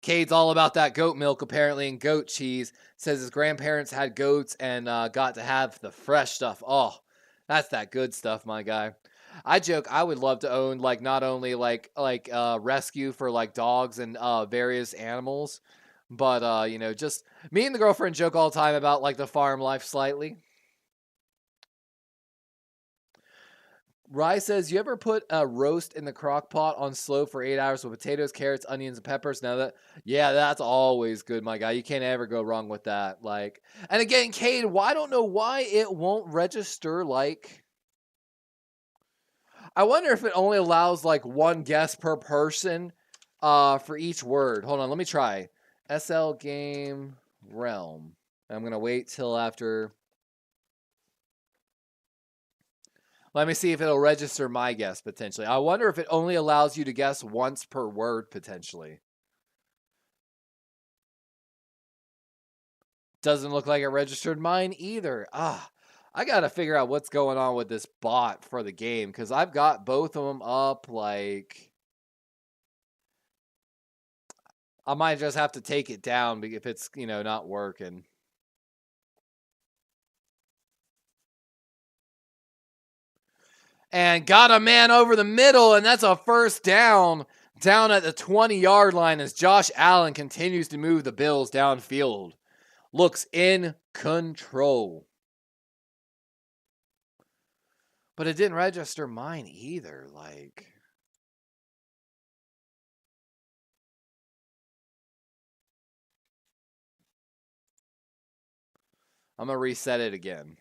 Speaker 1: Cade's all about that goat milk, apparently, and goat cheese. Says his grandparents had goats and got to have the fresh stuff. Oh, that's that good stuff, my guy. I joke I would love to own like not only like rescue for like dogs and various animals, but you know, just me and the girlfriend joke all the time about like the farm life slightly. Rye says, you ever put a roast in the crock pot on slow for 8 hours with potatoes, carrots, onions, and peppers? Now yeah, that's always good, my guy. You can't ever go wrong with that. Like, and again, Cade, I don't know why it won't register like. I wonder if it only allows like one guess per person for each word. Hold on, let me try. SL Game Realm. I'm going to wait till after. Let me see if it'll register my guess potentially. I wonder if it only allows you to guess once per word potentially. Doesn't look like it registered mine either. I got to figure out what's going on with this bot for the game because I've got both of them up. Like, I might just have to take it down if it's, you know, not working. And got a man over the middle, and that's a 1st down at the 20-yard line as Josh Allen continues to move the Bills downfield. Looks in control. But it didn't register mine either. Like, I'm going to reset it again.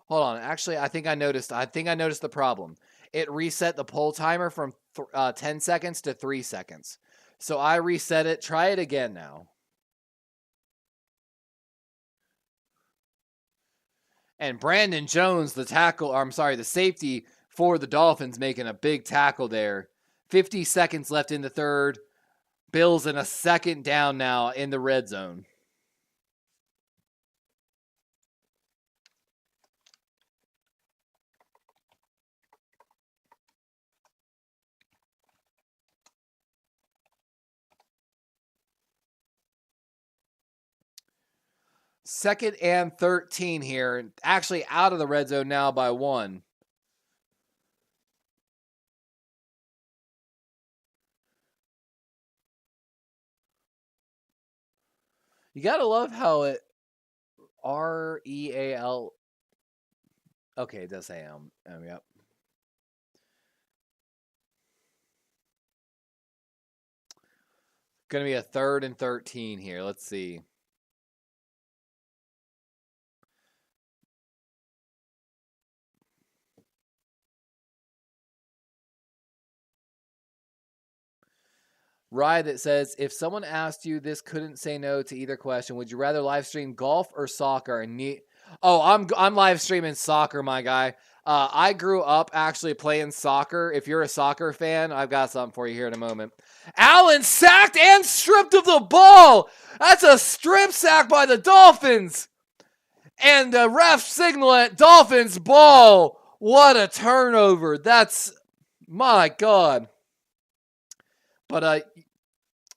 Speaker 1: Hold on. Actually, I think I noticed the problem. It reset the poll timer from 10 seconds to 3 seconds. So I reset it. Try it again now. And Brandon Jones, the safety for the Dolphins, making a big tackle there. 50 seconds left in the third. Bills in a second down now in the red zone. Second and 13 here. Actually out of the red zone now by 1. You got to love how it REAL. Okay, it does say yep. Going to be a 3rd and 13 here. Let's see. Rye that says, if someone asked you this, couldn't say no to either question, would you rather live stream golf or soccer? I'm live streaming soccer, my guy. I grew up actually playing soccer. If you're a soccer fan, I've got something for you here in a moment. Allen sacked and stripped of the ball. That's a strip sack by the Dolphins. And the ref signal at Dolphins ball. What a turnover. That's, my God. But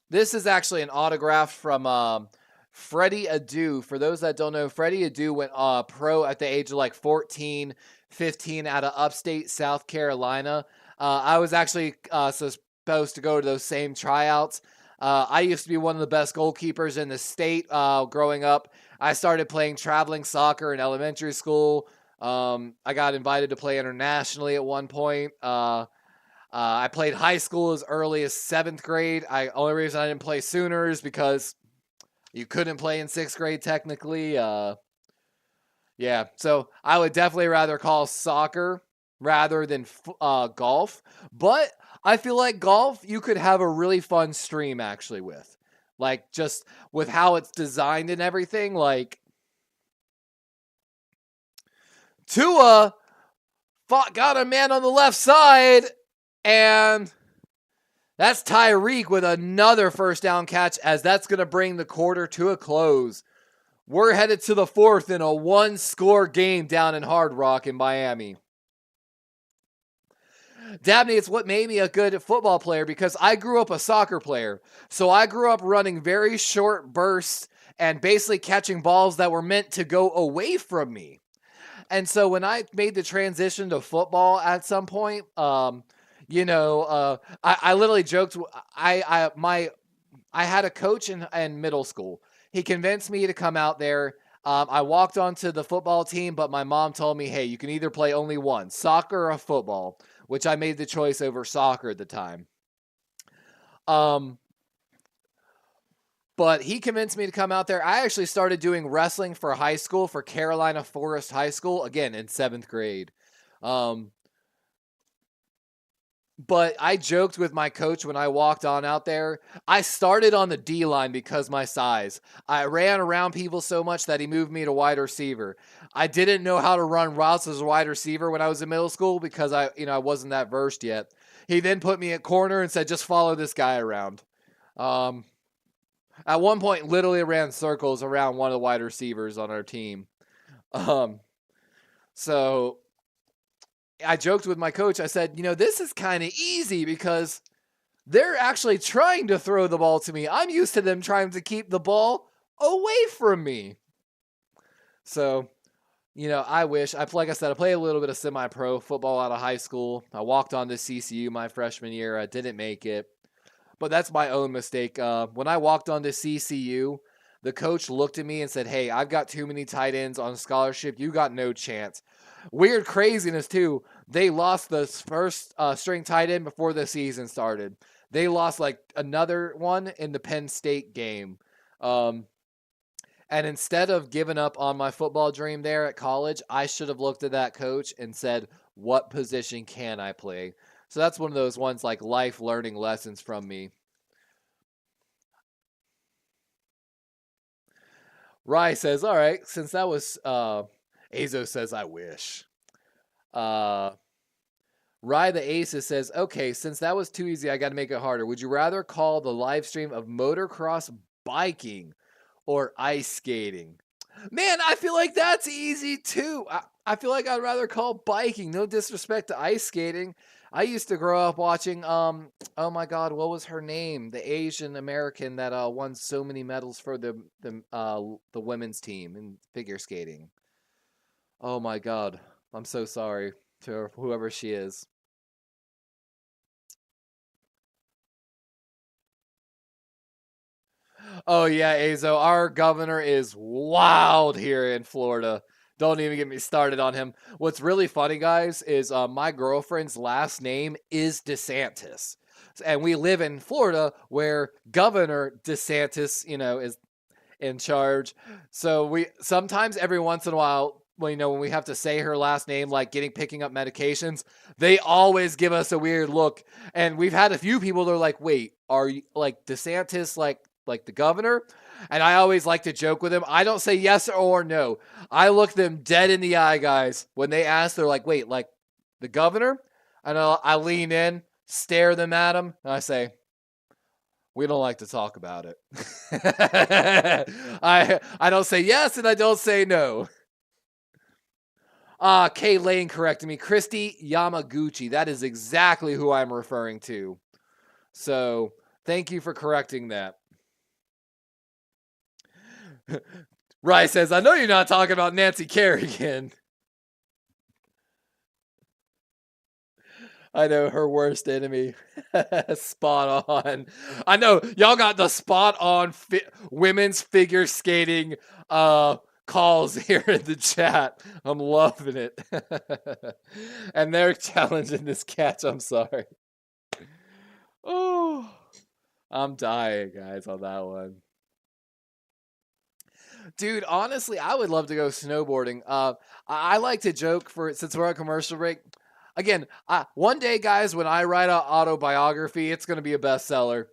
Speaker 1: this is actually an autograph from Freddie Adu. For those that don't know, Freddie Adu went pro at the age of like 14, 15 out of upstate South Carolina. I was actually supposed to go to those same tryouts. I used to be one of the best goalkeepers in the state growing up. I started playing traveling soccer in elementary school. I got invited to play internationally at one point. I played high school as early as 7th grade. Only reason I didn't play sooner is because you couldn't play in 6th grade technically. Yeah, so I would definitely rather call soccer rather than golf. But I feel like golf you could have a really fun stream actually with. Like just with how it's designed and everything. Like Tua got a man on the left side. And that's Tyreek with another first down catch as that's going to bring the quarter to a close. We're headed to the 4th in a 1-score game down in Hard Rock in Miami. Dabney, it's what made me a good football player because I grew up a soccer player. So I grew up running very short bursts and basically catching balls that were meant to go away from me. And so when I made the transition to football at some point, I literally joked. I had a coach in middle school. He convinced me to come out there. I walked onto the football team, but my mom told me, hey, you can either play only one, soccer or football, which I made the choice over soccer at the time. But he convinced me to come out there. I actually started doing wrestling for high school for Carolina Forest High School, again, in 7th grade. But I joked with my coach when I walked on out there. I started on the D-line because my size. I ran around people so much that he moved me to wide receiver. I didn't know how to run routes as a wide receiver when I was in middle school because I wasn't that versed yet. He then put me at corner and said, just follow this guy around. At one point, literally ran circles around one of the wide receivers on our team. So I joked with my coach. I said, this is kind of easy because they're actually trying to throw the ball to me. I'm used to them trying to keep the ball away from me. So, I wish. Like I said, I played a little bit of semi-pro football out of high school. I walked on to CCU my freshman year. I didn't make it. But that's my own mistake. When I walked on to CCU, the coach looked at me and said, hey, I've got too many tight ends on scholarship. You got no chance. Weird craziness, too. They lost the first string tight end before the season started. They lost like another one in the Penn State game. And And instead of giving up on my football dream there at college, I should have looked at that coach and said, what position can I play? So that's one of those ones like life learning lessons from me. Rye says, all right, since that was, Azo says, I wish. Uh, Rye the Aces says, okay, since that was too easy, I got to make it harder. Would you rather call the live stream of motocross biking or ice skating? Man, I feel like that's easy too. I feel like I'd rather call biking. No disrespect to ice skating. I used to grow up watching oh my god, what was her name? The Asian American that won so many medals for the women's team in figure skating. Oh my god. I'm so sorry to whoever she is. Oh yeah, Azo, our governor is wild here in Florida. Don't even get me started on him. What's really funny, guys, is my girlfriend's last name is DeSantis, and we live in Florida, where Governor DeSantis, is in charge. So we sometimes, every once in a while, when we have to say her last name, like picking up medications, they always give us a weird look. And we've had a few people that are like, "Wait, are you like DeSantis, like the governor?" And I always like to joke with them. I don't say yes or no. I look them dead in the eye, guys. When they ask, they're like, "Wait, like the governor?" And I lean in, stare them at them, and I say, we don't like to talk about it. I don't say yes and I don't say no. Kay Lane corrected me. Christy Yamaguchi. That is exactly who I'm referring to. So thank you for correcting that. Rye says, I know you're not talking about Nancy Kerrigan. I know, her worst enemy. Spot on. I know y'all got the spot on women's figure skating calls here in the chat. I'm loving it. And they're challenging this catch. I'm sorry. Oh, I'm dying, guys, on that one. Dude, honestly, I would love to go snowboarding. I like to joke, since we're on commercial break. Again, one day, guys, when I write an autobiography, it's going to be a bestseller.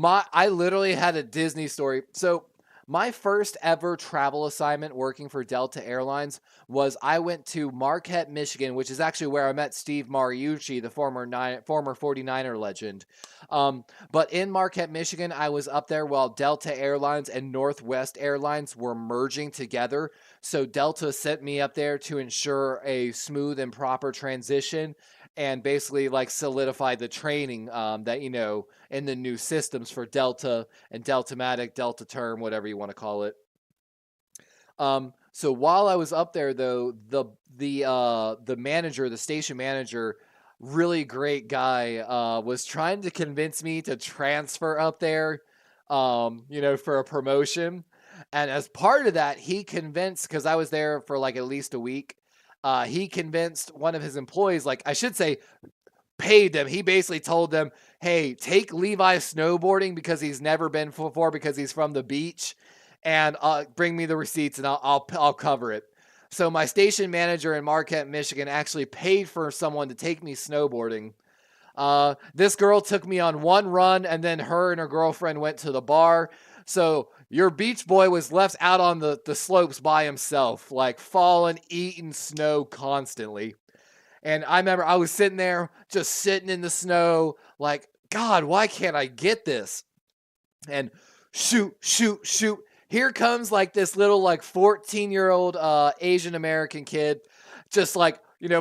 Speaker 1: I literally had a Disney story. So my first ever travel assignment working for Delta Airlines was I went to Marquette, Michigan, which is actually where I met Steve Mariucci, the former 49er legend. But in Marquette, Michigan, I was up there while Delta Airlines and Northwest Airlines were merging together. So Delta sent me up there to ensure a smooth and proper transition and basically like solidify the training that, in the new systems for Delta and Deltamatic, Delta Term, whatever you want to call it. So while I was up there, though, the manager, the station manager, really great guy, was trying to convince me to transfer up there, for a promotion. And as part of that, he convinced, because I was there for like at least a week, he convinced one of his employees, like I should say, paid them. He basically told them, hey, take Levi snowboarding because he's never been before because he's from the beach, and bring me the receipts and I'll cover it. So my station manager in Marquette, Michigan actually paid for someone to take me snowboarding. This girl took me on one run, and then her and her girlfriend went to the bar. So your beach boy was left out on the slopes by himself, like falling, eating snow constantly. And I remember I was sitting there, just sitting in the snow, like, God, why can't I get this? And shoot. Here comes like this little 14-year-old Asian American kid, just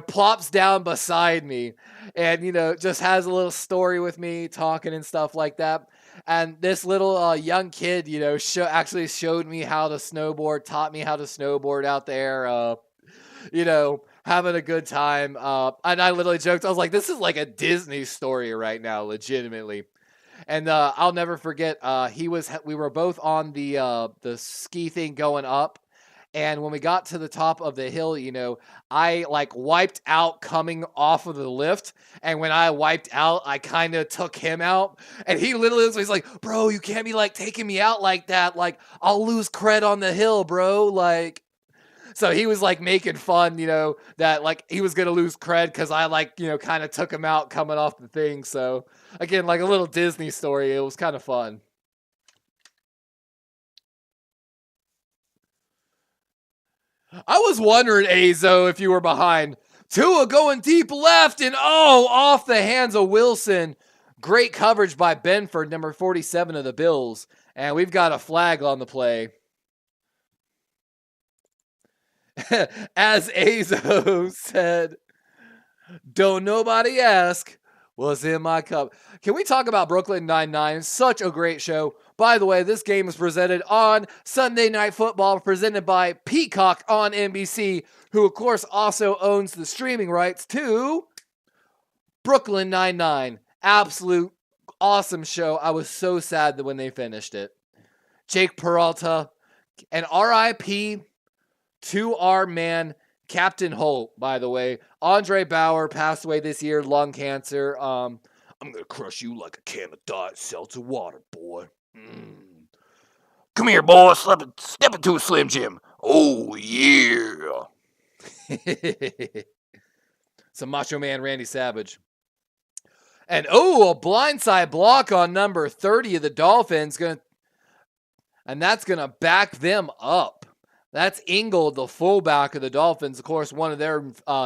Speaker 1: plops down beside me and, just has a little story with me, talking and stuff like that. And this little young kid, actually showed me how to snowboard, taught me how to snowboard out there, having a good time. And I literally joked, I was like, this is like a Disney story right now, legitimately. And I'll never forget, we were both on the ski thing going up, And when we got to the top of the hill, I like wiped out coming off of the lift. And when I wiped out, I kind of took him out. And he literally was like, bro, you can't be like taking me out like that. Like, I'll lose cred on the hill, bro. Like, so he was like making fun, that like he was going to lose cred because I like, kind of took him out coming off the thing. So again, like a little Disney story. It was kind of fun. I was wondering, Azo, if you were behind. Tua going deep left and off the hands of Wilson. Great coverage by Benford, number 47 of the Bills. And we've got a flag on the play. As Azo said, don't nobody ask what's in my cup. Can we talk about Brooklyn Nine-Nine? Such a great show. By the way, this game is presented on Sunday Night Football, presented by Peacock on NBC, who of course also owns the streaming rights to Brooklyn Nine-Nine. Absolute awesome show. I was so sad that when they finished it. Jake Peralta, and RIP to our man, Captain Holt, by the way. Andre Bauer passed away this year, lung cancer. I'm going to crush you like a can of Diet Seltzer water, boy. Come here, boy. Step into a Slim Jim. Oh, yeah. Some Macho Man Randy Savage. And, a blindside block on number 30 of the Dolphins. And that's going to back them up. That's Ingold, the fullback of the Dolphins. Of course, one of their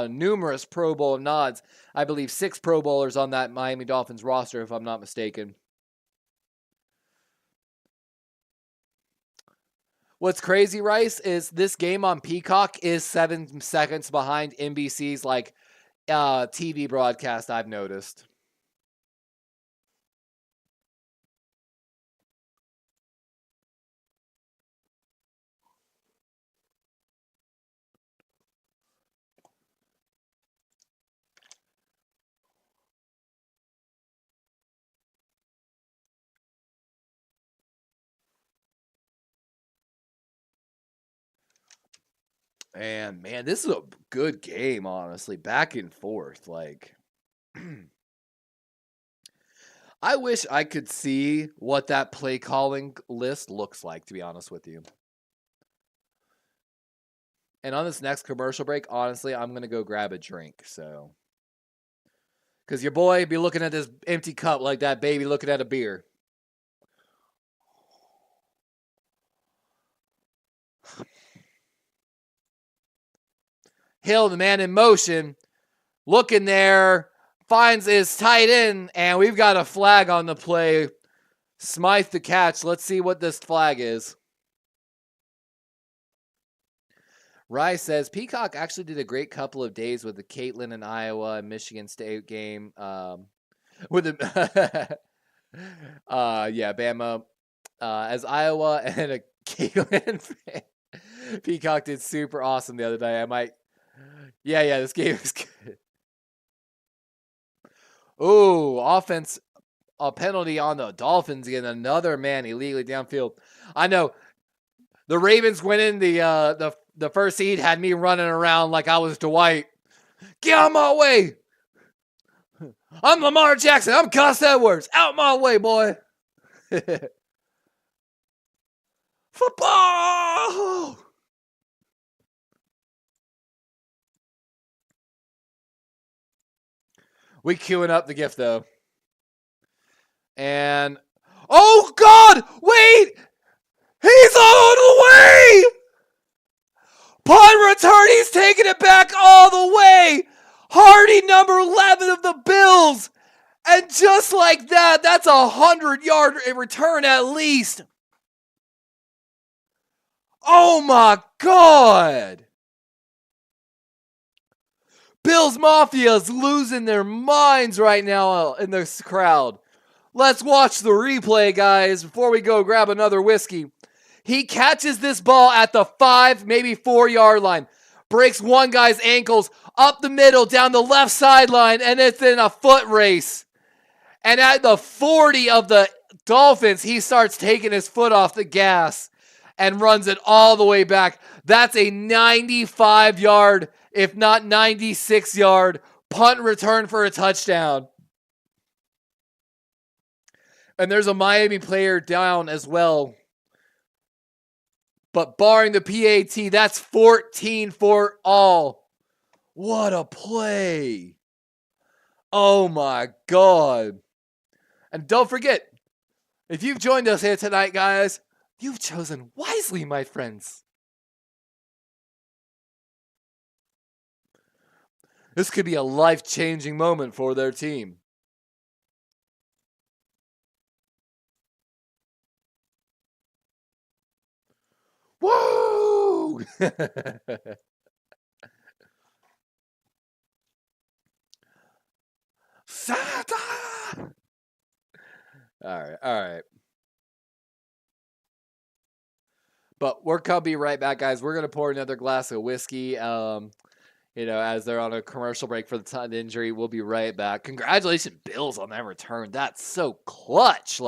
Speaker 1: numerous Pro Bowl nods. I believe 6 Pro Bowlers on that Miami Dolphins roster, if I'm not mistaken. What's crazy, Rice, is this game on Peacock is 7 seconds behind NBC's TV broadcast, I've noticed. And man, this is a good game, honestly. Back and forth. I wish I could see what that play calling list looks like, to be honest with you. And on this next commercial break, honestly, I'm going to go grab a drink. So, because your boy be looking at this empty cup like that baby looking at a beer. Hill, the man in motion, looking there, finds his tight end, and we've got a flag on the play. Smythe the catch. Let's see what this flag is. Rice says, Peacock actually did a great couple of days with the Caitlin and Iowa and Michigan State game. With the Bama. As Iowa and a Caitlin fan. Peacock did super awesome the other day. This game is good. Offense, a penalty on the Dolphins again. Another man illegally downfield. I know the Ravens winning the first seed had me running around like I was Dwight. Get out my way. I'm Lamar Jackson. I'm Gus Edwards. Out my way, boy. Football. We queuing up the gift, though. And, oh, God! Wait! He's on the way! Punt return, he's taking it back all the way! Hardy, number 11 of the Bills! And just like that, that's a 100-yard return at least. Oh, my God! Bills Mafia is losing their minds right now in this crowd. Let's watch the replay, guys, before we go grab another whiskey. He catches this ball at the 5, maybe 4-yard line. Breaks one guy's ankles up the middle, down the left sideline, and it's in a foot race. And at the 40 of the Dolphins, he starts taking his foot off the gas. and runs it all the way back. That's a 95-yard, if not 96-yard punt return for a touchdown. And there's a Miami player down as well. But barring the PAT, that's 14 for all. What a play. Oh my God. And don't forget, if you've joined us here tonight, guys, you've chosen wisely, my friends. This could be a life-changing moment for their team. Woo! Santa! All right. But we're going to be right back, guys. We're going to pour another glass of whiskey. As they're on a commercial break for the injury. We'll be right back. Congratulations, Bills, on that return. That's so clutch.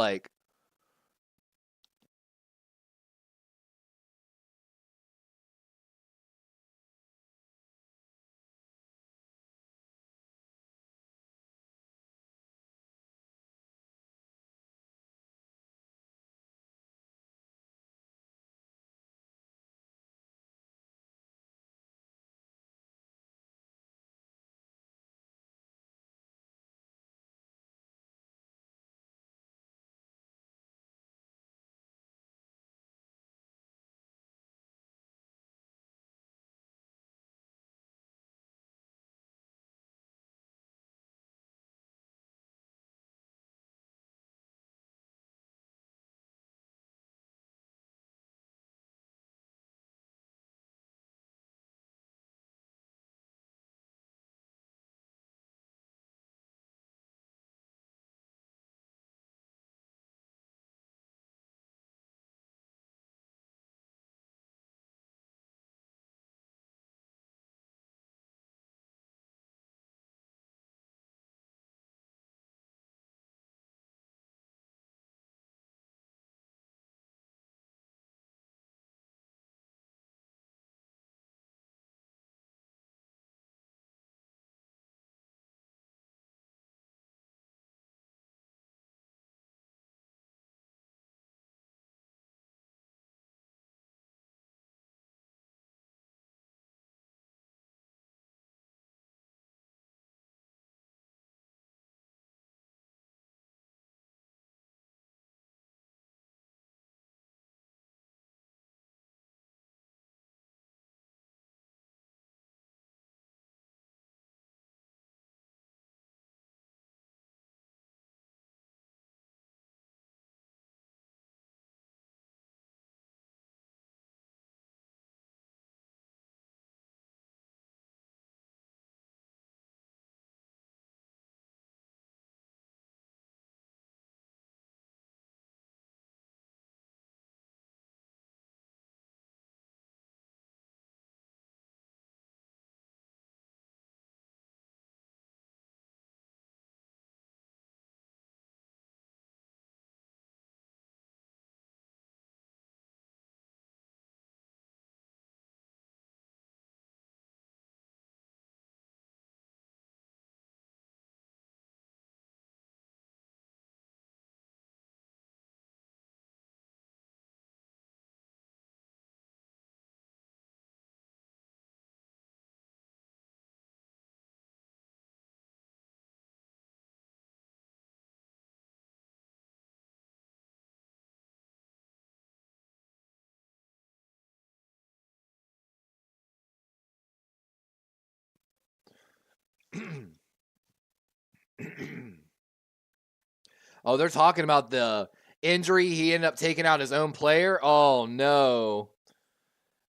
Speaker 1: Oh, they're talking about the injury. He ended up taking out his own player. Oh, no.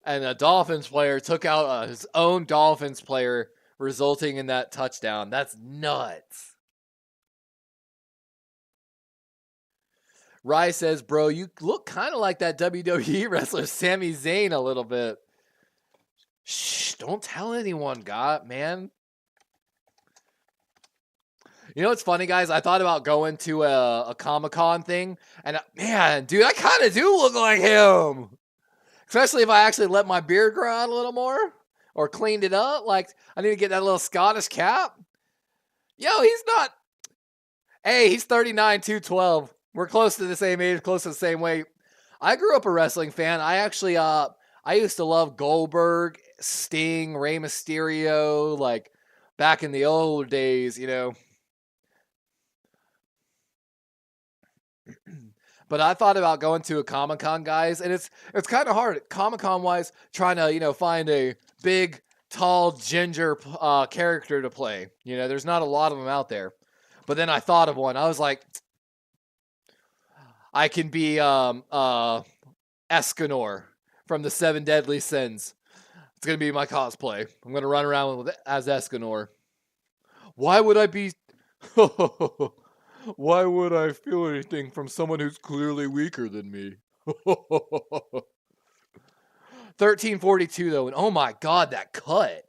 Speaker 1: And a Dolphins player took out his own Dolphins player, resulting in that touchdown. That's nuts. Rye says, bro, you look kind of like that WWE wrestler Sami Zayn a little bit. Shh, don't tell anyone, God, man. You know what's funny, guys? I thought about going to a Comic-Con thing, and man, dude, I kind of do look like him. Especially if I actually let my beard grow out a little more or cleaned it up. Like, I need to get that little Scottish cap. Yo, he's not. Hey, he's 39, 212. We're close to the same age, close to the same weight. I grew up a wrestling fan. I actually, I used to love Goldberg, Sting, Rey Mysterio, like back in the old days, you know. But I thought about going to a Comic-Con, guys, and it's kind of hard, Comic-Con wise, trying to, you know, find a big, tall, ginger character to play. You know, there's not a lot of them out there. But then I thought of one. I was like, I can be Escanor from the Seven Deadly Sins. It's gonna be my cosplay. I'm gonna run around as Escanor. Why would I be? Why would I feel anything from someone who's clearly weaker than me? 1342 though, and oh my god, that cut.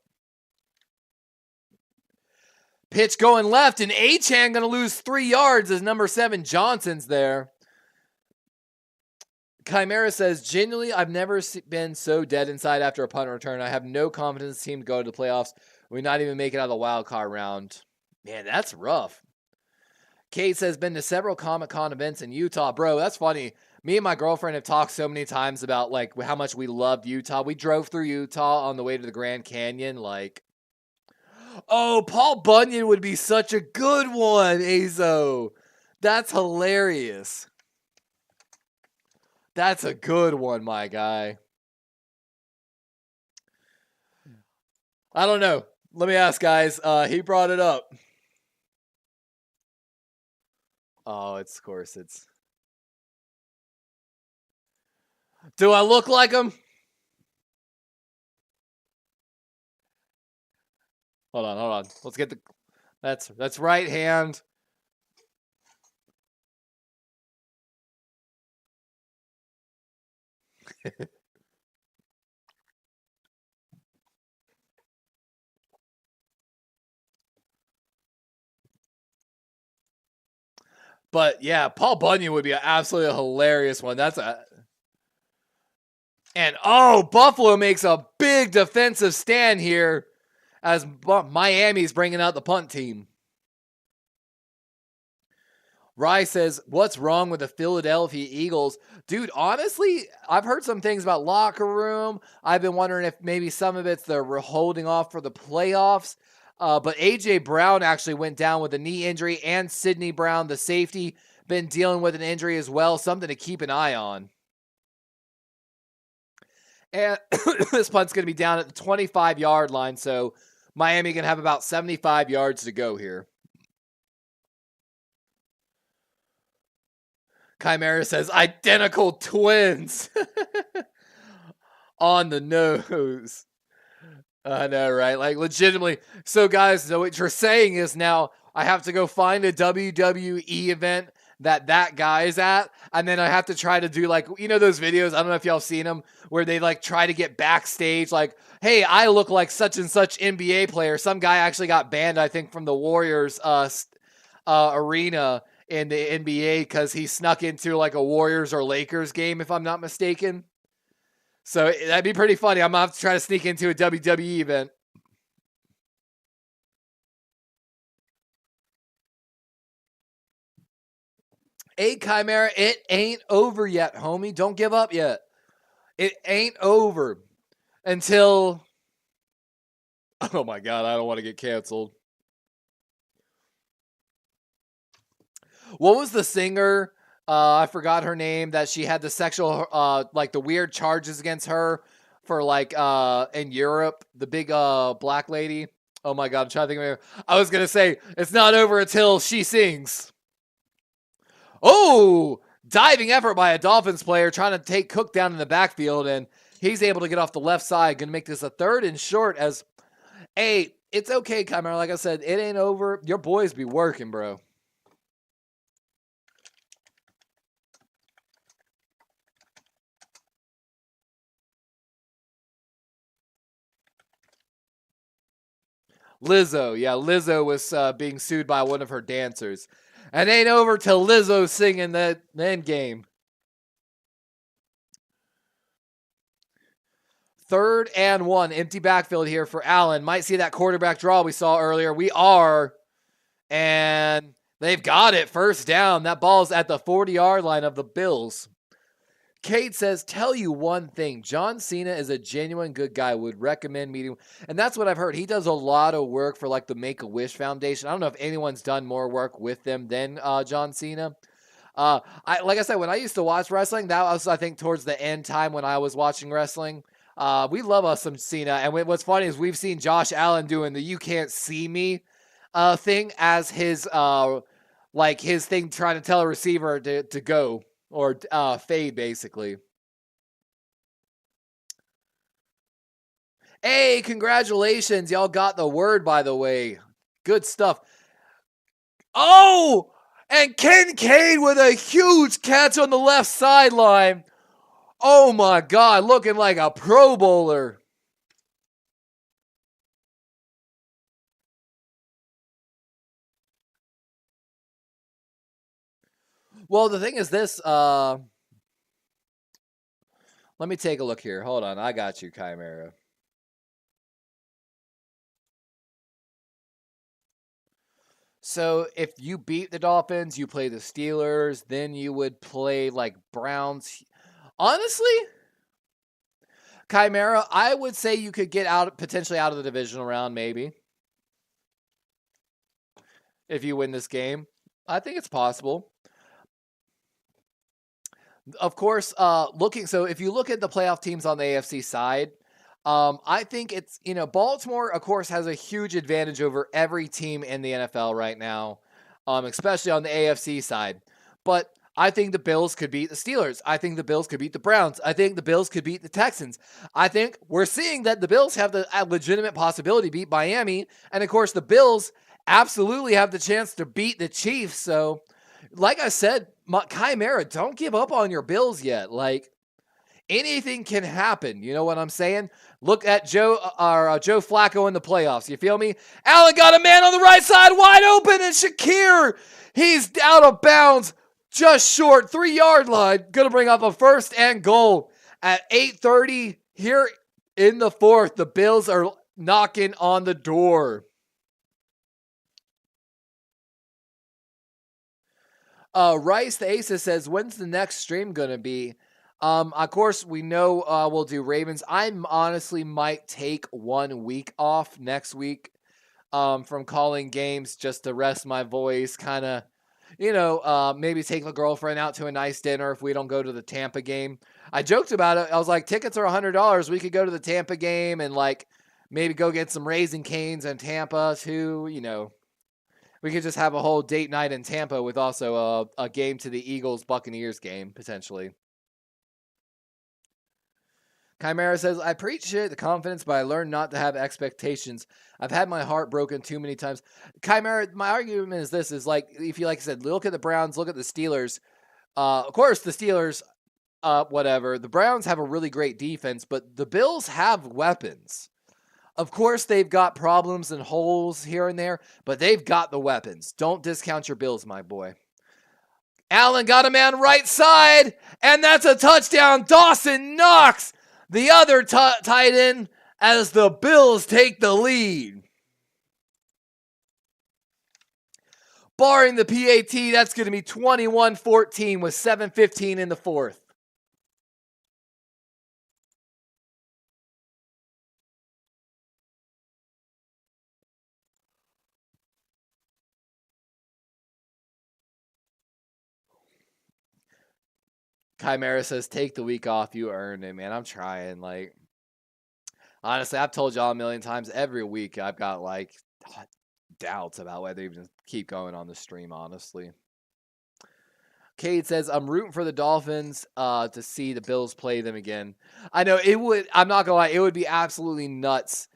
Speaker 1: Pitch going left, and Achan gonna lose 3 yards as number 7 Johnson's there. Chimera says, genuinely, I've never been so dead inside after a punt return. I have no confidence in the team to go to the playoffs. We not even make it out of the wild card round. Man, that's rough. Kate says, been to several Comic-Con events in Utah. Bro, that's funny. Me and my girlfriend have talked so many times about like how much we loved Utah. We drove through Utah on the way to the Grand Canyon. Like, oh, Paul Bunyan would be such a good one, Azo. That's hilarious. That's a good one, my guy. I don't know. Let me ask, guys. He brought it up. Oh, of course, it's. Do I look like him? Hold on. Let's get the. That's right hand. But yeah, Paul Bunyan would be an absolutely hilarious one. And oh, Buffalo makes a big defensive stand here as Miami's bringing out the punt team. Rye says, what's wrong with the Philadelphia Eagles? Dude, honestly, I've heard some things about locker room. I've been wondering if maybe some of it's they're holding off for the playoffs. But A.J. Brown actually went down with a knee injury, and Sidney Brown, the safety, been dealing with an injury as well. Something to keep an eye on. And this punt's going to be down at the 25-yard line, so Miami can have about 75 yards to go here. Chimera says, identical twins. On the nose. I know, right? Like, legitimately. So, guys, so what you're saying is now I have to go find a WWE event that guy is at, and then I have to try to do, like, you know those videos, I don't know if y'all seen them, where they, like, try to get backstage, like, hey, I look like such and such NBA player. Some guy actually got banned, I think, from the Warriors arena in the NBA because he snuck into, like, a Warriors or Lakers game, if I'm not mistaken. So that'd be pretty funny. I'm going to have to try to sneak into a WWE event. Hey, Chimera, it ain't over yet, homie. Don't give up yet. It ain't over until... Oh, my God. I don't want to get canceled. What was the singer... I forgot her name, that she had the sexual, like the weird charges against her for like, in Europe, the big, black lady. Oh my God, I'm trying to think of her. I was going to say, it's not over until she sings. Oh, diving effort by a Dolphins player trying to take Cook down in the backfield, and he's able to get off the left side. Going to make this a 3rd and short as, hey, it's okay, Chimera. Like I said, it ain't over. Your boys be working, bro. Lizzo. Yeah, Lizzo was being sued by one of her dancers. And ain't over till Lizzo singing the end game. 3rd and 1. Empty backfield here for Allen. Might see that quarterback draw we saw earlier. We are. And they've got it. 1st down. That ball's at the 40-yard line of the Bills. Cade says, tell you one thing. John Cena is a genuine good guy. Would recommend meeting. And that's what I've heard. He does a lot of work for like the Make-A-Wish Foundation. I don't know if anyone's done more work with them than John Cena. Like I said, when I used to watch wrestling, that was, I think, towards the end time when I was watching wrestling. We love us some Cena. And what's funny is we've seen Josh Allen doing the "you can't see me" thing as his his thing, trying to tell a receiver to go. Or fade, basically. Hey, congratulations. Y'all got the word, by the way. Good stuff. Oh! And Kincaid with a huge catch on the left sideline. Oh, my God. Looking like a Pro Bowler. Well, the thing is this. Let me take a look here. Hold on. I got you, Chimera. So if you beat the Dolphins, you play the Steelers, then you would play like Browns. Honestly, Chimera, I would say you could get potentially out of the divisional round, maybe. If you win this game. I think it's possible. Of course, so if you look at the playoff teams on the AFC side, I think it's, Baltimore, of course, has a huge advantage over every team in the NFL right now, especially on the AFC side. But I think the Bills could beat the Steelers. I think the Bills could beat the Browns. I think the Bills could beat the Texans. I think we're seeing that the Bills have the legitimate possibility to beat Miami. And, of course, the Bills absolutely have the chance to beat the Chiefs. So, like I said, Chimera, don't give up on your Bills yet. Like, anything can happen. You know what I'm saying? Look at Joe Flacco in the playoffs. You feel me? Allen got a man on the right side wide open, and Shakir, he's out of bounds, just short, 3-yard line. Going to bring up a 1st and goal at 8:30 here in the 4th. The Bills are knocking on the door. Rice the Aces says, when's the next stream going to be? Of course, we know we'll do Ravens. I honestly might take 1 week off next week from calling games just to rest my voice, kind of, maybe take the girlfriend out to a nice dinner if we don't go to the Tampa game. I joked about it. I was like, tickets are $100. We could go to the Tampa game and, like, maybe go get some Raising Cane's in Tampa too, We could just have a whole date night in Tampa with also a game to the Eagles-Buccaneers game, potentially. Chimera says, I appreciate the confidence, but I learned not to have expectations. I've had my heart broken too many times. Chimera, my argument is this, is like, if you, like I said, look at the Browns, look at the Steelers. Of course, the Steelers, whatever. The Browns have a really great defense, but the Bills have weapons. Of course, they've got problems and holes here and there, but they've got the weapons. Don't discount your Bills, my boy. Allen got a man right side, and that's a touchdown. Dawson Knox, the other tight end, as the Bills take the lead. Barring the PAT, that's going to be 21-14 with 7:15 in the 4th. Chimera says, take the week off. You earned it, man. I'm trying. Like, honestly, I've told y'all a million times. Every week I've got, like, doubts about whether even keep going on the stream, honestly. Cade says, I'm rooting for the Dolphins to see the Bills play them again. I know it would, I'm not going to lie, it would be absolutely nuts.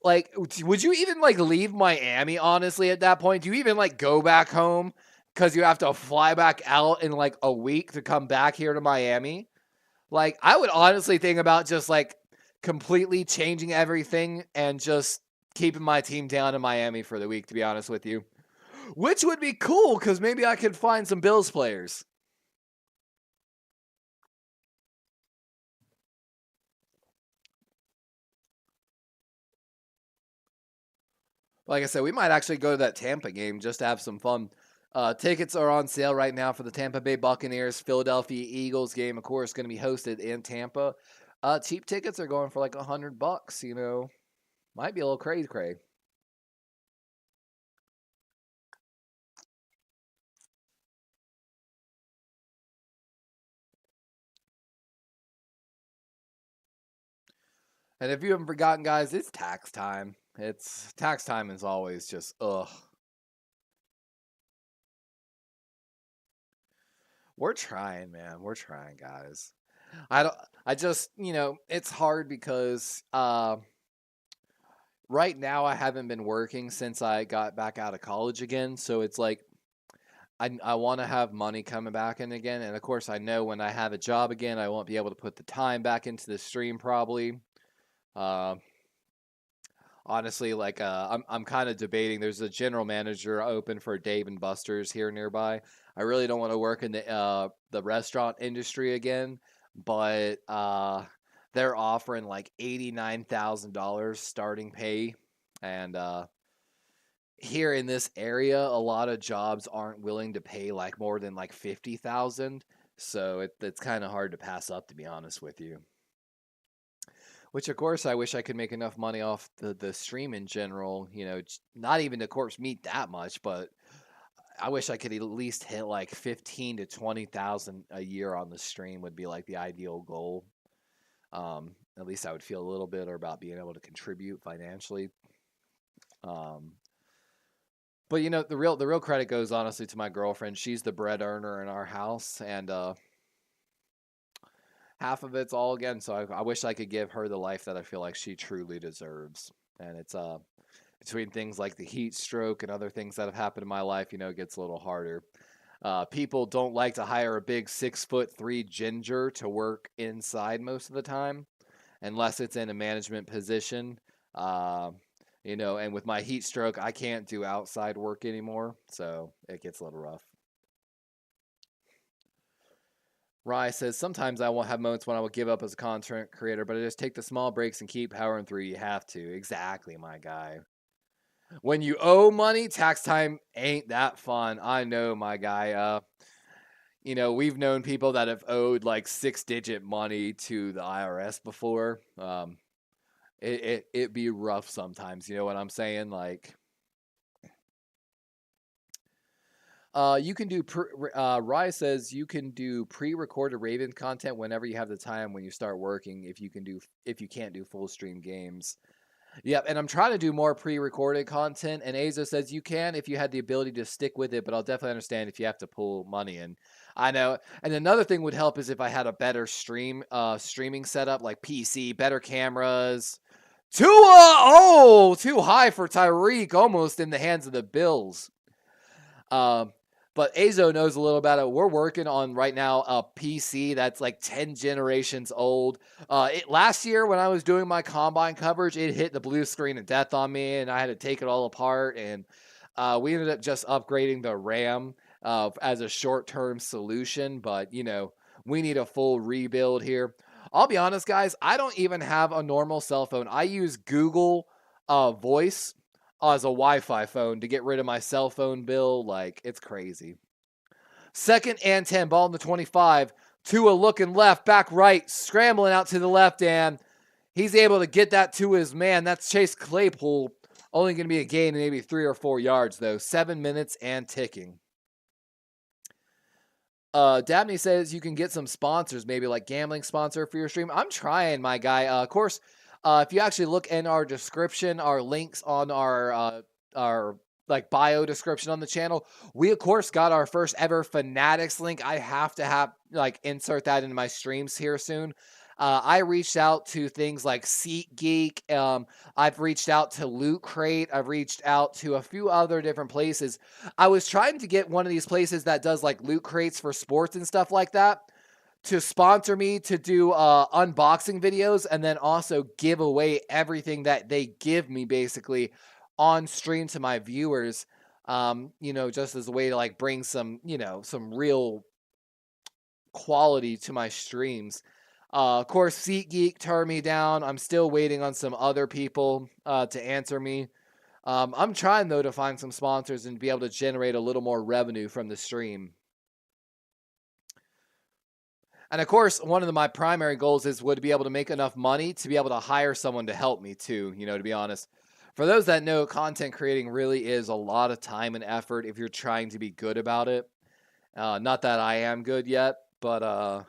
Speaker 1: Like, would you even, like, leave Miami, honestly, at that point? Do you even, like, go back home? Because you have to fly back out in, like, a week to come back here to Miami. Like, I would honestly think about just, like, completely changing everything and just keeping my team down in Miami for the week, to be honest with you. Which would be cool, because maybe I could find some Bills players. Like I said, we might actually go to that Tampa game just to have some fun. Tickets are on sale right now for the Tampa Bay Buccaneers Philadelphia Eagles game. Of course, going to be hosted in Tampa. Cheap tickets are going for like $100. You know, might be a little crazy. And if you haven't forgotten, guys, it's tax time. It's tax time is always just ugh. We're trying, man. We're trying, guys. I don't. I just, it's hard because right now I haven't been working since I got back out of college again. So it's like I want to have money coming back in again, and of course I know when I have a job again, I won't be able to put the time back into the stream probably. Uh, Honestly, like I'm kind of debating. There's a general manager open for Dave and Buster's here nearby. I really don't want to work in the restaurant industry again, but they're offering like $89,000 starting pay, and here in this area, a lot of jobs aren't willing to pay like more than like 50,000. So it's kind of hard to pass up, to be honest with you. Which, of course, I wish I could make enough money off the stream in general. Not even to, of course, meet that much, but I wish I could at least hit like 15 to 20,000 a year on the stream would be like the ideal goal. At least I would feel a little better about being able to contribute financially. But the real credit goes honestly to my girlfriend. She's the bread earner in our house, and half of it's all again. So I wish I could give her the life that I feel like she truly deserves. And it's between things like the heat stroke and other things that have happened in my life, it gets a little harder. People don't like to hire a big 6'3" ginger to work inside most of the time, unless it's in a management position. And with my heat stroke, I can't do outside work anymore, so it gets a little rough. Rye says, sometimes I won't have moments when I will give up as a content creator, but I just take the small breaks and keep powering through. You have to. Exactly, my guy. When you owe money, tax time ain't that fun. I know, my guy. We've known people that have owed like 6-digit money to the IRS before. It be rough sometimes. You know what I'm saying? Like, you can do. Rye says you can do pre-recorded Raven content whenever you have the time when you start working. If you can't do full stream games. Yep, and I'm trying to do more pre-recorded content. And Azo says you can if you had the ability to stick with it, but I'll definitely understand if you have to pull money in. I know. And another thing would help is if I had a better streaming setup, like PC, better cameras. Too too high for Tyreek, almost in the hands of the Bills. But Azo knows a little about it. We're working on right now a PC that's like 10 generations old. Last year when I was doing my combine coverage, it hit the blue screen of death on me, and I had to take it all apart. And we ended up just upgrading the RAM as a short-term solution. But we need a full rebuild here. I'll be honest, guys. I don't even have a normal cell phone. I use Google Voice as a Wi-Fi phone to get rid of my cell phone bill. Like, it's crazy. 2nd and 10, ball in the 25. Tua looking left, back right, scrambling out to the left, and he's able to get that to his man. That's Chase Claypool. Only going to be a gain of maybe 3 or 4 yards, though. 7 minutes and ticking. Dabney says you can get some sponsors, maybe like gambling sponsor for your stream. I'm trying, my guy. Of course, if you actually look in our description, our links on our like bio description on the channel, we of course got our first ever Fanatics link. I have to insert that into my streams here soon. I reached out to things like SeatGeek. I've reached out to Loot Crate. I've reached out to a few other different places. I was trying to get one of these places that does like loot crates for sports and stuff like that to sponsor me to do unboxing videos and then also give away everything that they give me basically on stream to my viewers. Just as a way to like bring some real quality to my streams. Of course, SeatGeek turned me down. I'm still waiting on some other people to answer me. I'm trying, though, to find some sponsors and be able to generate a little more revenue from the stream. And of course, one of my primary goals would be able to make enough money to be able to hire someone to help me too, to be honest. For those that know, content creating really is a lot of time and effort if you're trying to be good about it. Not that I am good yet, but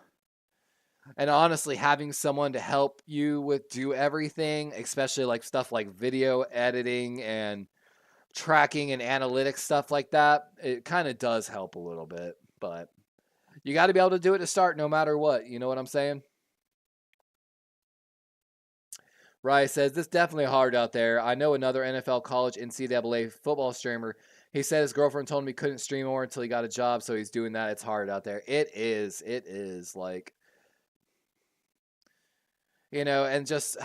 Speaker 1: and honestly, having someone to help you with do everything, especially like stuff like video editing and tracking and analytics stuff like that, it kind of does help a little bit, but you got to be able to do it to start no matter what. You know what I'm saying? Rye says, this is definitely hard out there. I know another NFL college NCAA football streamer. He said his girlfriend told him he couldn't stream more until he got a job, so he's doing that. It's hard out there. It is. It is. Like, and just...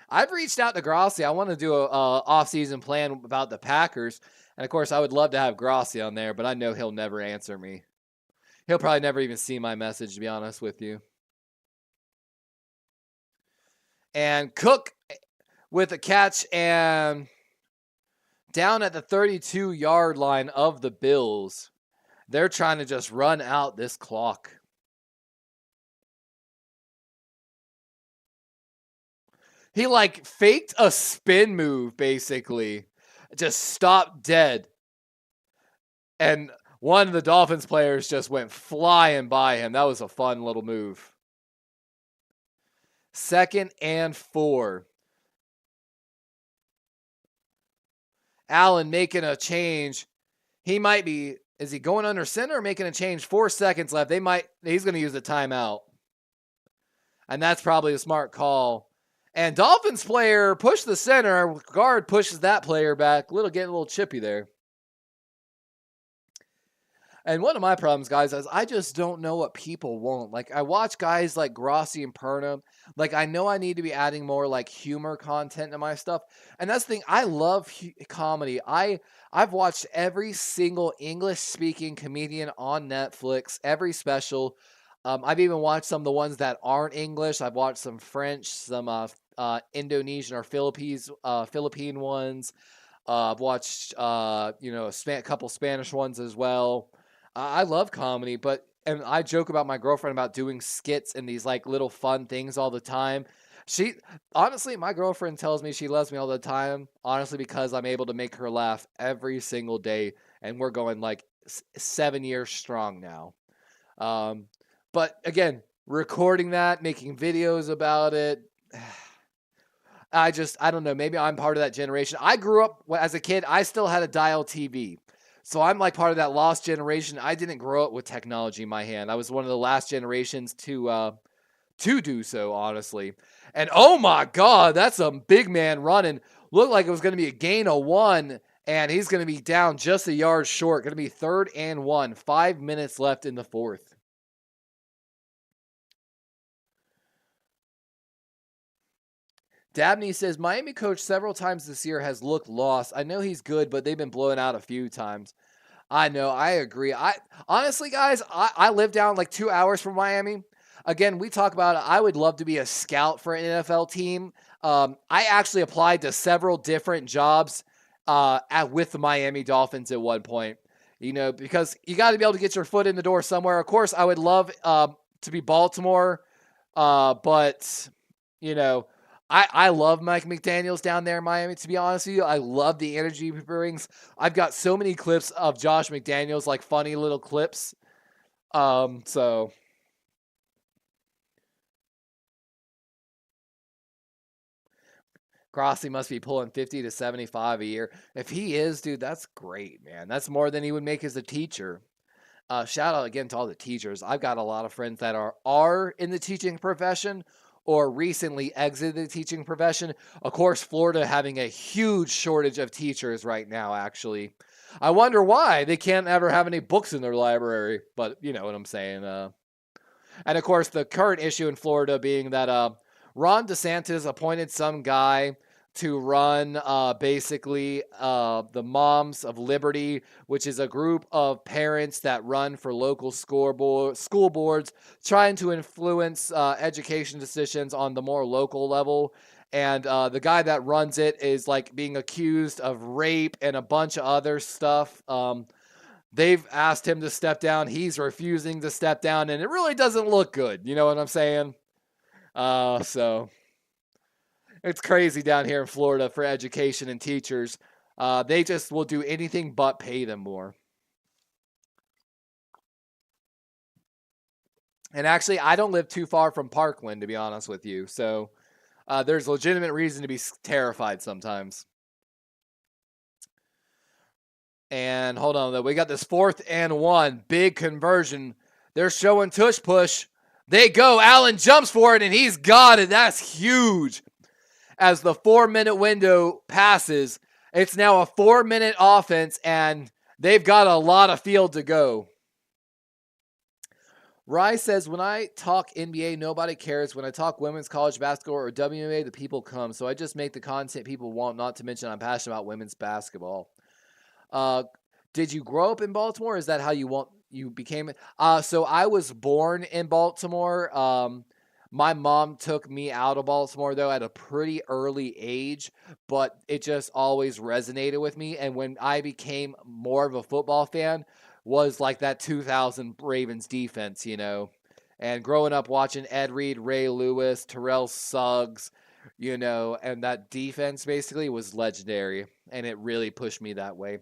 Speaker 1: I've reached out to Grossi. I want to do a off-season plan about the Packers. And, of course, I would love to have Grossi on there, but I know he'll never answer me. He'll probably never even see my message, to be honest with you. And Cook with a catch and down at the 32-yard line of the Bills. They're trying to just run out this clock. He faked a spin move, basically. Just stopped dead. And one of the Dolphins players just went flying by him. That was a fun little move. 2nd and 4. Allen making a change. He might be, is he going under center or making a change? 4 seconds left. He's going to use a timeout. And that's probably a smart call. And Dolphins player pushed the center. Guard pushes that player back. Getting a little chippy there. And one of my problems, guys, is I just don't know what people want. I watch guys like Grossi and Perna. I know I need to be adding more, humor content to my stuff. And that's the thing. I love comedy. I've watched every single English-speaking comedian on Netflix, every special. I've even watched some of the ones that aren't English. I've watched some French, some Indonesian or Philippine ones. I've watched, a couple Spanish ones as well. I love comedy, and I joke about my girlfriend about doing skits and these little fun things all the time. Honestly, my girlfriend tells me she loves me all the time, honestly, because I'm able to make her laugh every single day, and we're going 7 years strong now. But again, recording that, making videos about it, I don't know. Maybe I'm part of that generation. I grew up as a kid. I still had a dial TV. So I'm part of that lost generation. I didn't grow up with technology in my hand. I was one of the last generations to do so, honestly. And oh my God, that's a big man running. Looked like it was going to be a gain of 1, and he's going to be down just a yard short. Going to be 3rd and 1. 5 minutes left in the 4th. Dabney says, Miami coach several times this year has looked lost. I know he's good, but they've been blown out a few times. I know. I agree. Honestly, guys, I live down 2 hours from Miami. Again, we talk about it. I would love to be a scout for an NFL team. I actually applied to several different jobs with the Miami Dolphins at one point. Because you got to be able to get your foot in the door somewhere. Of course, I would love to be Baltimore, but I love Mike McDaniels down there in Miami, to be honest with you. I love the energy he brings. I've got so many clips of Josh McDaniels, funny little clips. So Grossi must be pulling 50 to 75 a year. If he is, dude, that's great, man. That's more than he would make as a teacher. Shout out again to all the teachers. I've got a lot of friends that are in the teaching profession or recently exited the teaching profession. Of course, Florida having a huge shortage of teachers right now, actually. I wonder why they can't ever have any books in their library, but you know what I'm saying. And of course, the current issue in Florida being that Ron DeSantis appointed some guy to run basically the Moms of Liberty, which is a group of parents that run for local school boards, trying to influence education decisions on the more local level. And the guy that runs it is like being accused of rape and a bunch of other stuff. They've asked him to step down. He's refusing to step down, and it really doesn't look good. You know what I'm saying? So it's crazy down here in Florida for education and teachers. They just will do anything but pay them more. And actually, I don't live too far from Parkland, to be honest with you. So there's legitimate reason to be terrified sometimes. And hold on, though. We got this 4th and 1. Big conversion. They're showing tush push. They go. Allen jumps for it, and he's got it. That's huge. As the 4-minute window passes, it's now a 4-minute offense, and they've got a lot of field to go. Rye says, when I talk NBA, nobody cares. When I talk women's college basketball or WNBA, the people come. So I just make the content people want, not to mention I'm passionate about women's basketball. Did you grow up in Baltimore? Is that how you became it? So I was born in Baltimore. My mom took me out of Baltimore, though, at a pretty early age, but it just always resonated with me. And when I became more of a football fan, was like that 2000 Ravens defense, you know. And growing up watching Ed Reed, Ray Lewis, Terrell Suggs, you know, and that defense basically was legendary, and it really pushed me that way.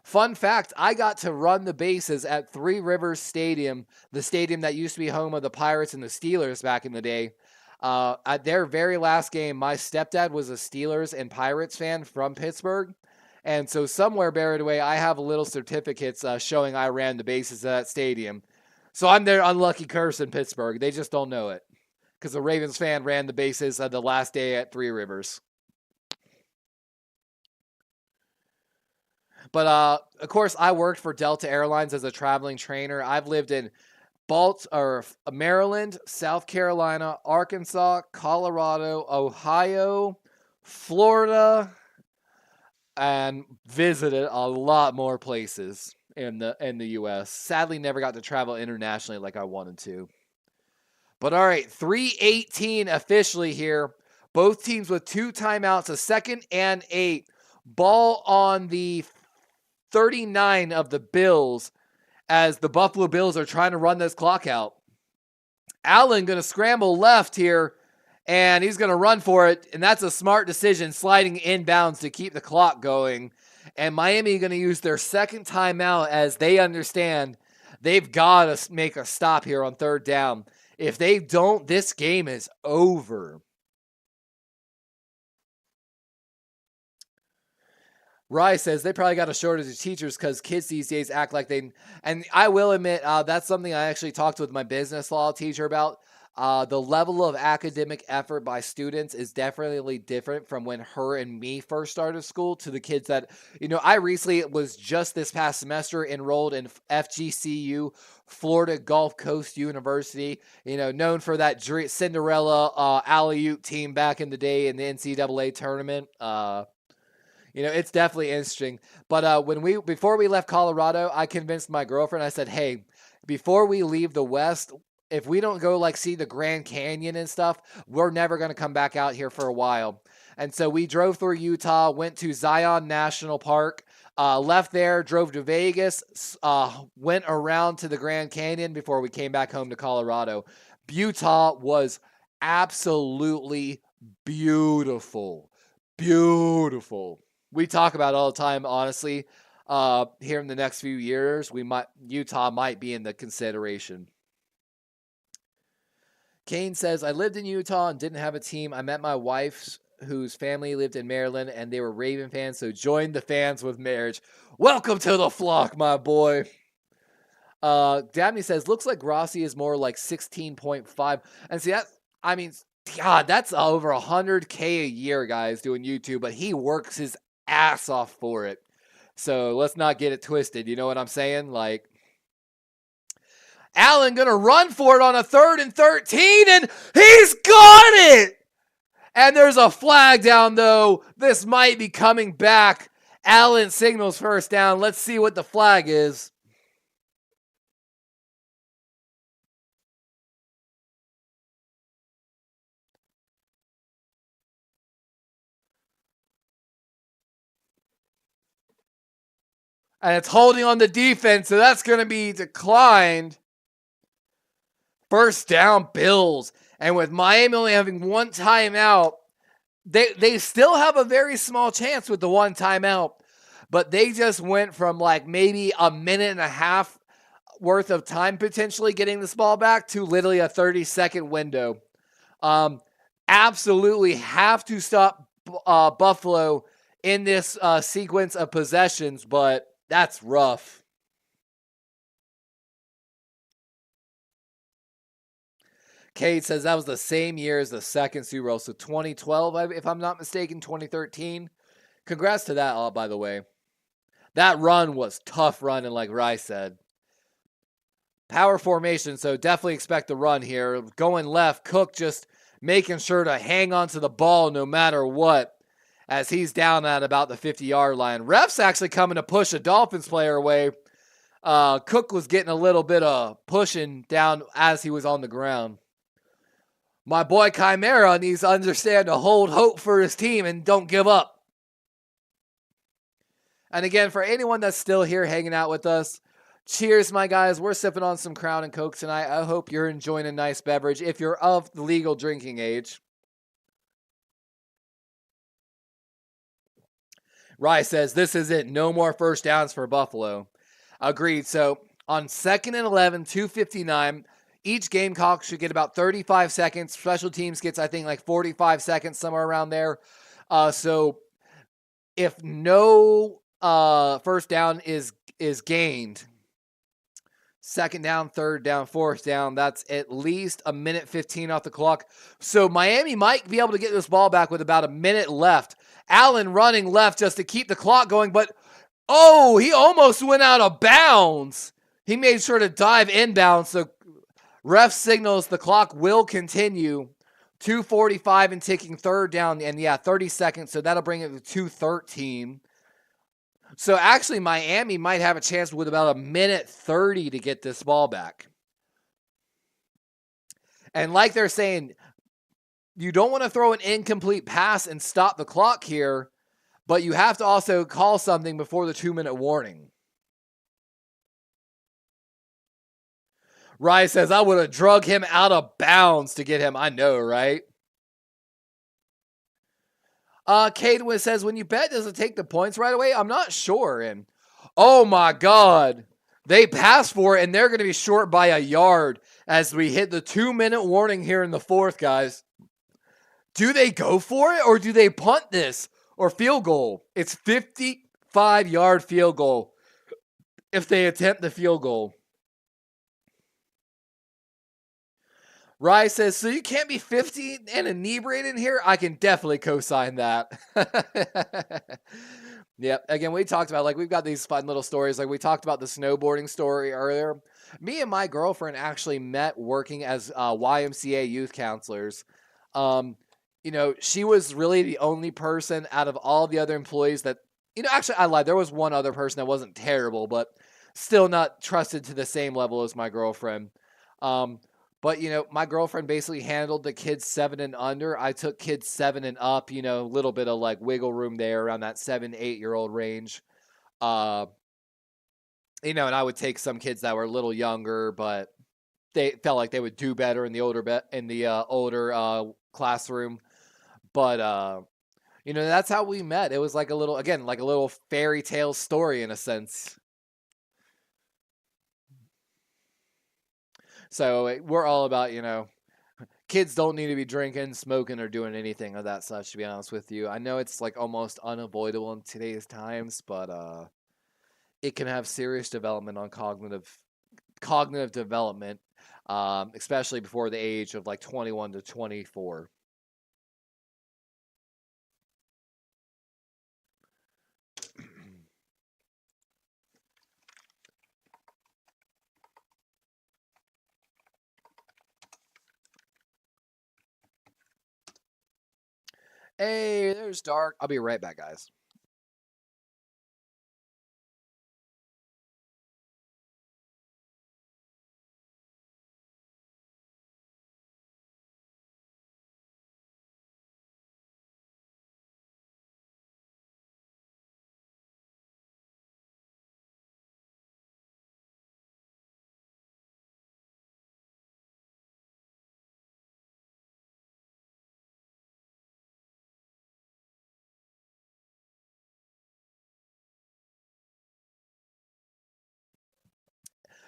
Speaker 1: Fun fact, I got to run the bases at Three Rivers Stadium, the stadium that used to be home of the Pirates and the Steelers back in the day. At their very last game, my stepdad was a Steelers and Pirates fan from Pittsburgh. And so somewhere buried away, I have little certificates showing I ran the bases at that stadium. So I'm their unlucky curse in Pittsburgh. They just don't know it. Because a Ravens fan ran the bases the last day at Three Rivers. But of course, I worked for Delta Airlines as a traveling trainer. I've lived in Maryland, South Carolina, Arkansas, Colorado, Ohio, Florida, and visited a lot more places in the U.S. Sadly, never got to travel internationally like I wanted to. But all right, 3:18 officially here. Both teams with 2 timeouts, a 2nd and 8. Ball on the 39 of the Bills as the Buffalo Bills are trying to run this clock out. Allen going to scramble left here, and he's going to run for it, and that's a smart decision, sliding inbounds to keep the clock going. And Miami going to use their 2nd timeout as they understand they've got to make a stop here on 3rd down. If they don't, this game is over. Rye says they probably got a shortage of teachers because kids these days act like they... And I will admit, that's something I actually talked with my business law teacher about. The level of academic effort by students is definitely different from when her and me first started school to the kids that... You know, I recently was just this past semester enrolled in FGCU, Florida Gulf Coast University, you know, known for that Cinderella alley-oop team back in the day in the NCAA tournament. You know, it's definitely interesting. But before we left Colorado, I convinced my girlfriend. I said, "Hey, before we leave the West, if we don't go see the Grand Canyon and stuff, we're never going to come back out here for a while." And so we drove through Utah, went to Zion National Park, left there, drove to Vegas, went around to the Grand Canyon before we came back home to Colorado. Utah was absolutely beautiful. Beautiful. We talk about it all the time, honestly. Here in the next few years, Utah might be in the consideration. Kane says, I lived in Utah and didn't have a team. I met my wife, whose family lived in Maryland, and they were Raven fans, so joined the fans with marriage. Welcome to the flock, my boy. Dabney says, looks like Rossi is more like 16.5. And see, God, that's over $100K a year, guys, doing YouTube, but he works his ass off for it. So let's not get it twisted. You know what I'm saying? Like, Allen gonna run for it on a 3rd and 13, and he's got it! And there's a flag down, though. This might be coming back. Allen signals 1st down. Let's see what the flag is. And it's holding on the defense, so that's going to be declined. First down, Bills. And with Miami only having one timeout, they still have a very small chance with the one timeout. But they just went from like maybe a minute and a half worth of time potentially getting this ball back to literally a 30-second window. Absolutely have to stop Buffalo in this sequence of possessions, but that's rough. Kate says that was the same year as the second Super Bowl, so 2012, if I'm not mistaken, 2013. Congrats to that, by the way. That run was tough running, like Rice said. Power formation, so definitely expect the run here. Going left, Cook just making sure to hang on to the ball no matter what, as he's down at about the 50-yard line. Ref's actually coming to push a Dolphins player away. Cook was getting a little bit of pushing down as he was on the ground. My boy Chimera needs to understand to hold hope for his team and don't give up. And again, for anyone that's still here hanging out with us, cheers, my guys. We're sipping on some Crown and Coke tonight. I hope you're enjoying a nice beverage if you're of the legal drinking age. Rice says, this is it. No more first downs for Buffalo. Agreed. So on 2nd and 11, 2:59, each Gamecock should get about 35 seconds. Special teams gets, I think, like 45 seconds, somewhere around there. So if no first down is gained, second down, third down, fourth down, that's at least a minute 15 off the clock. So Miami might be able to get this ball back with about a minute left. Allen running left just to keep the clock going, but he almost went out of bounds. He made sure to dive inbounds, so ref signals the clock will continue. 2:45 and ticking, third down, and 30 seconds, so that'll bring it to 2:13. So actually, Miami might have a chance with about a minute 30 to get this ball back. And like they're saying, you don't want to throw an incomplete pass and stop the clock here, but you have to also call something before the 2-minute warning. Rice says, I would have drug him out of bounds to get him. I know, right? Cadwin says, when you bet, does it take the points right away? I'm not sure. And oh my God, they passed for it, and they're going to be short by a yard as we hit the 2-minute warning here in the fourth, guys. Do they go for it, or do they punt this or field goal? It's 55-yard field goal if they attempt the field goal. Rye says, so you can't be 50 and inebriated here? I can definitely co-sign that. Yep. Again, we talked about, like, we've got these fun little stories. Like, we talked about the snowboarding story earlier. Me and my girlfriend actually met working as YMCA youth counselors. She was really the only person out of all the other employees that, actually, I lied. There was one other person that wasn't terrible, but still not trusted to the same level as my girlfriend. But, my girlfriend basically handled the kids 7 and under. I took kids 7 and up, a little bit of like wiggle room there around that 7-8-year-old range. And I would take some kids that were a little younger, but they felt like they would do better in the older classroom. But, that's how we met. It was like a little fairy tale story in a sense. So we're all about, kids don't need to be drinking, smoking, or doing anything of that such, to be honest with you. I know it's like almost unavoidable in today's times, but it can have serious development on cognitive development, especially before the age of like 21 to 24. Hey, there's Dark. I'll be right back, guys.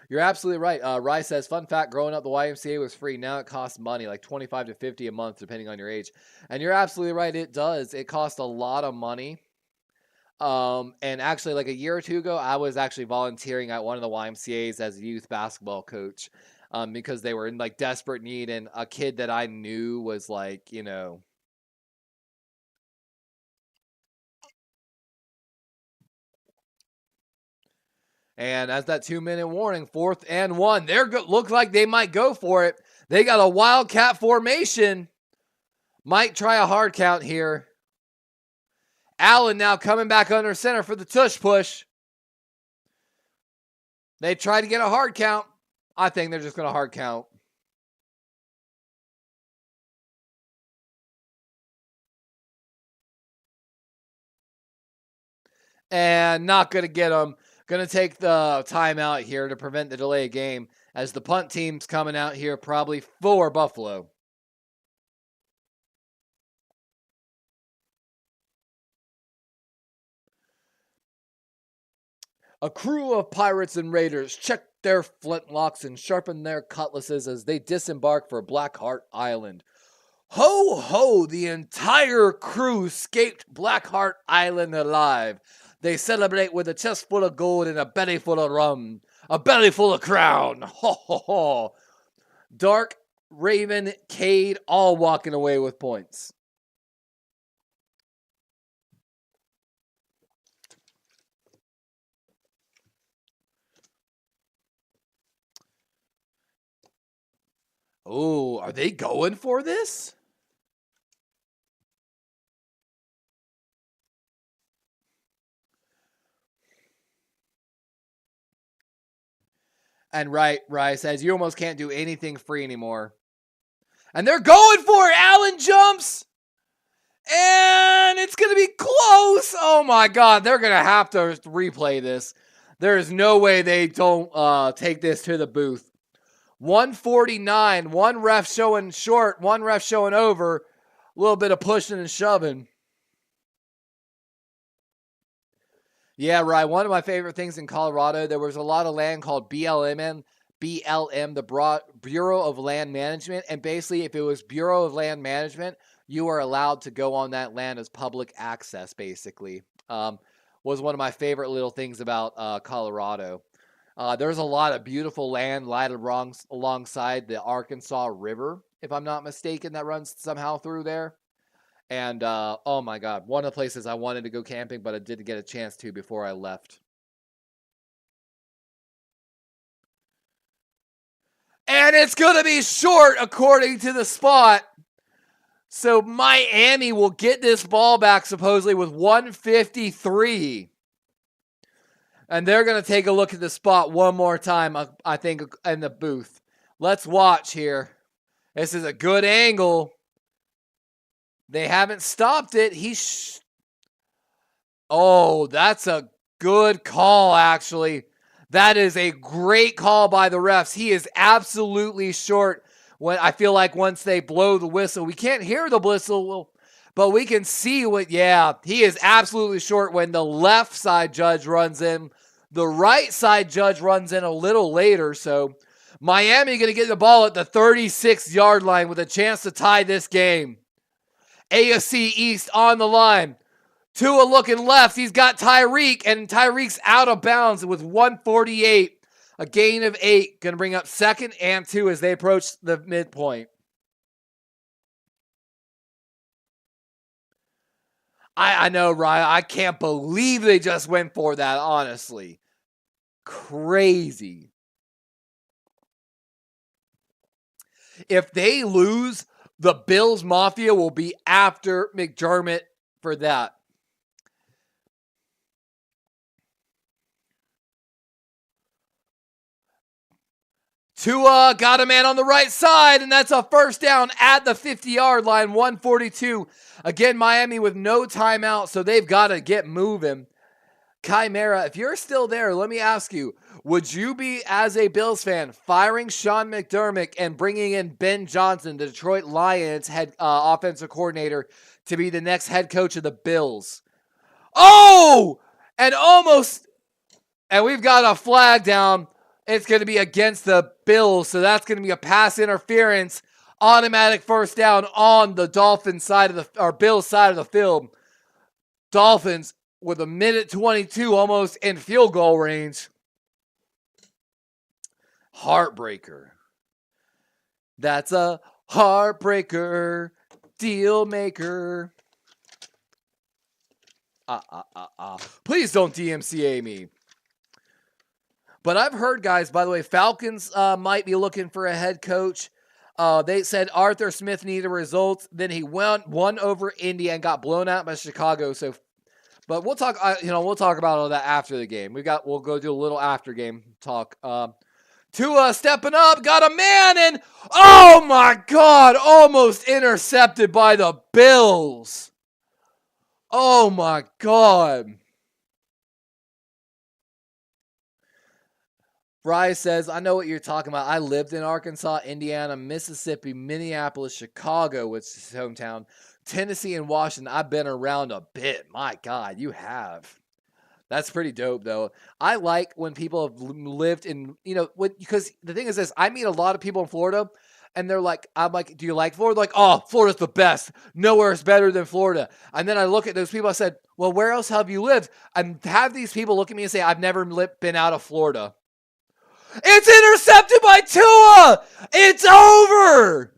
Speaker 1: You're absolutely right. Rye says, fun fact, growing up, the YMCA was free. Now it costs money, like $25 to $50 a month, depending on your age. And you're absolutely right. It does. It costs a lot of money. And actually, like a year or two ago, I was actually volunteering at one of the YMCAs as a youth basketball coach, because they were in like desperate need. And a kid that I knew was like, and as that 2-minute warning, 4th and 1, looks like they might go for it. They got a wildcat formation. Might try a hard count here. Allen now coming back under center for the tush push. They tried to get a hard count. I think they're just going to hard count. And not going to get them. Going to take the timeout here to prevent the delay of game as the punt team's coming out here probably for Buffalo. A crew of pirates and raiders check their flintlocks and sharpen their cutlasses as they disembark for Blackheart Island. Ho ho, the entire crew escaped Blackheart Island alive. They celebrate with a chest full of gold and a belly full of rum. A belly full of crown. Ho ho ho. Dark, Raven, Cade, all walking away with points. Oh, are they going for this? And Rye says, you almost can't do anything free anymore. And they're going for it. Allen jumps. And it's going to be close. Oh, my God. They're going to have to replay this. There's no way they don't take this to the booth. 149. One ref showing short. One ref showing over. A little bit of pushing and shoving. Yeah, right. One of my favorite things in Colorado, there was a lot of land called BLM, the Bureau of Land Management. And basically, if it was Bureau of Land Management, you were allowed to go on that land as public access, basically. Was one of my favorite little things about Colorado. There's a lot of beautiful land lighted alongside the Arkansas River, if I'm not mistaken, that runs somehow through there. And, oh my God, one of the places I wanted to go camping, but I didn't get a chance to before I left. And it's going to be short, according to the spot. So Miami will get this ball back, supposedly, with 1:53. And they're going to take a look at the spot one more time, I think, in the booth. Let's watch here. This is a good angle. They haven't stopped it. Oh, that's a good call, actually. That is a great call by the refs. He is absolutely short. When I feel like once they blow the whistle, we can't hear the whistle, but we can see he is absolutely short when the left side judge runs in. The right side judge runs in a little later, so Miami going to get the ball at the 36-yard line with a chance to tie this game. AFC East on the line. Tua looking left. He's got Tyreek, and Tyreek's out of bounds with 1:48. A gain of 8. Going to bring up 2nd and 2 as they approach the midpoint. I know, Ryan. I can't believe they just went for that, honestly. Crazy. If they lose, the Bills Mafia will be after McDermott for that. Tua got a man on the right side, and that's a first down at the 50-yard line, 1:42. Again, Miami with no timeout, so they've got to get moving. Chimera, if you're still there, let me ask you, would you be, as a Bills fan, firing Sean McDermott and bringing in Ben Johnson, the Detroit Lions head offensive coordinator, to be the next head coach of the Bills? Oh! And we've got a flag down. It's going to be against the Bills, so that's going to be a pass interference, automatic first down on the Dolphins side of the, or Bills side of the field. Dolphins with a minute 22 almost in field goal range. Heartbreaker. That's a heartbreaker, deal maker. Please don't DMCA me. But I've heard, guys, by the way, Falcons might be looking for a head coach. They said Arthur Smith needed results. Then he won over Indy and got blown out by Chicago. So, but we'll talk. We'll talk about all that after the game. We'll go do a little after game talk. Tua stepping up, got a man, and oh my God, almost intercepted by the Bills. Oh my God. Fry says, I know what you're talking about. I lived in Arkansas, Indiana, Mississippi, Minneapolis, Chicago, which is his hometown, Tennessee, and Washington. I've been around a bit. My God, you have. That's pretty dope, though. I like when people have lived in, because the thing is this, I meet a lot of people in Florida, and they're like, I'm like, do you like Florida? Like, oh, Florida's the best. Nowhere is better than Florida. And then I look at those people, I said, well, where else have you lived? And have these people look at me and say, I've never been out of Florida. It's intercepted by Tua. It's over.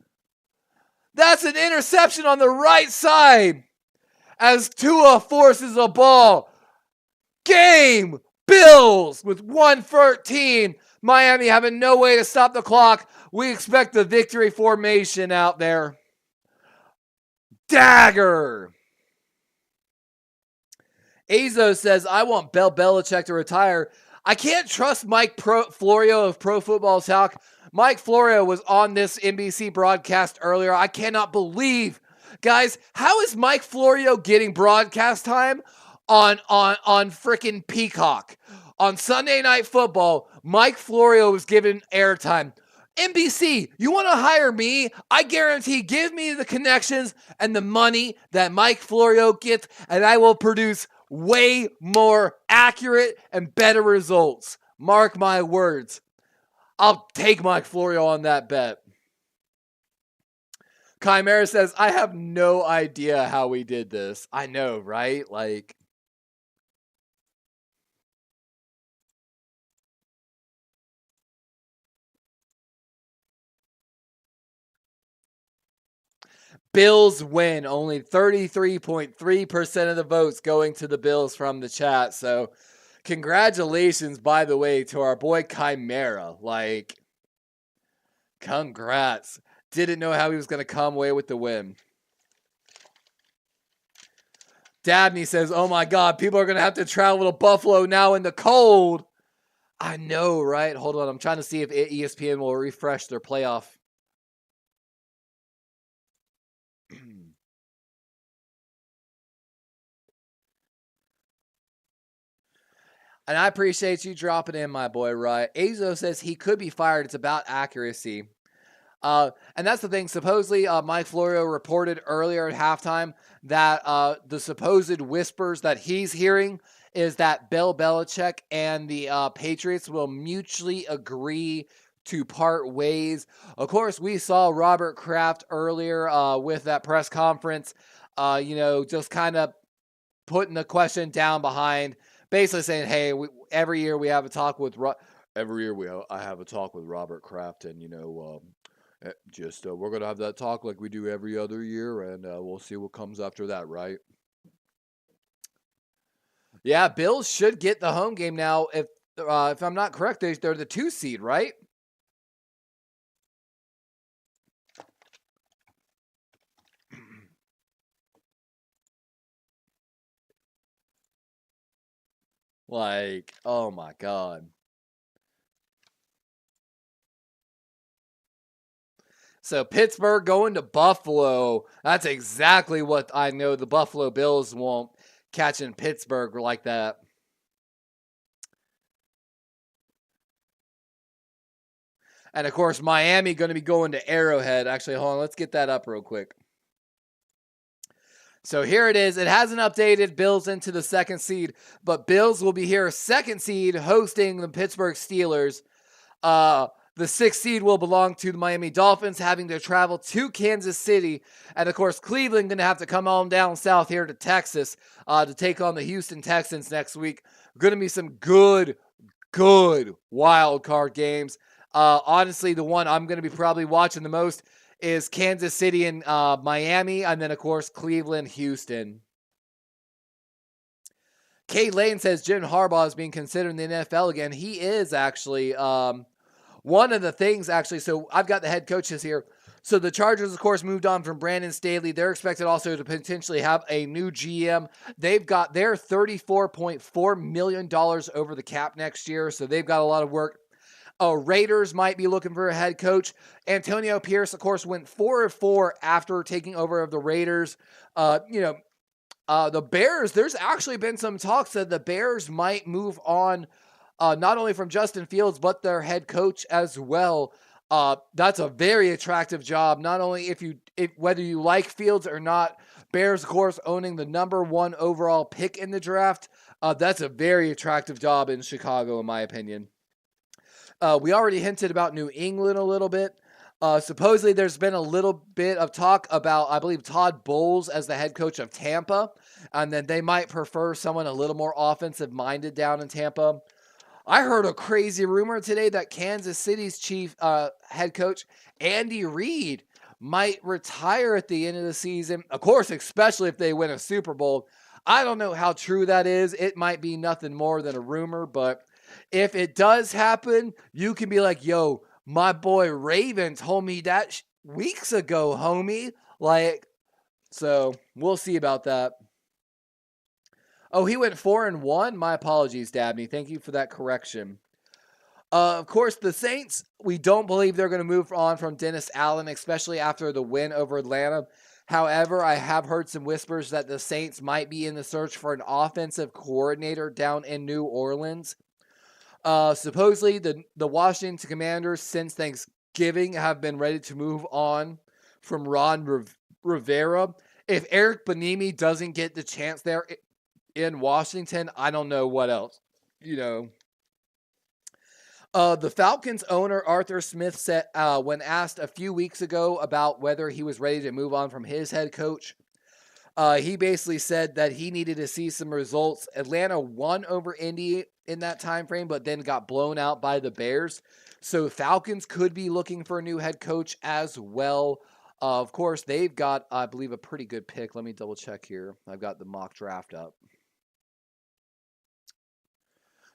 Speaker 1: That's an interception on the right side as Tua forces a ball. Game. Bills with 1:13. Miami having no way to stop the clock. We expect the victory formation out there. Dagger. Azo says, I want Bill Belichick to retire. I can't trust Mike Florio of Pro Football Talk. Mike Florio was on this NBC broadcast earlier. I cannot believe, guys, how is Mike Florio getting broadcast time on freaking Peacock? On Sunday Night Football, Mike Florio was given airtime. NBC, you want to hire me? I guarantee, give me the connections and the money that Mike Florio gets, and I will produce way more accurate and better results. Mark my words. I'll take Mike Florio on that bet. Chimera says, I have no idea how we did this. I know, right? Like, Bills win. Only 33.3% of the votes going to the Bills from the chat. So, congratulations, by the way, to our boy Chimera. Like, congrats. Didn't know how he was going to come away with the win. Dabney says, oh my God, people are going to have to travel to Buffalo now in the cold. I know, right? Hold on. I'm trying to see if ESPN will refresh their playoff. And I appreciate you dropping in, my boy, right? Azo says he could be fired. It's about accuracy. And that's the thing. Supposedly, Mike Florio reported earlier at halftime that the supposed whispers that he's hearing is that Bill Belichick and the Patriots will mutually agree to part ways. Of course, we saw Robert Kraft earlier with that press conference, just kind of putting the question down behind, basically saying, hey, every year we have a talk with I have a talk with Robert Kraft, and we're going to have that talk like we do every other year, and we'll see what comes after that, right? Yeah, Bills should get the home game now. If I'm not correct, they're the 2 seed, right? Like, oh my God. So Pittsburgh going to Buffalo. That's exactly what I know the Buffalo Bills won't catch in Pittsburgh like that. And of course, Miami going to be going to Arrowhead. Actually, hold on. Let's get that up real quick. So here it is. It hasn't updated Bills into the 2nd seed, but Bills will be here 2nd seed hosting the Pittsburgh Steelers. The 6th seed will belong to the Miami Dolphins, having to travel to Kansas City. And, of course, Cleveland going to have to come on down south here to Texas to take on the Houston Texans next week. Going to be some good wild card games. Honestly, the one I'm going to be probably watching the most is Kansas City and Miami, and then, of course, Cleveland, Houston. Kate Lane says Jim Harbaugh is being considered in the NFL again. He is actually. One of the things, actually, so I've got the head coaches here. So the Chargers, of course, moved on from Brandon Staley. They're expected also to potentially have a new GM. They've got their $34.4 million over the cap next year, so they've got a lot of work. Raiders might be looking for a head coach. Antonio Pierce, of course, went 4-4 after taking over of the Raiders. The Bears, there's actually been some talks that the Bears might move on not only from Justin Fields, but their head coach as well. That's a very attractive job. Not only if whether you like Fields or not, Bears, of course, owning the number 1 overall pick in the draft. That's a very attractive job in Chicago, in my opinion. We already hinted about New England a little bit. Supposedly, there's been a little bit of talk about, I believe, Todd Bowles as the head coach of Tampa, and then they might prefer someone a little more offensive-minded down in Tampa. I heard a crazy rumor today that Kansas City's chief head coach, Andy Reid, might retire at the end of the season. Of course, especially if they win a Super Bowl. I don't know how true that is. It might be nothing more than a rumor, but if it does happen, you can be like, yo, my boy Raven told me that weeks ago, homie. So we'll see about that. Oh, he went 4-1? My apologies, Dabney. Thank you for that correction. Of course, the Saints, we don't believe they're going to move on from Dennis Allen, especially after the win over Atlanta. However, I have heard some whispers that the Saints might be in the search for an offensive coordinator down in New Orleans. Supposedly, the Washington Commanders, since Thanksgiving, have been ready to move on from Ron Rivera. If Eric Bieniemy doesn't get the chance there in Washington, I don't know what else. The Falcons owner, Arthur Smith, said when asked a few weeks ago about whether he was ready to move on from his head coach, he basically said that he needed to see some results. Atlanta won over Indy in that time frame, but then got blown out by the Bears. So Falcons could be looking for a new head coach as well. Of course, they've got, I believe, a pretty good pick. Let me double check here. I've got the mock draft up.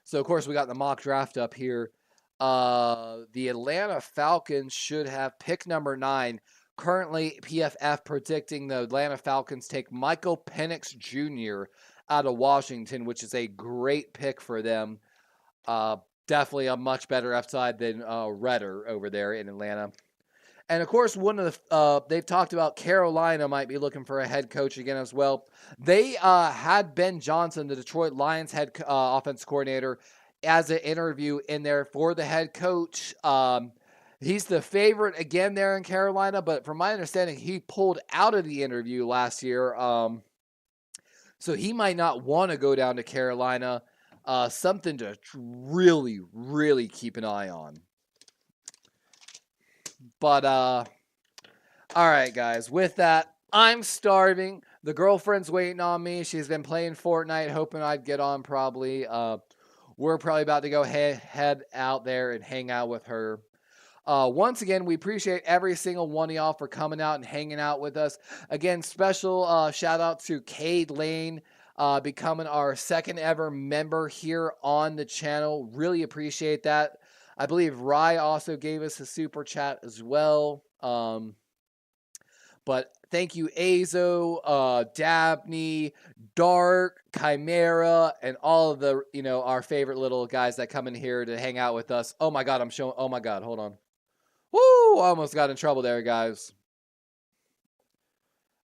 Speaker 1: So, of course, we got the mock draft up here. The Atlanta Falcons should have pick number 9. Currently, PFF predicting the Atlanta Falcons take Michael Penix Jr. out of Washington, which is a great pick for them. Definitely a much better upside than Redder over there in Atlanta. And, of course, they've talked about Carolina might be looking for a head coach again as well. They had Ben Johnson, the Detroit Lions head offense coordinator, as an interview in there for the head coach. He's the favorite again there in Carolina, but from my understanding, he pulled out of the interview last year. So he might not want to go down to Carolina. Something to really, really keep an eye on. But, all right, guys. With that, I'm starving. The girlfriend's waiting on me. She's been playing Fortnite, hoping I'd get on probably. We're probably about to go head out there and hang out with her. Once again, we appreciate every single one of y'all for coming out and hanging out with us. Again, special shout out to Cade Lane becoming our second ever member here on the channel. Really appreciate that. I believe Rye also gave us a super chat as well. But thank you, Azo, Dabney, Dark, Chimera, and all of the, our favorite little guys that come in here to hang out with us. Oh my God, oh my God, hold on. Woo! Almost got in trouble there, guys.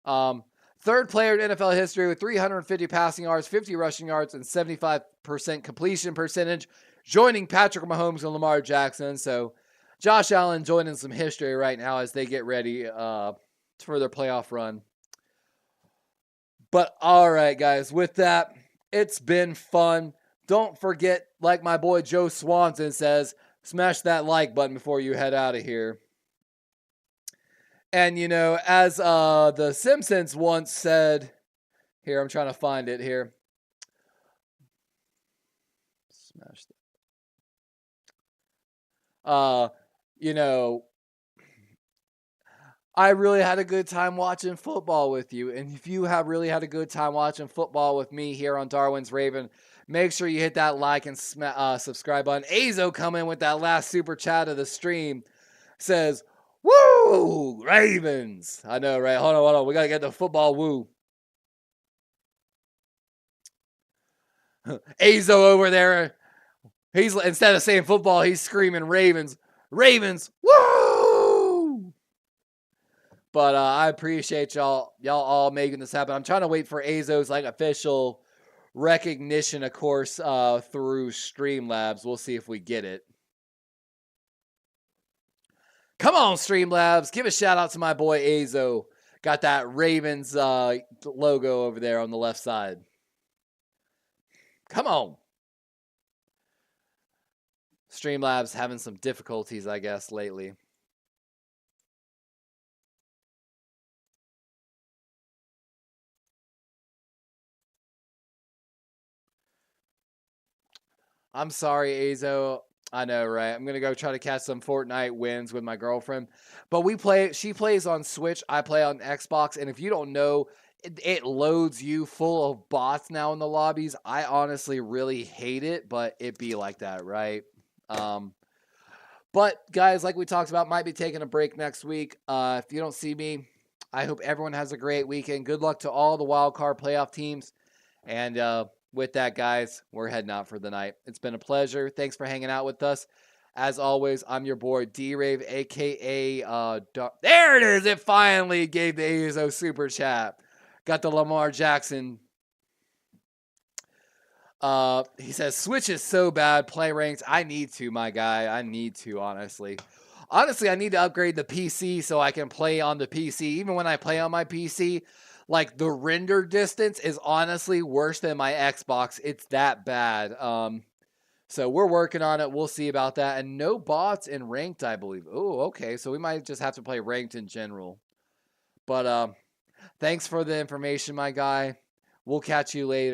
Speaker 1: Third player in NFL history with 350 passing yards, 50 rushing yards, and 75% completion percentage, joining Patrick Mahomes and Lamar Jackson. So Josh Allen joining some history right now as they get ready for their playoff run. But all right, guys, with that, it's been fun. Don't forget, like my boy Joe Swanson says, Smash that like button before you head out of here. And, you know, as The Simpsons once said, here, I'm trying to find it here. Smash that. You know, I really had a good time watching football with you. And if you have really had a good time watching football with me here on Darwin's Raven, make sure you hit that like and subscribe button. Azo coming with that last super chat of the stream says, "Woo, Ravens." I know, right? Hold on. We got to get the football woo. Azo over there, he's instead of saying football, he's screaming Ravens. Ravens, woo! But I appreciate y'all all making this happen. I'm trying to wait for Azo's like official recognition, of course, through Streamlabs. We'll see if we get it. Come on, Streamlabs. Give a shout out to my boy Azo. Got that Ravens logo over there on the left side. Come on. Streamlabs having some difficulties, I guess, lately. I'm sorry, Azo. I know, right? I'm gonna go try to catch some Fortnite wins with my girlfriend. But she plays on Switch, I play on Xbox, and if you don't know, it loads you full of bots now in the lobbies. I honestly really hate it, but it be like that, right? But guys, like we talked about, might be taking a break next week. If you don't see me, I hope everyone has a great weekend. Good luck to all the wild card playoff teams. And with that, guys, we're heading out for the night. It's been a pleasure. Thanks for hanging out with us. As always, I'm your boy D-Rave, a.k.a. There it is. It finally gave the ASO super chat. Got the Lamar Jackson. He says, Switch is so bad. Play ranked. I need to, my guy. I need to, honestly. Honestly, I need to upgrade the PC so I can play on the PC. Even when I play on my PC, like the render distance is honestly worse than my Xbox. It's that bad. So we're working on it. We'll see about that. And no bots in ranked, I believe. Oh, okay. So we might just have to play ranked in general. But thanks for the information, my guy. We'll catch you later.